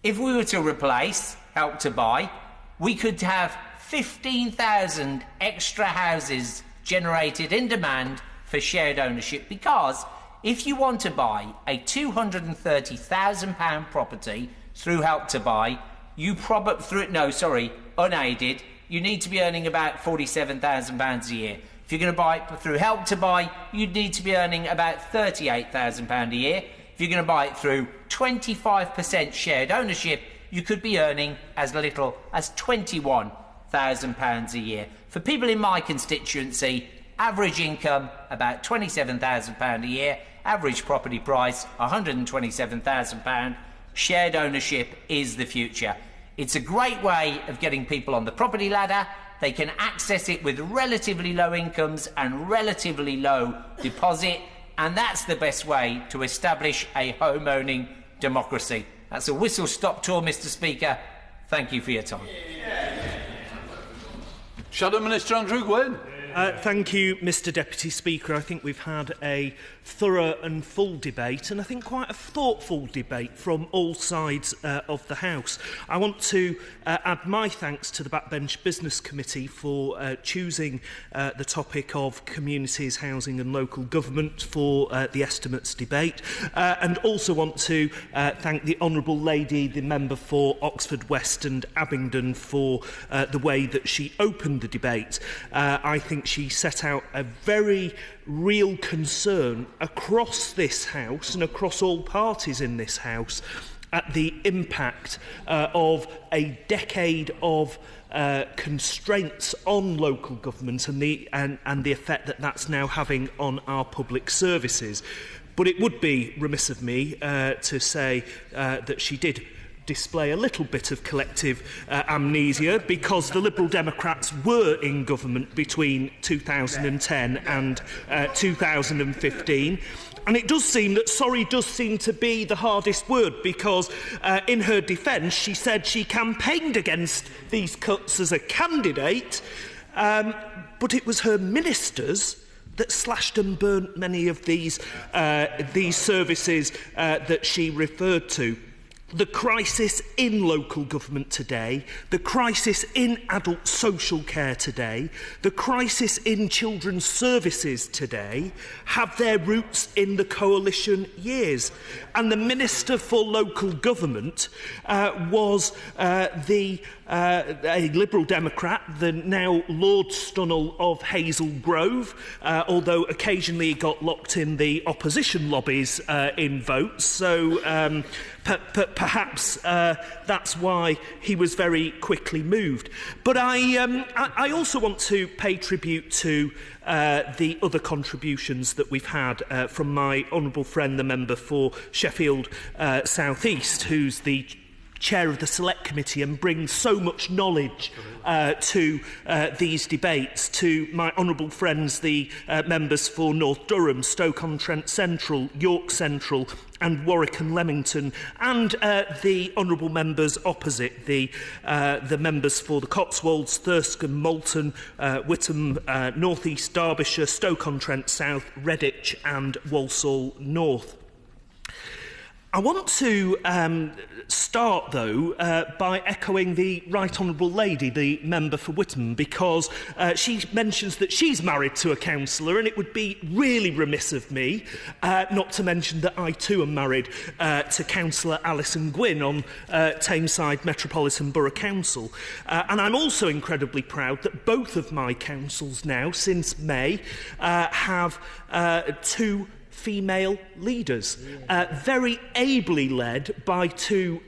If we were to replace Help to Buy, we could have 15,000 extra houses generated in demand for shared ownership, because if you want to buy a £230,000 property through Help to Buy, unaided, you need to be earning about £47,000 a year. If you're going to buy it through Help to Buy, you'd need to be earning about £38,000 a year. If you're going to buy it through 25% shared ownership, you could be earning as little as £21,000 a year. For people in my constituency, average income about £27,000 a year, average property price £127,000. Shared ownership is the future. It's a great way of getting people on the property ladder. They can access it with relatively low incomes and relatively low deposit, and that's the best way to establish a home-owning democracy. That's a whistle-stop tour, Mr Speaker. Thank you for your time. Shadow Minister Andrew Gwynne. Thank you, Mr Deputy Speaker. I think we've had a thorough and full debate, and I think quite a thoughtful debate from all sides of the House. I want to add my thanks to the Backbench Business Committee for choosing the topic of communities, housing and local government for the estimates debate, and also want to thank the Honourable Lady, the member for Oxford West and Abingdon, for the way that she opened the debate. I think she set out a very real concern across this House and across all parties in this House at the impact of a decade of constraints on local government and the effect that that's now having on our public services. But it would be remiss of me to say that she did display a little bit of collective amnesia, because the Liberal Democrats were in government between 2010 and 2015. And it does seem that sorry does seem to be the hardest word, because in her defence she said she campaigned against these cuts as a candidate, but it was her ministers that slashed and burnt many of these services that she referred to. the crisis in local government today, the crisis in adult social care today, the crisis in children's services today have their roots in the coalition years. And the Minister for Local Government was a Liberal Democrat, the now Lord Stunnell of Hazel Grove, although occasionally he got locked in the opposition lobbies in votes. So perhaps that's why he was very quickly moved. But I also want to pay tribute to the other contributions that we've had from my honourable friend, the member for Sheffield South East, who's the chair of the Select Committee and brings so much knowledge to these debates, to my honourable friends, the members for North Durham, Stoke-on-Trent Central, York Central and Warwick and Leamington, and the honourable members opposite, the members for the Cotswolds, Thurston, Moulton, Whittam, North East Derbyshire, Stoke-on-Trent South, Redditch and Walsall North. I want to start, though, by echoing the Right Honourable Lady, the member for Whittam, because she mentions that she's married to a councillor, and it would be really remiss of me not to mention that I too am married to Councillor Alison Gwynn on Tameside Metropolitan Borough Council. And I'm also incredibly proud that both of my councils now, since May, have two female leaders, very ably led by two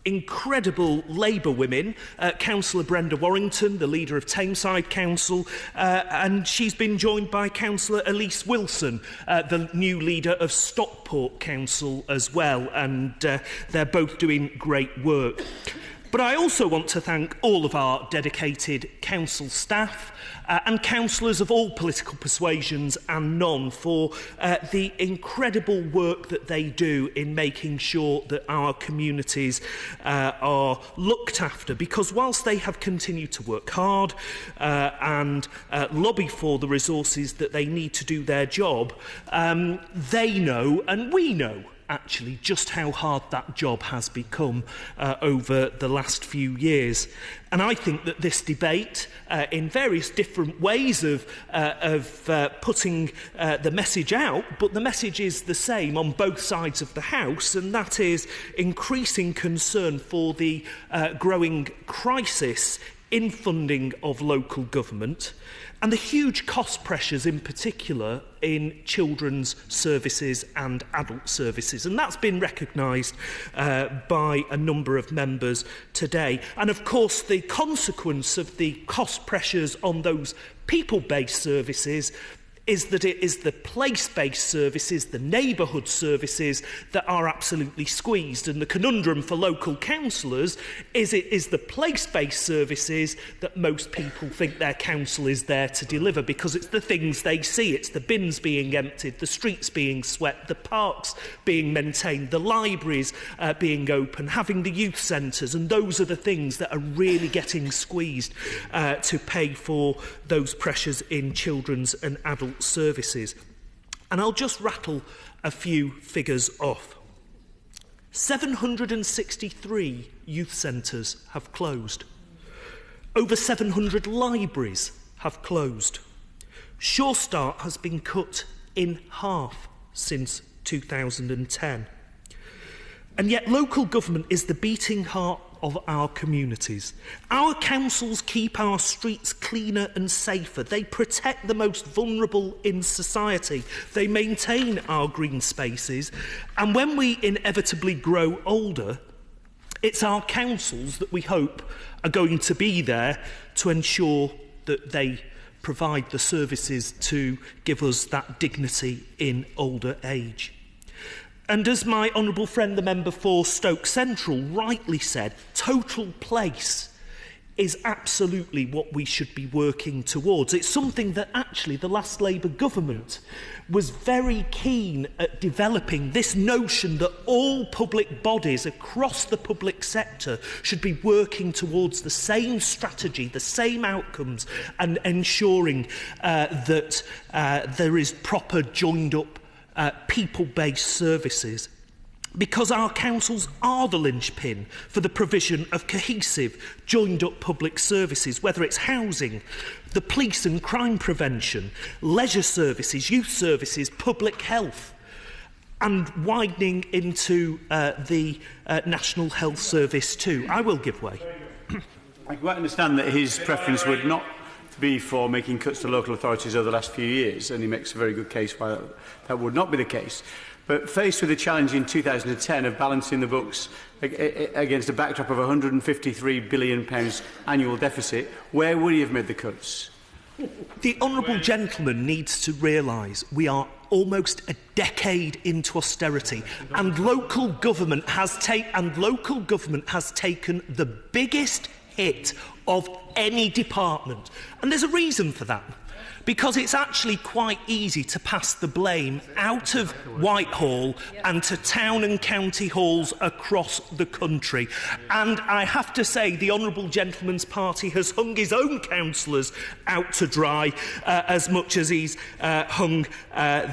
incredible Labour women, Councillor Brenda Warrington, the leader of Tameside Council, and she's been joined by Councillor Elise Wilson, the new leader of Stockport Council as well, and they're both doing great work. But I also want to thank all of our dedicated council staff and councillors of all political persuasions and none for the incredible work that they do in making sure that our communities are looked after, because whilst they have continued to work hard and lobby for the resources that they need to do their job, they know and we know actually just how hard that job has become over the last few years. And I think that this debate, in various different ways of putting the message out, but the message is the same on both sides of the House, and that is increasing concern for the growing crisis in funding of local government, and the huge cost pressures in particular in children's services and adult services. And that's been recognised by a number of members today. And of course, the consequence of the cost pressures on those people-based services is that it is the place-based services, the neighbourhood services, that are absolutely squeezed. And the conundrum for local councillors is it is the place-based services that most people think their council is there to deliver, because it's the things they see. It's the bins being emptied, the streets being swept, the parks being maintained, the libraries being open, having the youth centres, and those are the things that are really getting squeezed to pay for those pressures in children's and adult services. And I'll just rattle a few figures off. 763 youth centres have closed. Over 700 libraries have closed. Sure Start has been cut in half since 2010. And yet local government is the beating heart of our communities. Our councils keep our streets cleaner and safer. They protect the most vulnerable in society. They maintain our green spaces. And when we inevitably grow older, it's our councils that we hope are going to be there to ensure that they provide the services to give us that dignity in older age. And as my honourable friend, the member for Stoke Central, rightly said, total place is absolutely what we should be working towards. It's something that actually the last Labour government was very keen at developing, this notion that all public bodies across the public sector should be working towards the same strategy, the same outcomes, and ensuring that there is proper joined up people-based services. because our councils are the linchpin for the provision of cohesive, joined-up public services, whether it's housing, the police and crime prevention, leisure services, youth services, public health, and widening into the National Health Service too. I will give way. I quite understand that his preference would not be for making cuts to local authorities over the last few years, and he makes a very good case why that would not be the case. But faced with the challenge in 2010 of balancing the books against a backdrop of £153 billion annual deficit, where would he have made the cuts? The Honourable Gentleman needs to realise we are almost a decade into austerity, and local government has taken the biggest hit of any department. And there's a reason for that. Because it's actually quite easy to pass the blame out of Whitehall and to town and county halls across the country. And I have to say, the Honourable Gentleman's party has hung his own councillors out to dry as much as he's hung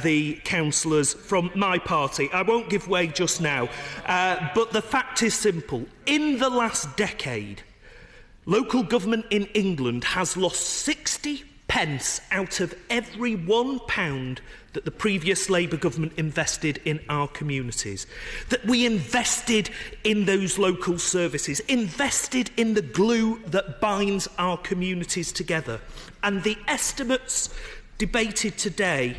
the councillors from my party. I won't give way just now, but the fact is simple. In the last decade, local government in England has lost 60 pence out of every £1 that the previous Labour government invested in our communities. That we invested in those local services, invested in the glue that binds our communities together. And the estimates debated today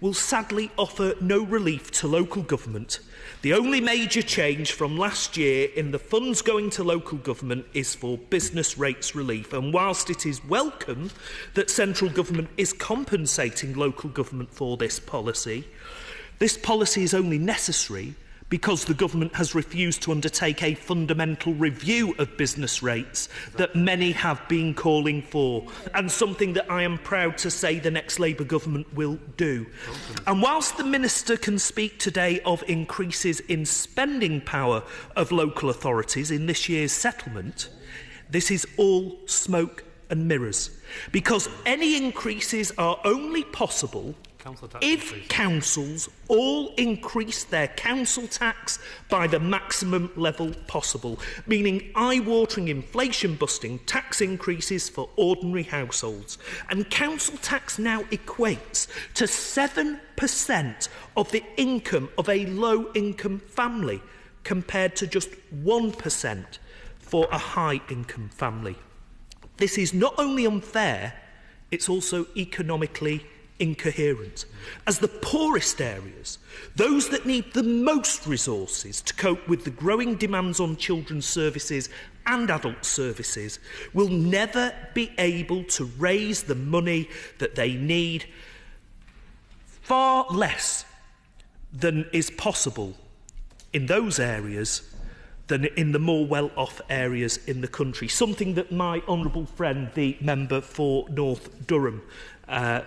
will sadly offer no relief to local government. The only major change from last year in the funds going to local government is for business rates relief. And whilst it is welcome that central government is compensating local government for this policy is only necessary because the government has refused to undertake a fundamental review of business rates that many have been calling for, and something that I am proud to say the next Labour government will do. And whilst the Minister can speak today of increases in spending power of local authorities in this year's settlement, this is all smoke and mirrors, because any increases are only possible if councils all increase their council tax by the maximum level possible, meaning eye-watering, inflation-busting tax increases for ordinary households. And council tax now equates to 7% of the income of a low-income family, compared to just 1% for a high-income family. This is not only unfair, it's also economically incoherent, as the poorest areas, those that need the most resources to cope with the growing demands on children's services and adult services, will never be able to raise the money that they need, far less than is possible in those areas than in the more well-off areas in the country, something that my honourable friend, the member for North Durham,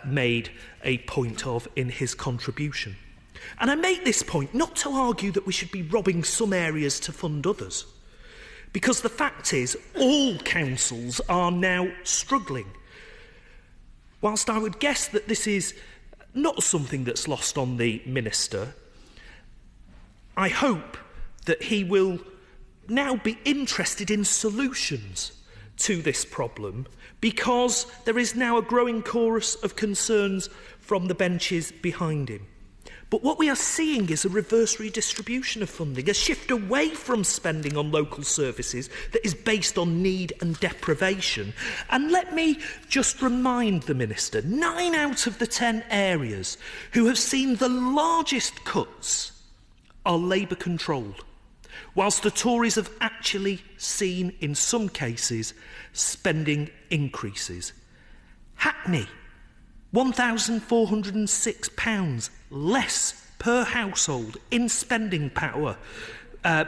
made a point of in his contribution. And I make this point not to argue that we should be robbing some areas to fund others, because the fact is all councils are now struggling. Whilst I would guess that this is not something that's lost on the Minister, I hope that he will now be interested in solutions to this problem, because there is now a growing chorus of concerns from the benches behind him. But what we are seeing is a reverse redistribution of funding, a shift away from spending on local services that is based on need and deprivation. And let me just remind the Minister, 9 out of the 10 areas who have seen the largest cuts are Labour-controlled, whilst the Tories have actually seen, in some cases, spending increases. Hackney, £1,406 less per household in spending power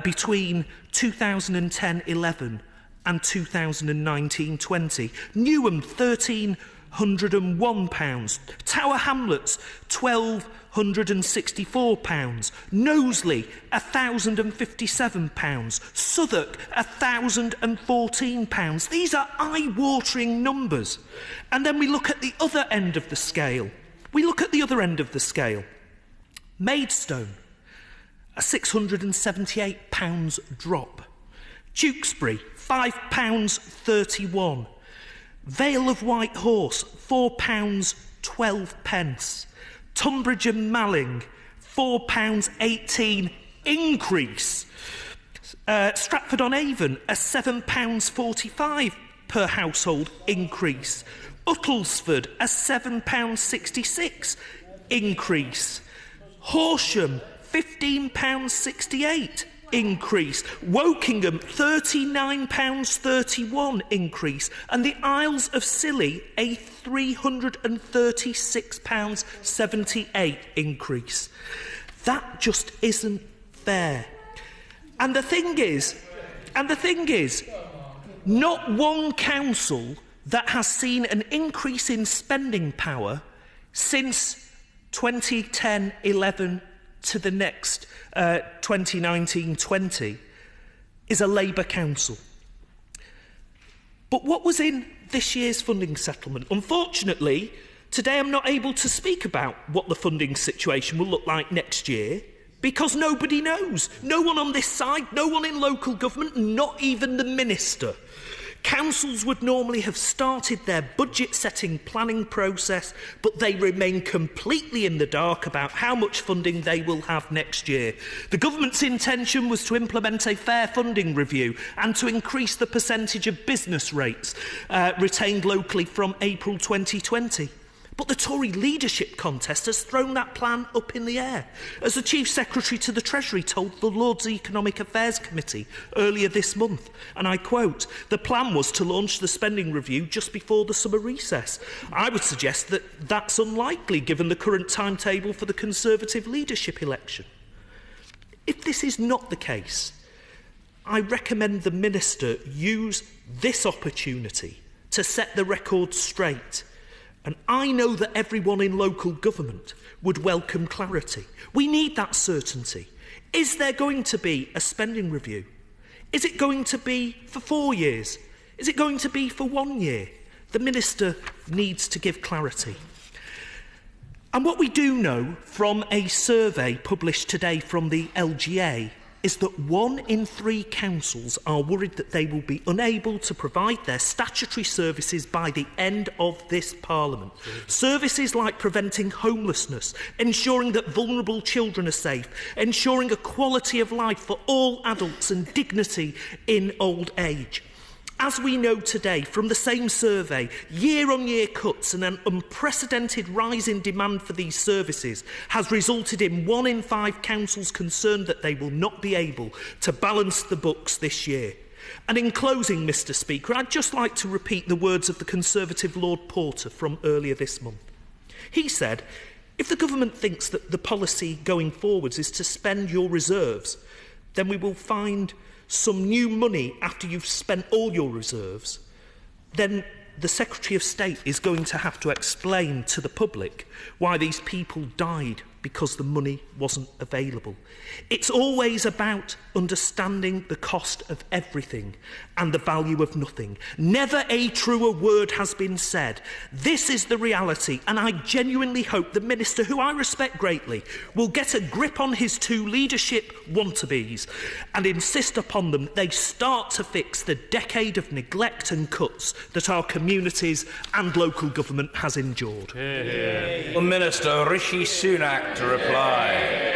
between 2010-11 and 2019-20. Newham, £1,301. Tower Hamlets, £1,264. Knowsley, £1,057. Southwark, £1,014. These are eye-watering numbers. And then we look at the other end of the scale. Maidstone, a £678 drop. Tewkesbury, £5.31. Vale of White Horse, £4.12. Tunbridge and Malling, £4.18 increase. Stratford-on-Avon, a £7.45 per household increase. Uttlesford, a £7.66 increase. Horsham, £15.68 increase. Wokingham, £39.31 increase. And the Isles of Scilly, a £336.78 increase. That just isn't fair. And the thing is, not one council that has seen an increase in spending power since 2010-11 to the next 2019-20 is a Labour council. But what was in this year's funding settlement? Unfortunately, today I'm not able to speak about what the funding situation will look like next year because nobody knows. No one on this side, no one in local government, not even the minister. Councils would normally have started their budget-setting planning process, but they remain completely in the dark about how much funding they will have next year. The government's intention was to implement a fair funding review and to increase the percentage of business rates retained locally from April 2020. But the Tory leadership contest has thrown that plan up in the air, as the Chief Secretary to the Treasury told the Lords Economic Affairs Committee earlier this month, and I quote, "The plan was to launch the spending review just before the summer recess. I would suggest that that's unlikely given the current timetable for the Conservative leadership election." If this is not the case, I recommend the Minister use this opportunity to set the record straight. And I know that everyone in local government would welcome clarity. We need that certainty. Is there going to be a spending review? Is it going to be for 4 years? Is it going to be for 1 year? The Minister needs to give clarity. And what we do know from a survey published today from the LGA is that 1 in 3 councils are worried that they will be unable to provide their statutory services by the end of this Parliament. Services like preventing homelessness, ensuring that vulnerable children are safe, ensuring a quality of life for all adults and dignity in old age. As we know today from the same survey, year-on-year cuts and an unprecedented rise in demand for these services has resulted in 1 in 5 councils concerned that they will not be able to balance the books this year. And in closing, Mr Speaker, I'd just like to repeat the words of the Conservative Lord Porter from earlier this month. He said, "If the government thinks that the policy going forwards is to spend your reserves, then we will find some new money after you've spent all your reserves. Then the Secretary of State is going to have to explain to the public why these people died because the money wasn't available." It's always about understanding the cost of everything and the value of nothing. Never a truer word has been said. This is the reality, and I genuinely hope the Minister, who I respect greatly, will get a grip on his 2 leadership wannabes and insist upon them they start to fix the decade of neglect and cuts that our communities and local government has endured. The Minister, Rishi Sunak, to reply.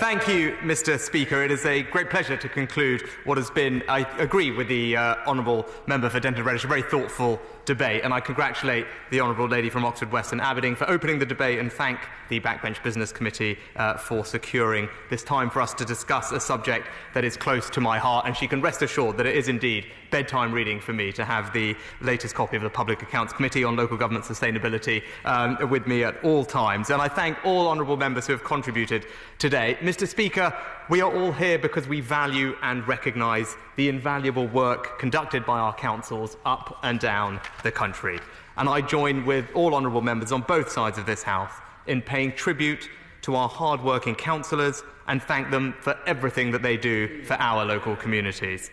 Thank you, Mr Speaker. It is a great pleasure to conclude what has been, I agree with the Honourable Member for Denton Reddish, a very thoughtful debate, and I congratulate the Honourable Lady from Oxford West and Abingdon for opening the debate and thank the Backbench Business Committee for securing this time for us to discuss a subject that is close to my heart, and she can rest assured that it is indeed bedtime reading for me to have the latest copy of the Public Accounts Committee on Local Government Sustainability with me at all times. And I thank all honourable members who have contributed today. Mr Speaker, we are all here because we value and recognise the invaluable work conducted by our councils up and down the country. And I join with all honourable members on both sides of this House in paying tribute to our hard-working councillors and thank them for everything that they do for our local communities.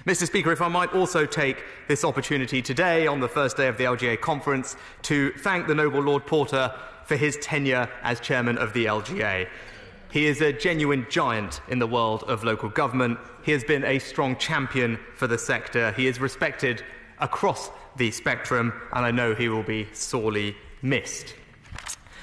Mr Speaker, if I might also take this opportunity today, on the first day of the LGA conference, to thank the noble Lord Porter for his tenure as chairman of the LGA. He is a genuine giant in the world of local government. He has been a strong champion for the sector. He is respected across the spectrum, and I know he will be sorely missed.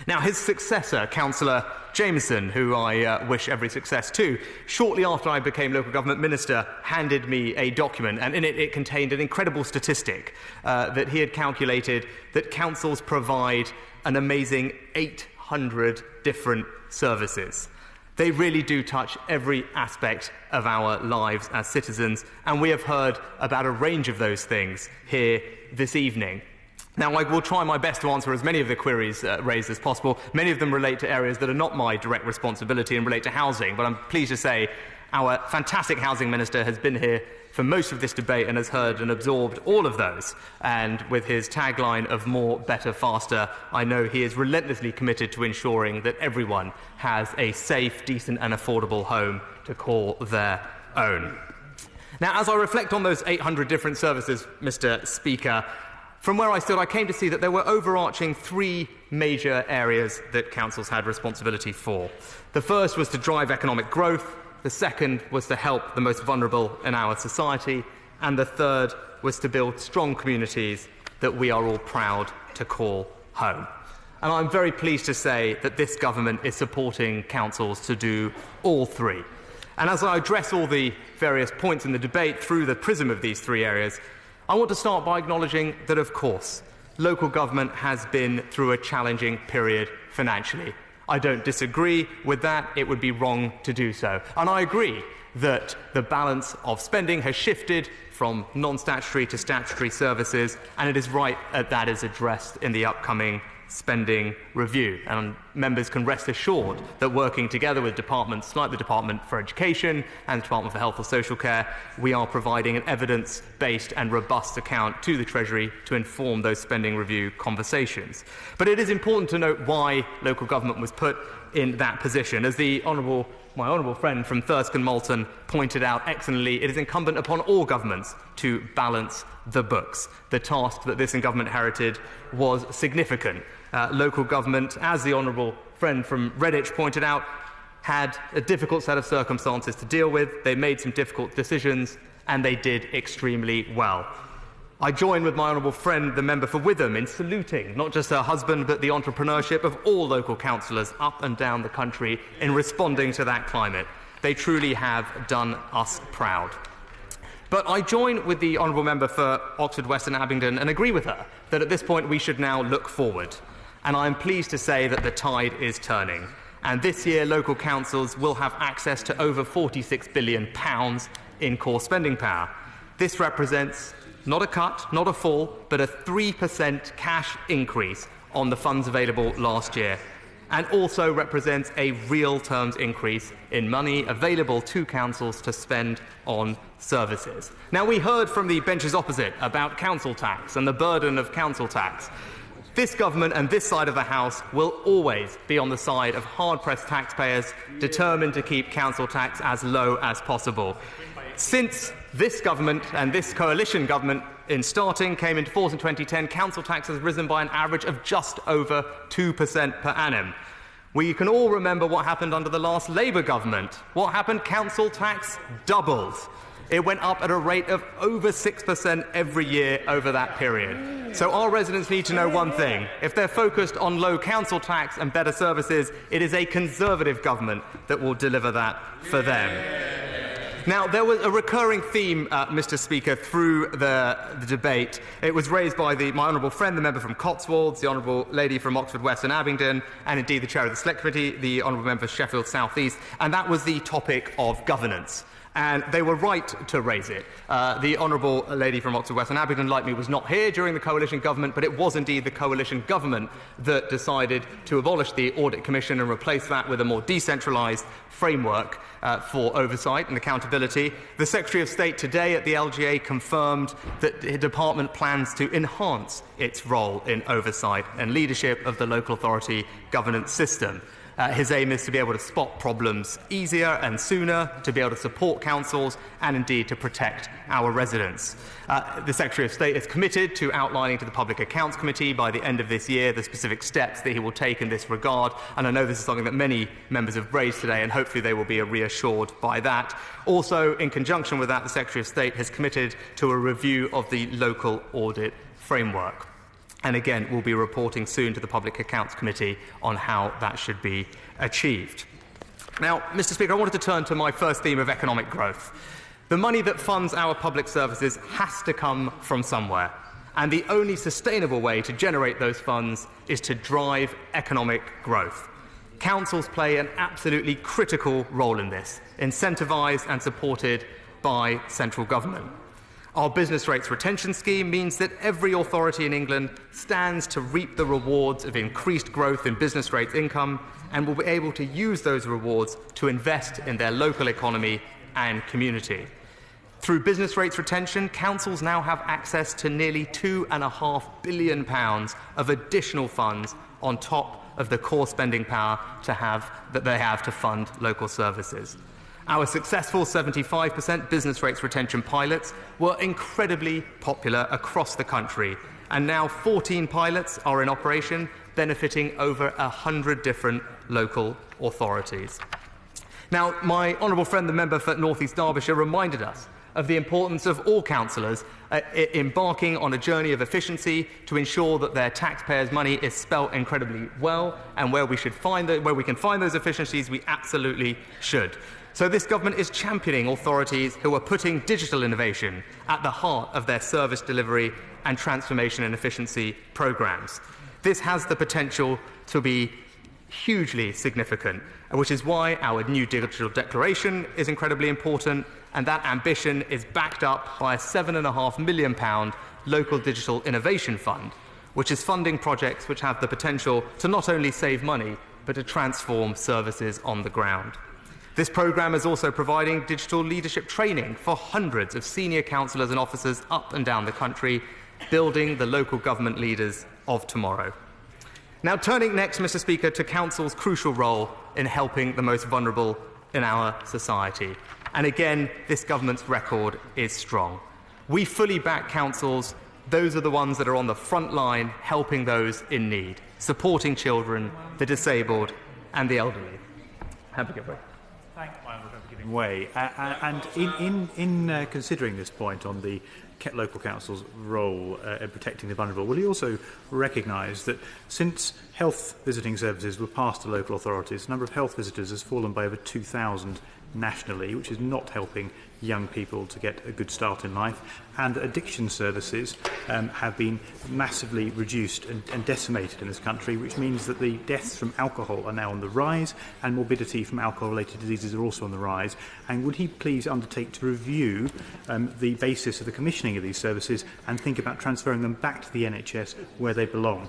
Now, his successor, Councillor Jameson, who I wish every success to, shortly after I became local government minister, handed me a document, and in it contained an incredible statistic that he had calculated that councils provide an amazing 800 different services. They really do touch every aspect of our lives as citizens, and we have heard about a range of those things here this evening. Now, I will try my best to answer as many of the queries raised as possible. Many of them relate to areas that are not my direct responsibility and relate to housing, but I'm pleased to say our fantastic housing minister has been here for most of this debate and has heard and absorbed all of those. And with his tagline of more, better, faster, I know he is relentlessly committed to ensuring that everyone has a safe, decent and affordable home to call their own. Now, as I reflect on those 800 different services, Mr. Speaker, from where I stood, I came to see that there were overarching three major areas that councils had responsibility for. The first was to drive economic growth, the second was to help the most vulnerable in our society, and the third was to build strong communities that we are all proud to call home. And I'm very pleased to say that this government is supporting councils to do all three. And as I address all the various points in the debate through the prism of these three areas, I want to start by acknowledging that, of course, local government has been through a challenging period financially. I don't disagree with that. It would be wrong to do so. And I agree that the balance of spending has shifted from non-statutory to statutory services, and it is right that that is addressed in the upcoming spending review. And members can rest assured that working together with departments like the Department for Education and the Department for Health or Social Care, we are providing an evidence-based and robust account to the Treasury to inform those spending review conversations. But it is important to note why local government was put in that position. As my honourable friend from Thirsk and Malton pointed out excellently, it is incumbent upon all governments to balance the books. The task that this government inherited was significant. Local government, as the honourable friend from Redditch pointed out, had a difficult set of circumstances to deal with. They made some difficult decisions, and they did extremely well. I join with my honourable friend, the member for Witham, in saluting not just her husband, but the entrepreneurship of all local councillors up and down the country in responding to that climate. They truly have done us proud. But I join with the honourable member for Oxford West and Abingdon and agree with her that at this point we should now look forward. And I'm pleased to say that the tide is turning. And this year, local councils will have access to over £46 billion in core spending power. This represents not a cut, not a fall, but a 3% cash increase on the funds available last year, and also represents a real terms increase in money available to councils to spend on services. Now, we heard from the benches opposite about council tax and the burden of council tax. This government and this side of the House will always be on the side of hard-pressed taxpayers, determined to keep council tax as low as possible. Since this government and this coalition government came into force in 2010, council tax has risen by an average of just over 2% per annum. We can all remember what happened under the last Labour government. What happened? Council tax doubled. It went up at a rate of over 6% every year over that period. So our residents need to know one thing. If they're focused on low council tax and better services, it is a Conservative government that will deliver that for them. Now, there was a recurring theme, Mr. Speaker, through the debate. It was raised by my honourable friend, the member from Cotswolds, the honourable lady from Oxford West and Abingdon, and indeed the chair of the Select Committee, the honourable member for Sheffield South East, and that was the topic of governance. And they were right to raise it. The honourable lady from Oxford West and Abingdon, like me, was not here during the coalition government, but it was indeed the coalition government that decided to abolish the Audit Commission and replace that with a more decentralised framework for oversight and accountability. The Secretary of State today at the LGA confirmed that the department plans to enhance its role in oversight and leadership of the local authority governance system. His aim is to be able to spot problems easier and sooner, to be able to support councils and indeed to protect our residents. The Secretary of State is committed to outlining to the Public Accounts Committee by the end of this year the specific steps that he will take in this regard, and I know this is something that many members have raised today, and hopefully they will be reassured by that. Also, in conjunction with that, the Secretary of State has committed to a review of the local audit framework. And again, we'll be reporting soon to the Public Accounts Committee on how that should be achieved. Now, Mr. Speaker, I wanted to turn to my first theme of economic growth. The money that funds our public services has to come from somewhere, and the only sustainable way to generate those funds is to drive economic growth. Councils play an absolutely critical role in this, incentivised and supported by central government. Our business rates retention scheme means that every authority in England stands to reap the rewards of increased growth in business rates income and will be able to use those rewards to invest in their local economy and community. Through business rates retention, councils now have access to nearly £2.5 billion of additional funds on top of the core spending power that they have to fund local services. Our successful 75% business rates retention pilots were incredibly popular across the country, and now 14 pilots are in operation, benefiting over 100 different local authorities. Now, my honourable friend, the member for North East Derbyshire, reminded us of the importance of all councillors embarking on a journey of efficiency to ensure that their taxpayers' money is spelt incredibly well, and where we can find those efficiencies, we absolutely should. So this government is championing authorities who are putting digital innovation at the heart of their service delivery and transformation and efficiency programmes. This has the potential to be hugely significant, which is why our new digital declaration is incredibly important, and that ambition is backed up by a £7.5 million local digital innovation fund, which is funding projects which have the potential to not only save money, but to transform services on the ground. This programme is also providing digital leadership training for hundreds of senior councillors and officers up and down the country, building the local government leaders of tomorrow. Now, turning next, Mr. Speaker, to council's crucial role in helping the most vulnerable in our society. And again, this government's record is strong. We fully back councils. Those are the ones that are on the front line, helping those in need, supporting children, the disabled and the elderly. Have a good day. Thank you, my honourable for giving way. And in considering this point on the local council's role in protecting the vulnerable, will he also recognise that since health visiting services were passed to local authorities, the number of health visitors has fallen by over 2,000 nationally, which is not helping young people to get a good start in life, and addiction services have been massively reduced and decimated in this country, which means that the deaths from alcohol are now on the rise and morbidity from alcohol-related diseases are also on the rise. And would he please undertake to review the basis of the commissioning of these services and think about transferring them back to the NHS where they belong?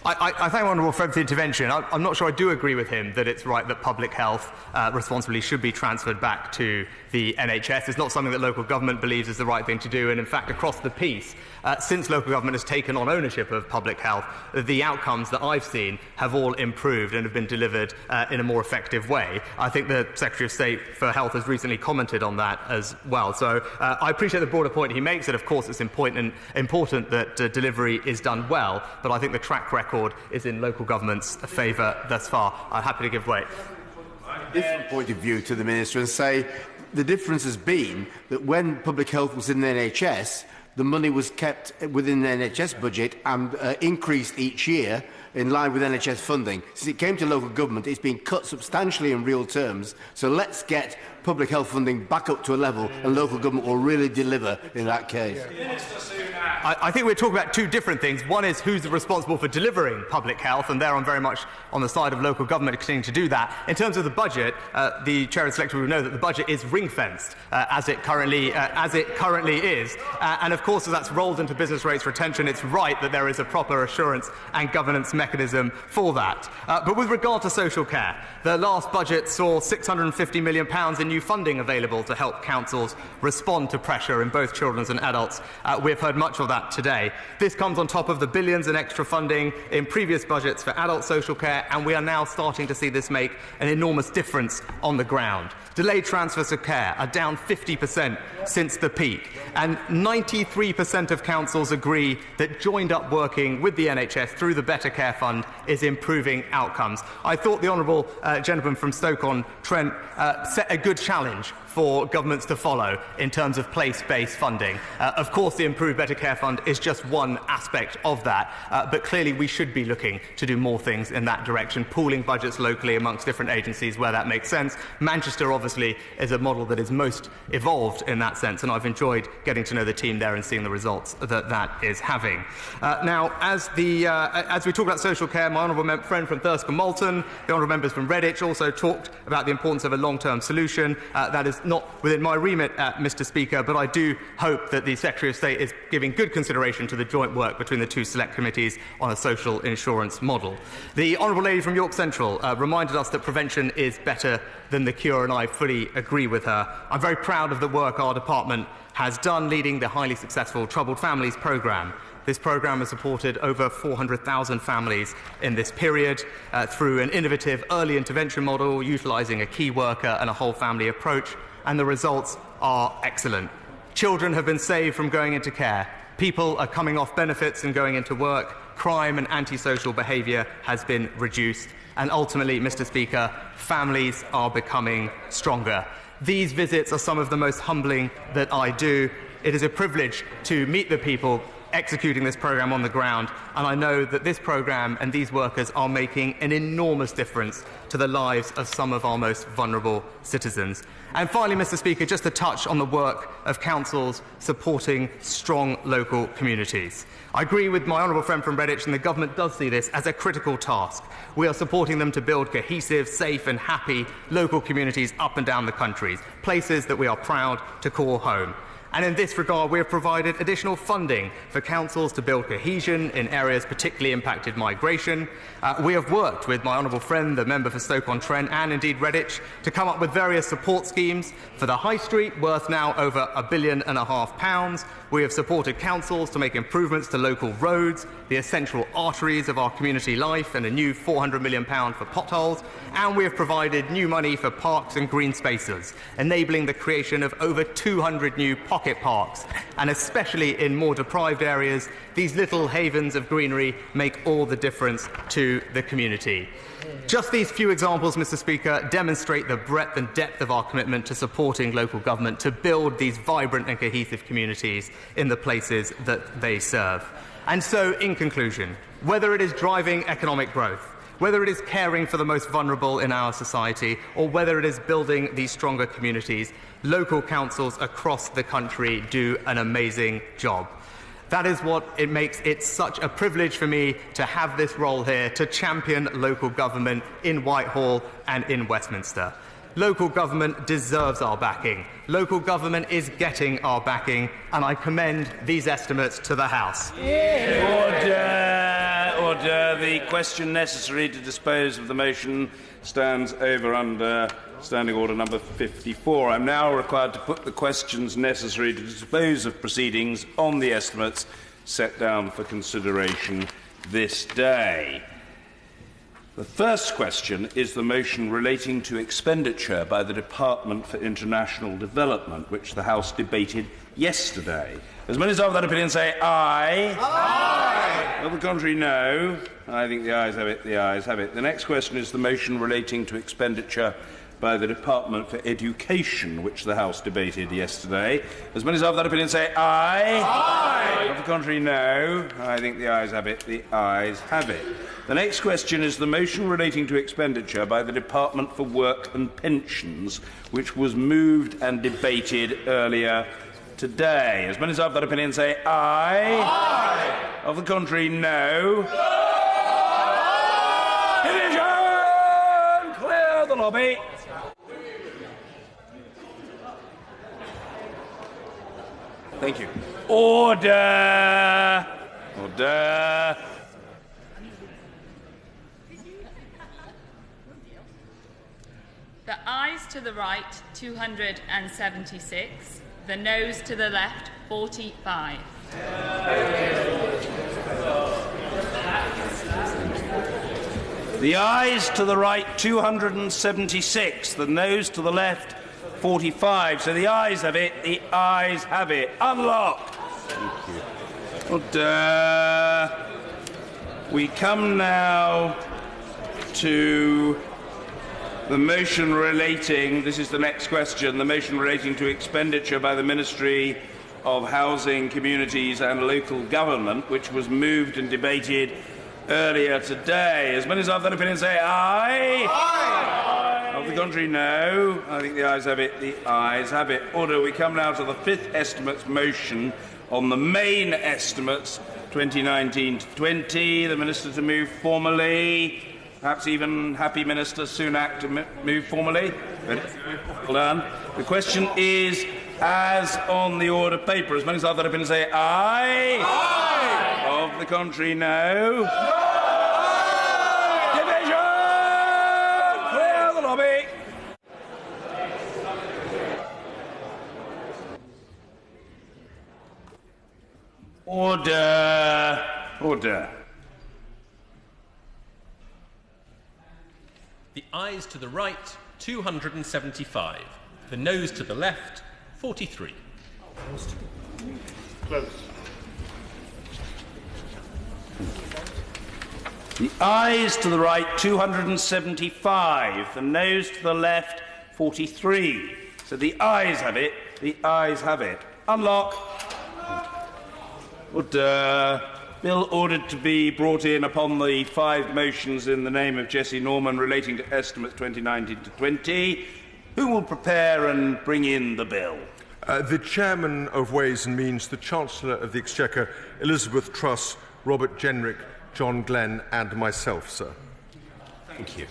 I thank my honourable friend for the intervention. I'm not sure I do agree with him that it's right that public health responsibility should be transferred back to the NHS. It's not something that local government believes is the right thing to do, and in fact across the piece, since local government has taken on ownership of public health, the outcomes that I've seen have all improved and have been delivered in a more effective way. I think the Secretary of State for Health has recently commented on that as well. So I appreciate the broader point he makes, that of course it's important that delivery is done well, but I think the track record is in local government's favour thus far. I'm happy to give way. Different point of view to the Minister and say the difference has been that when public health was in the NHS, the money was kept within the NHS budget and increased each year in line with NHS funding. Since it came to local government, it's been cut substantially in real terms. So let's get public health funding back up to a level, and local government will really deliver in that case. I think we're talking about two different things. One is who's responsible for delivering public health, and there I'm very much on the side of local government continuing to do that. In terms of the budget, the Chair and Secretary will know that the budget is ring-fenced as it currently is. And of course, as that's rolled into business rates retention, it's right that there is a proper assurance and governance mechanism for that. But with regard to social care, the last budget saw £650 million in new funding available to help councils respond to pressure in both children's and adults. We've heard much of that today. This comes on top of the billions in extra funding in previous budgets for adult social care, and we are now starting to see this make an enormous difference on the ground. Delayed transfers of care are down 50% since the peak, and 93% of councils agree that joined up working with the NHS through the Better Care Fund is improving outcomes. I thought the honourable gentleman from Stoke-on-Trent set a good challenge for governments to follow in terms of place-based funding. Of course, the Improved Better Care Fund is just one aspect of that, but clearly we should be looking to do more things in that direction, pooling budgets locally amongst different agencies where that makes sense. Manchester, obviously, is a model that is most evolved in that sense, and I've enjoyed getting to know the team there and seeing the results that that is having. Now, as we talk about social care, my honourable friend from Thirsk and Malton, the honourable members from Redditch also talked about the importance of a long-term solution. That is not within my remit, Mr. Speaker, but I do hope that the Secretary of State is giving good consideration to the joint work between the two select committees on a social insurance model. The honourable lady from York Central reminded us that prevention is better than the cure, and I fully agree with her. I'm very proud of the work our department has done leading the highly successful Troubled Families programme. This programme has supported over 400,000 families in this period through an innovative early intervention model utilising a key worker and a whole family approach, and the results are excellent. Children have been saved from going into care. People are coming off benefits and going into work. Crime and antisocial behaviour has been reduced. And ultimately, Mr. Speaker, families are becoming stronger. These visits are some of the most humbling that I do. It is a privilege to meet the people executing this programme on the ground, and I know that this programme and these workers are making an enormous difference to the lives of some of our most vulnerable citizens. And finally, Mr. Speaker, just to touch on the work of councils supporting strong local communities. I agree with my honourable friend from Redditch, and the government does see this as a critical task. We are supporting them to build cohesive, safe and happy local communities up and down the country, places that we are proud to call home. And in this regard, we have provided additional funding for councils to build cohesion in areas particularly impacted migration. We have worked with my honourable friend, the member for Stoke-on-Trent, and indeed Redditch, to come up with various support schemes for the High Street, worth now over £1.5 billion. We have supported councils to make improvements to local roads, the essential arteries of our community life, and a new £400 million for potholes. And we have provided new money for parks and green spaces, enabling the creation of over 200 new pocket parks. And especially in more deprived areas, these little havens of greenery make all the difference to the community. Just these few examples, Mr. Speaker, demonstrate the breadth and depth of our commitment to supporting local government to build these vibrant and cohesive communities in the places that they serve. And so, in conclusion, whether it is driving economic growth, whether it is caring for the most vulnerable in our society, or whether it is building these stronger communities, local councils across the country do an amazing job. That is what it makes it such a privilege for me to have this role here, to champion local government in Whitehall and in Westminster. Local government deserves our backing. Local government is getting our backing, and I commend these estimates to the House. Order. The question necessary to dispose of the motion stands over under Standing Order number 54. I'm now required to put the questions necessary to dispose of proceedings on the estimates set down for consideration this day. The first question is the motion relating to expenditure by the Department for International Development, which the House debated yesterday. As many as of that opinion say aye. Aye. Of the contrary, no. I think the ayes have it. The ayes have it. The next question is the motion relating to expenditure by the Department for Education, which the House debated yesterday. As many as of that opinion say aye. Aye. Of the contrary, no. I think the ayes have it. The ayes have it. The next question is the motion relating to expenditure by the Department for Work and Pensions, which was moved and debated earlier today. As many as of that opinion say aye. Aye. Of the contrary, no. Division! Clear the lobby. Thank you. Order! Order! The ayes to the right, 276. The noes to the left, 45. The ayes to the right, 276. The noes to the left, 45. So the ayes have it. The ayes have it. Unlock. Thank you. Order. We come now to the motion relating, this is the next question, the motion relating to expenditure by the Ministry of Housing, Communities and Local Government, which was moved and debated earlier today. As many as have that opinion say aye. Aye. Of the contrary, no. I think the ayes have it. The ayes have it. Order. We come now to the fifth estimates motion on the main estimates 2019 to 20. The Minister to move formally. Perhaps even Happy Minister Sunak to move formally. Well done. The question is, as on the order paper, as many as have that opinion say aye. Aye. Of the contrary, no. Division! Clear the lobby. Order. Order. The ayes to the right, 275. The noes to the left, 43. Close. The ayes to the right, 275. The noes to the left, 43. So the ayes have it. The ayes have it. Unlock. Order. Bill ordered to be brought in upon the 5 motions in the name of Jessie Norman relating to estimates 2019 to 20. Who will prepare and bring in the bill? The Chairman of Ways and Means, the Chancellor of the Exchequer, Elizabeth Truss, Robert Jenrick, John Glenn and myself, sir. Thank you.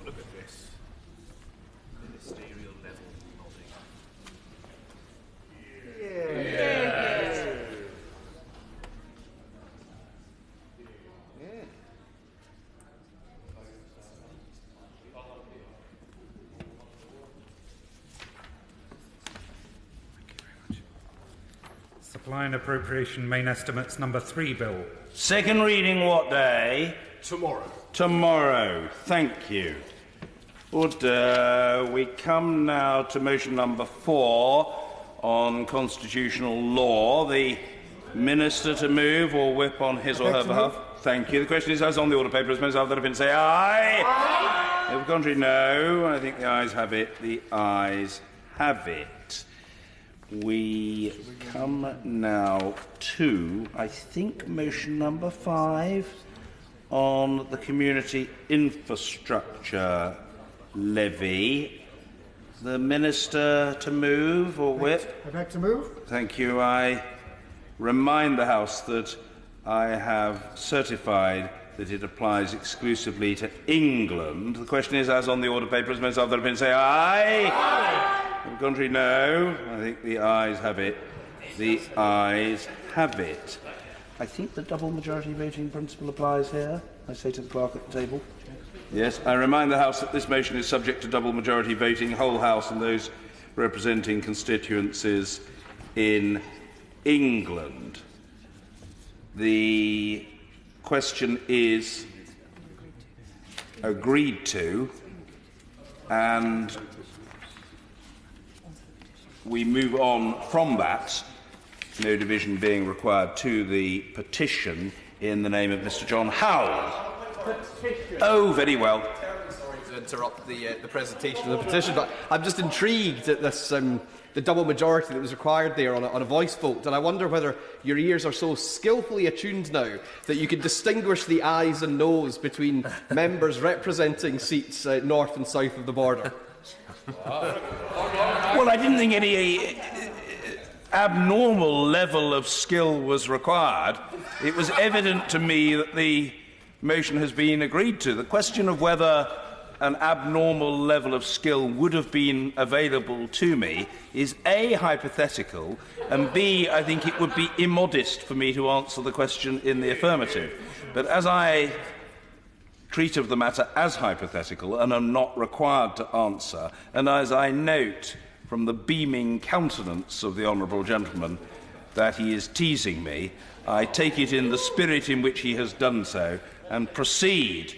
Look at this. Ministerial level nodding. Yeah. Supply and Appropriation Main Estimates number 3 bill. Second reading what day? Tomorrow. Tomorrow. Thank you. Order. We come now to motion number 4 on constitutional law. The Minister to move or whip on his or her behalf. Thank you. The question is, as on the order paper, as many as that have been say aye. Aye. If the contrary, no. I think the ayes have it. The ayes have it. We come now to, I think, motion number 5 on the community infrastructure levy. The Minister to move or whip? I'd like to move. Thank you. I remind the House that I have certified that it applies exclusively to England. The question is, as on the order paper, as most of them have been, say aye. Aye. On the contrary, no. I think the ayes have it. The ayes have it. I think the double majority voting principle applies here. I say to the clerk at the table. Yes, I remind the House that this motion is subject to double majority voting, whole House and those representing constituencies in England. The question is agreed to, and we move on from that, no division being required, to the petition in the name of Mr. John Howell. Oh, very well. Sorry to interrupt the presentation of the petition, but I'm just intrigued at this the double majority that was required there on a voice vote, and I wonder whether your ears are so skillfully attuned now that you can distinguish the ayes and noes between members representing seats north and south of the border. Well, I didn't think any abnormal level of skill was required. It was evident to me that the motion has been agreed to. The question of whether an abnormal level of skill would have been available to me is A, hypothetical, and B, I think it would be immodest for me to answer the question in the affirmative. But as I treat of the matter as hypothetical and am not required to answer, and as I note from the beaming countenance of the honourable gentleman that he is teasing me, I take it in the spirit in which he has done so and proceed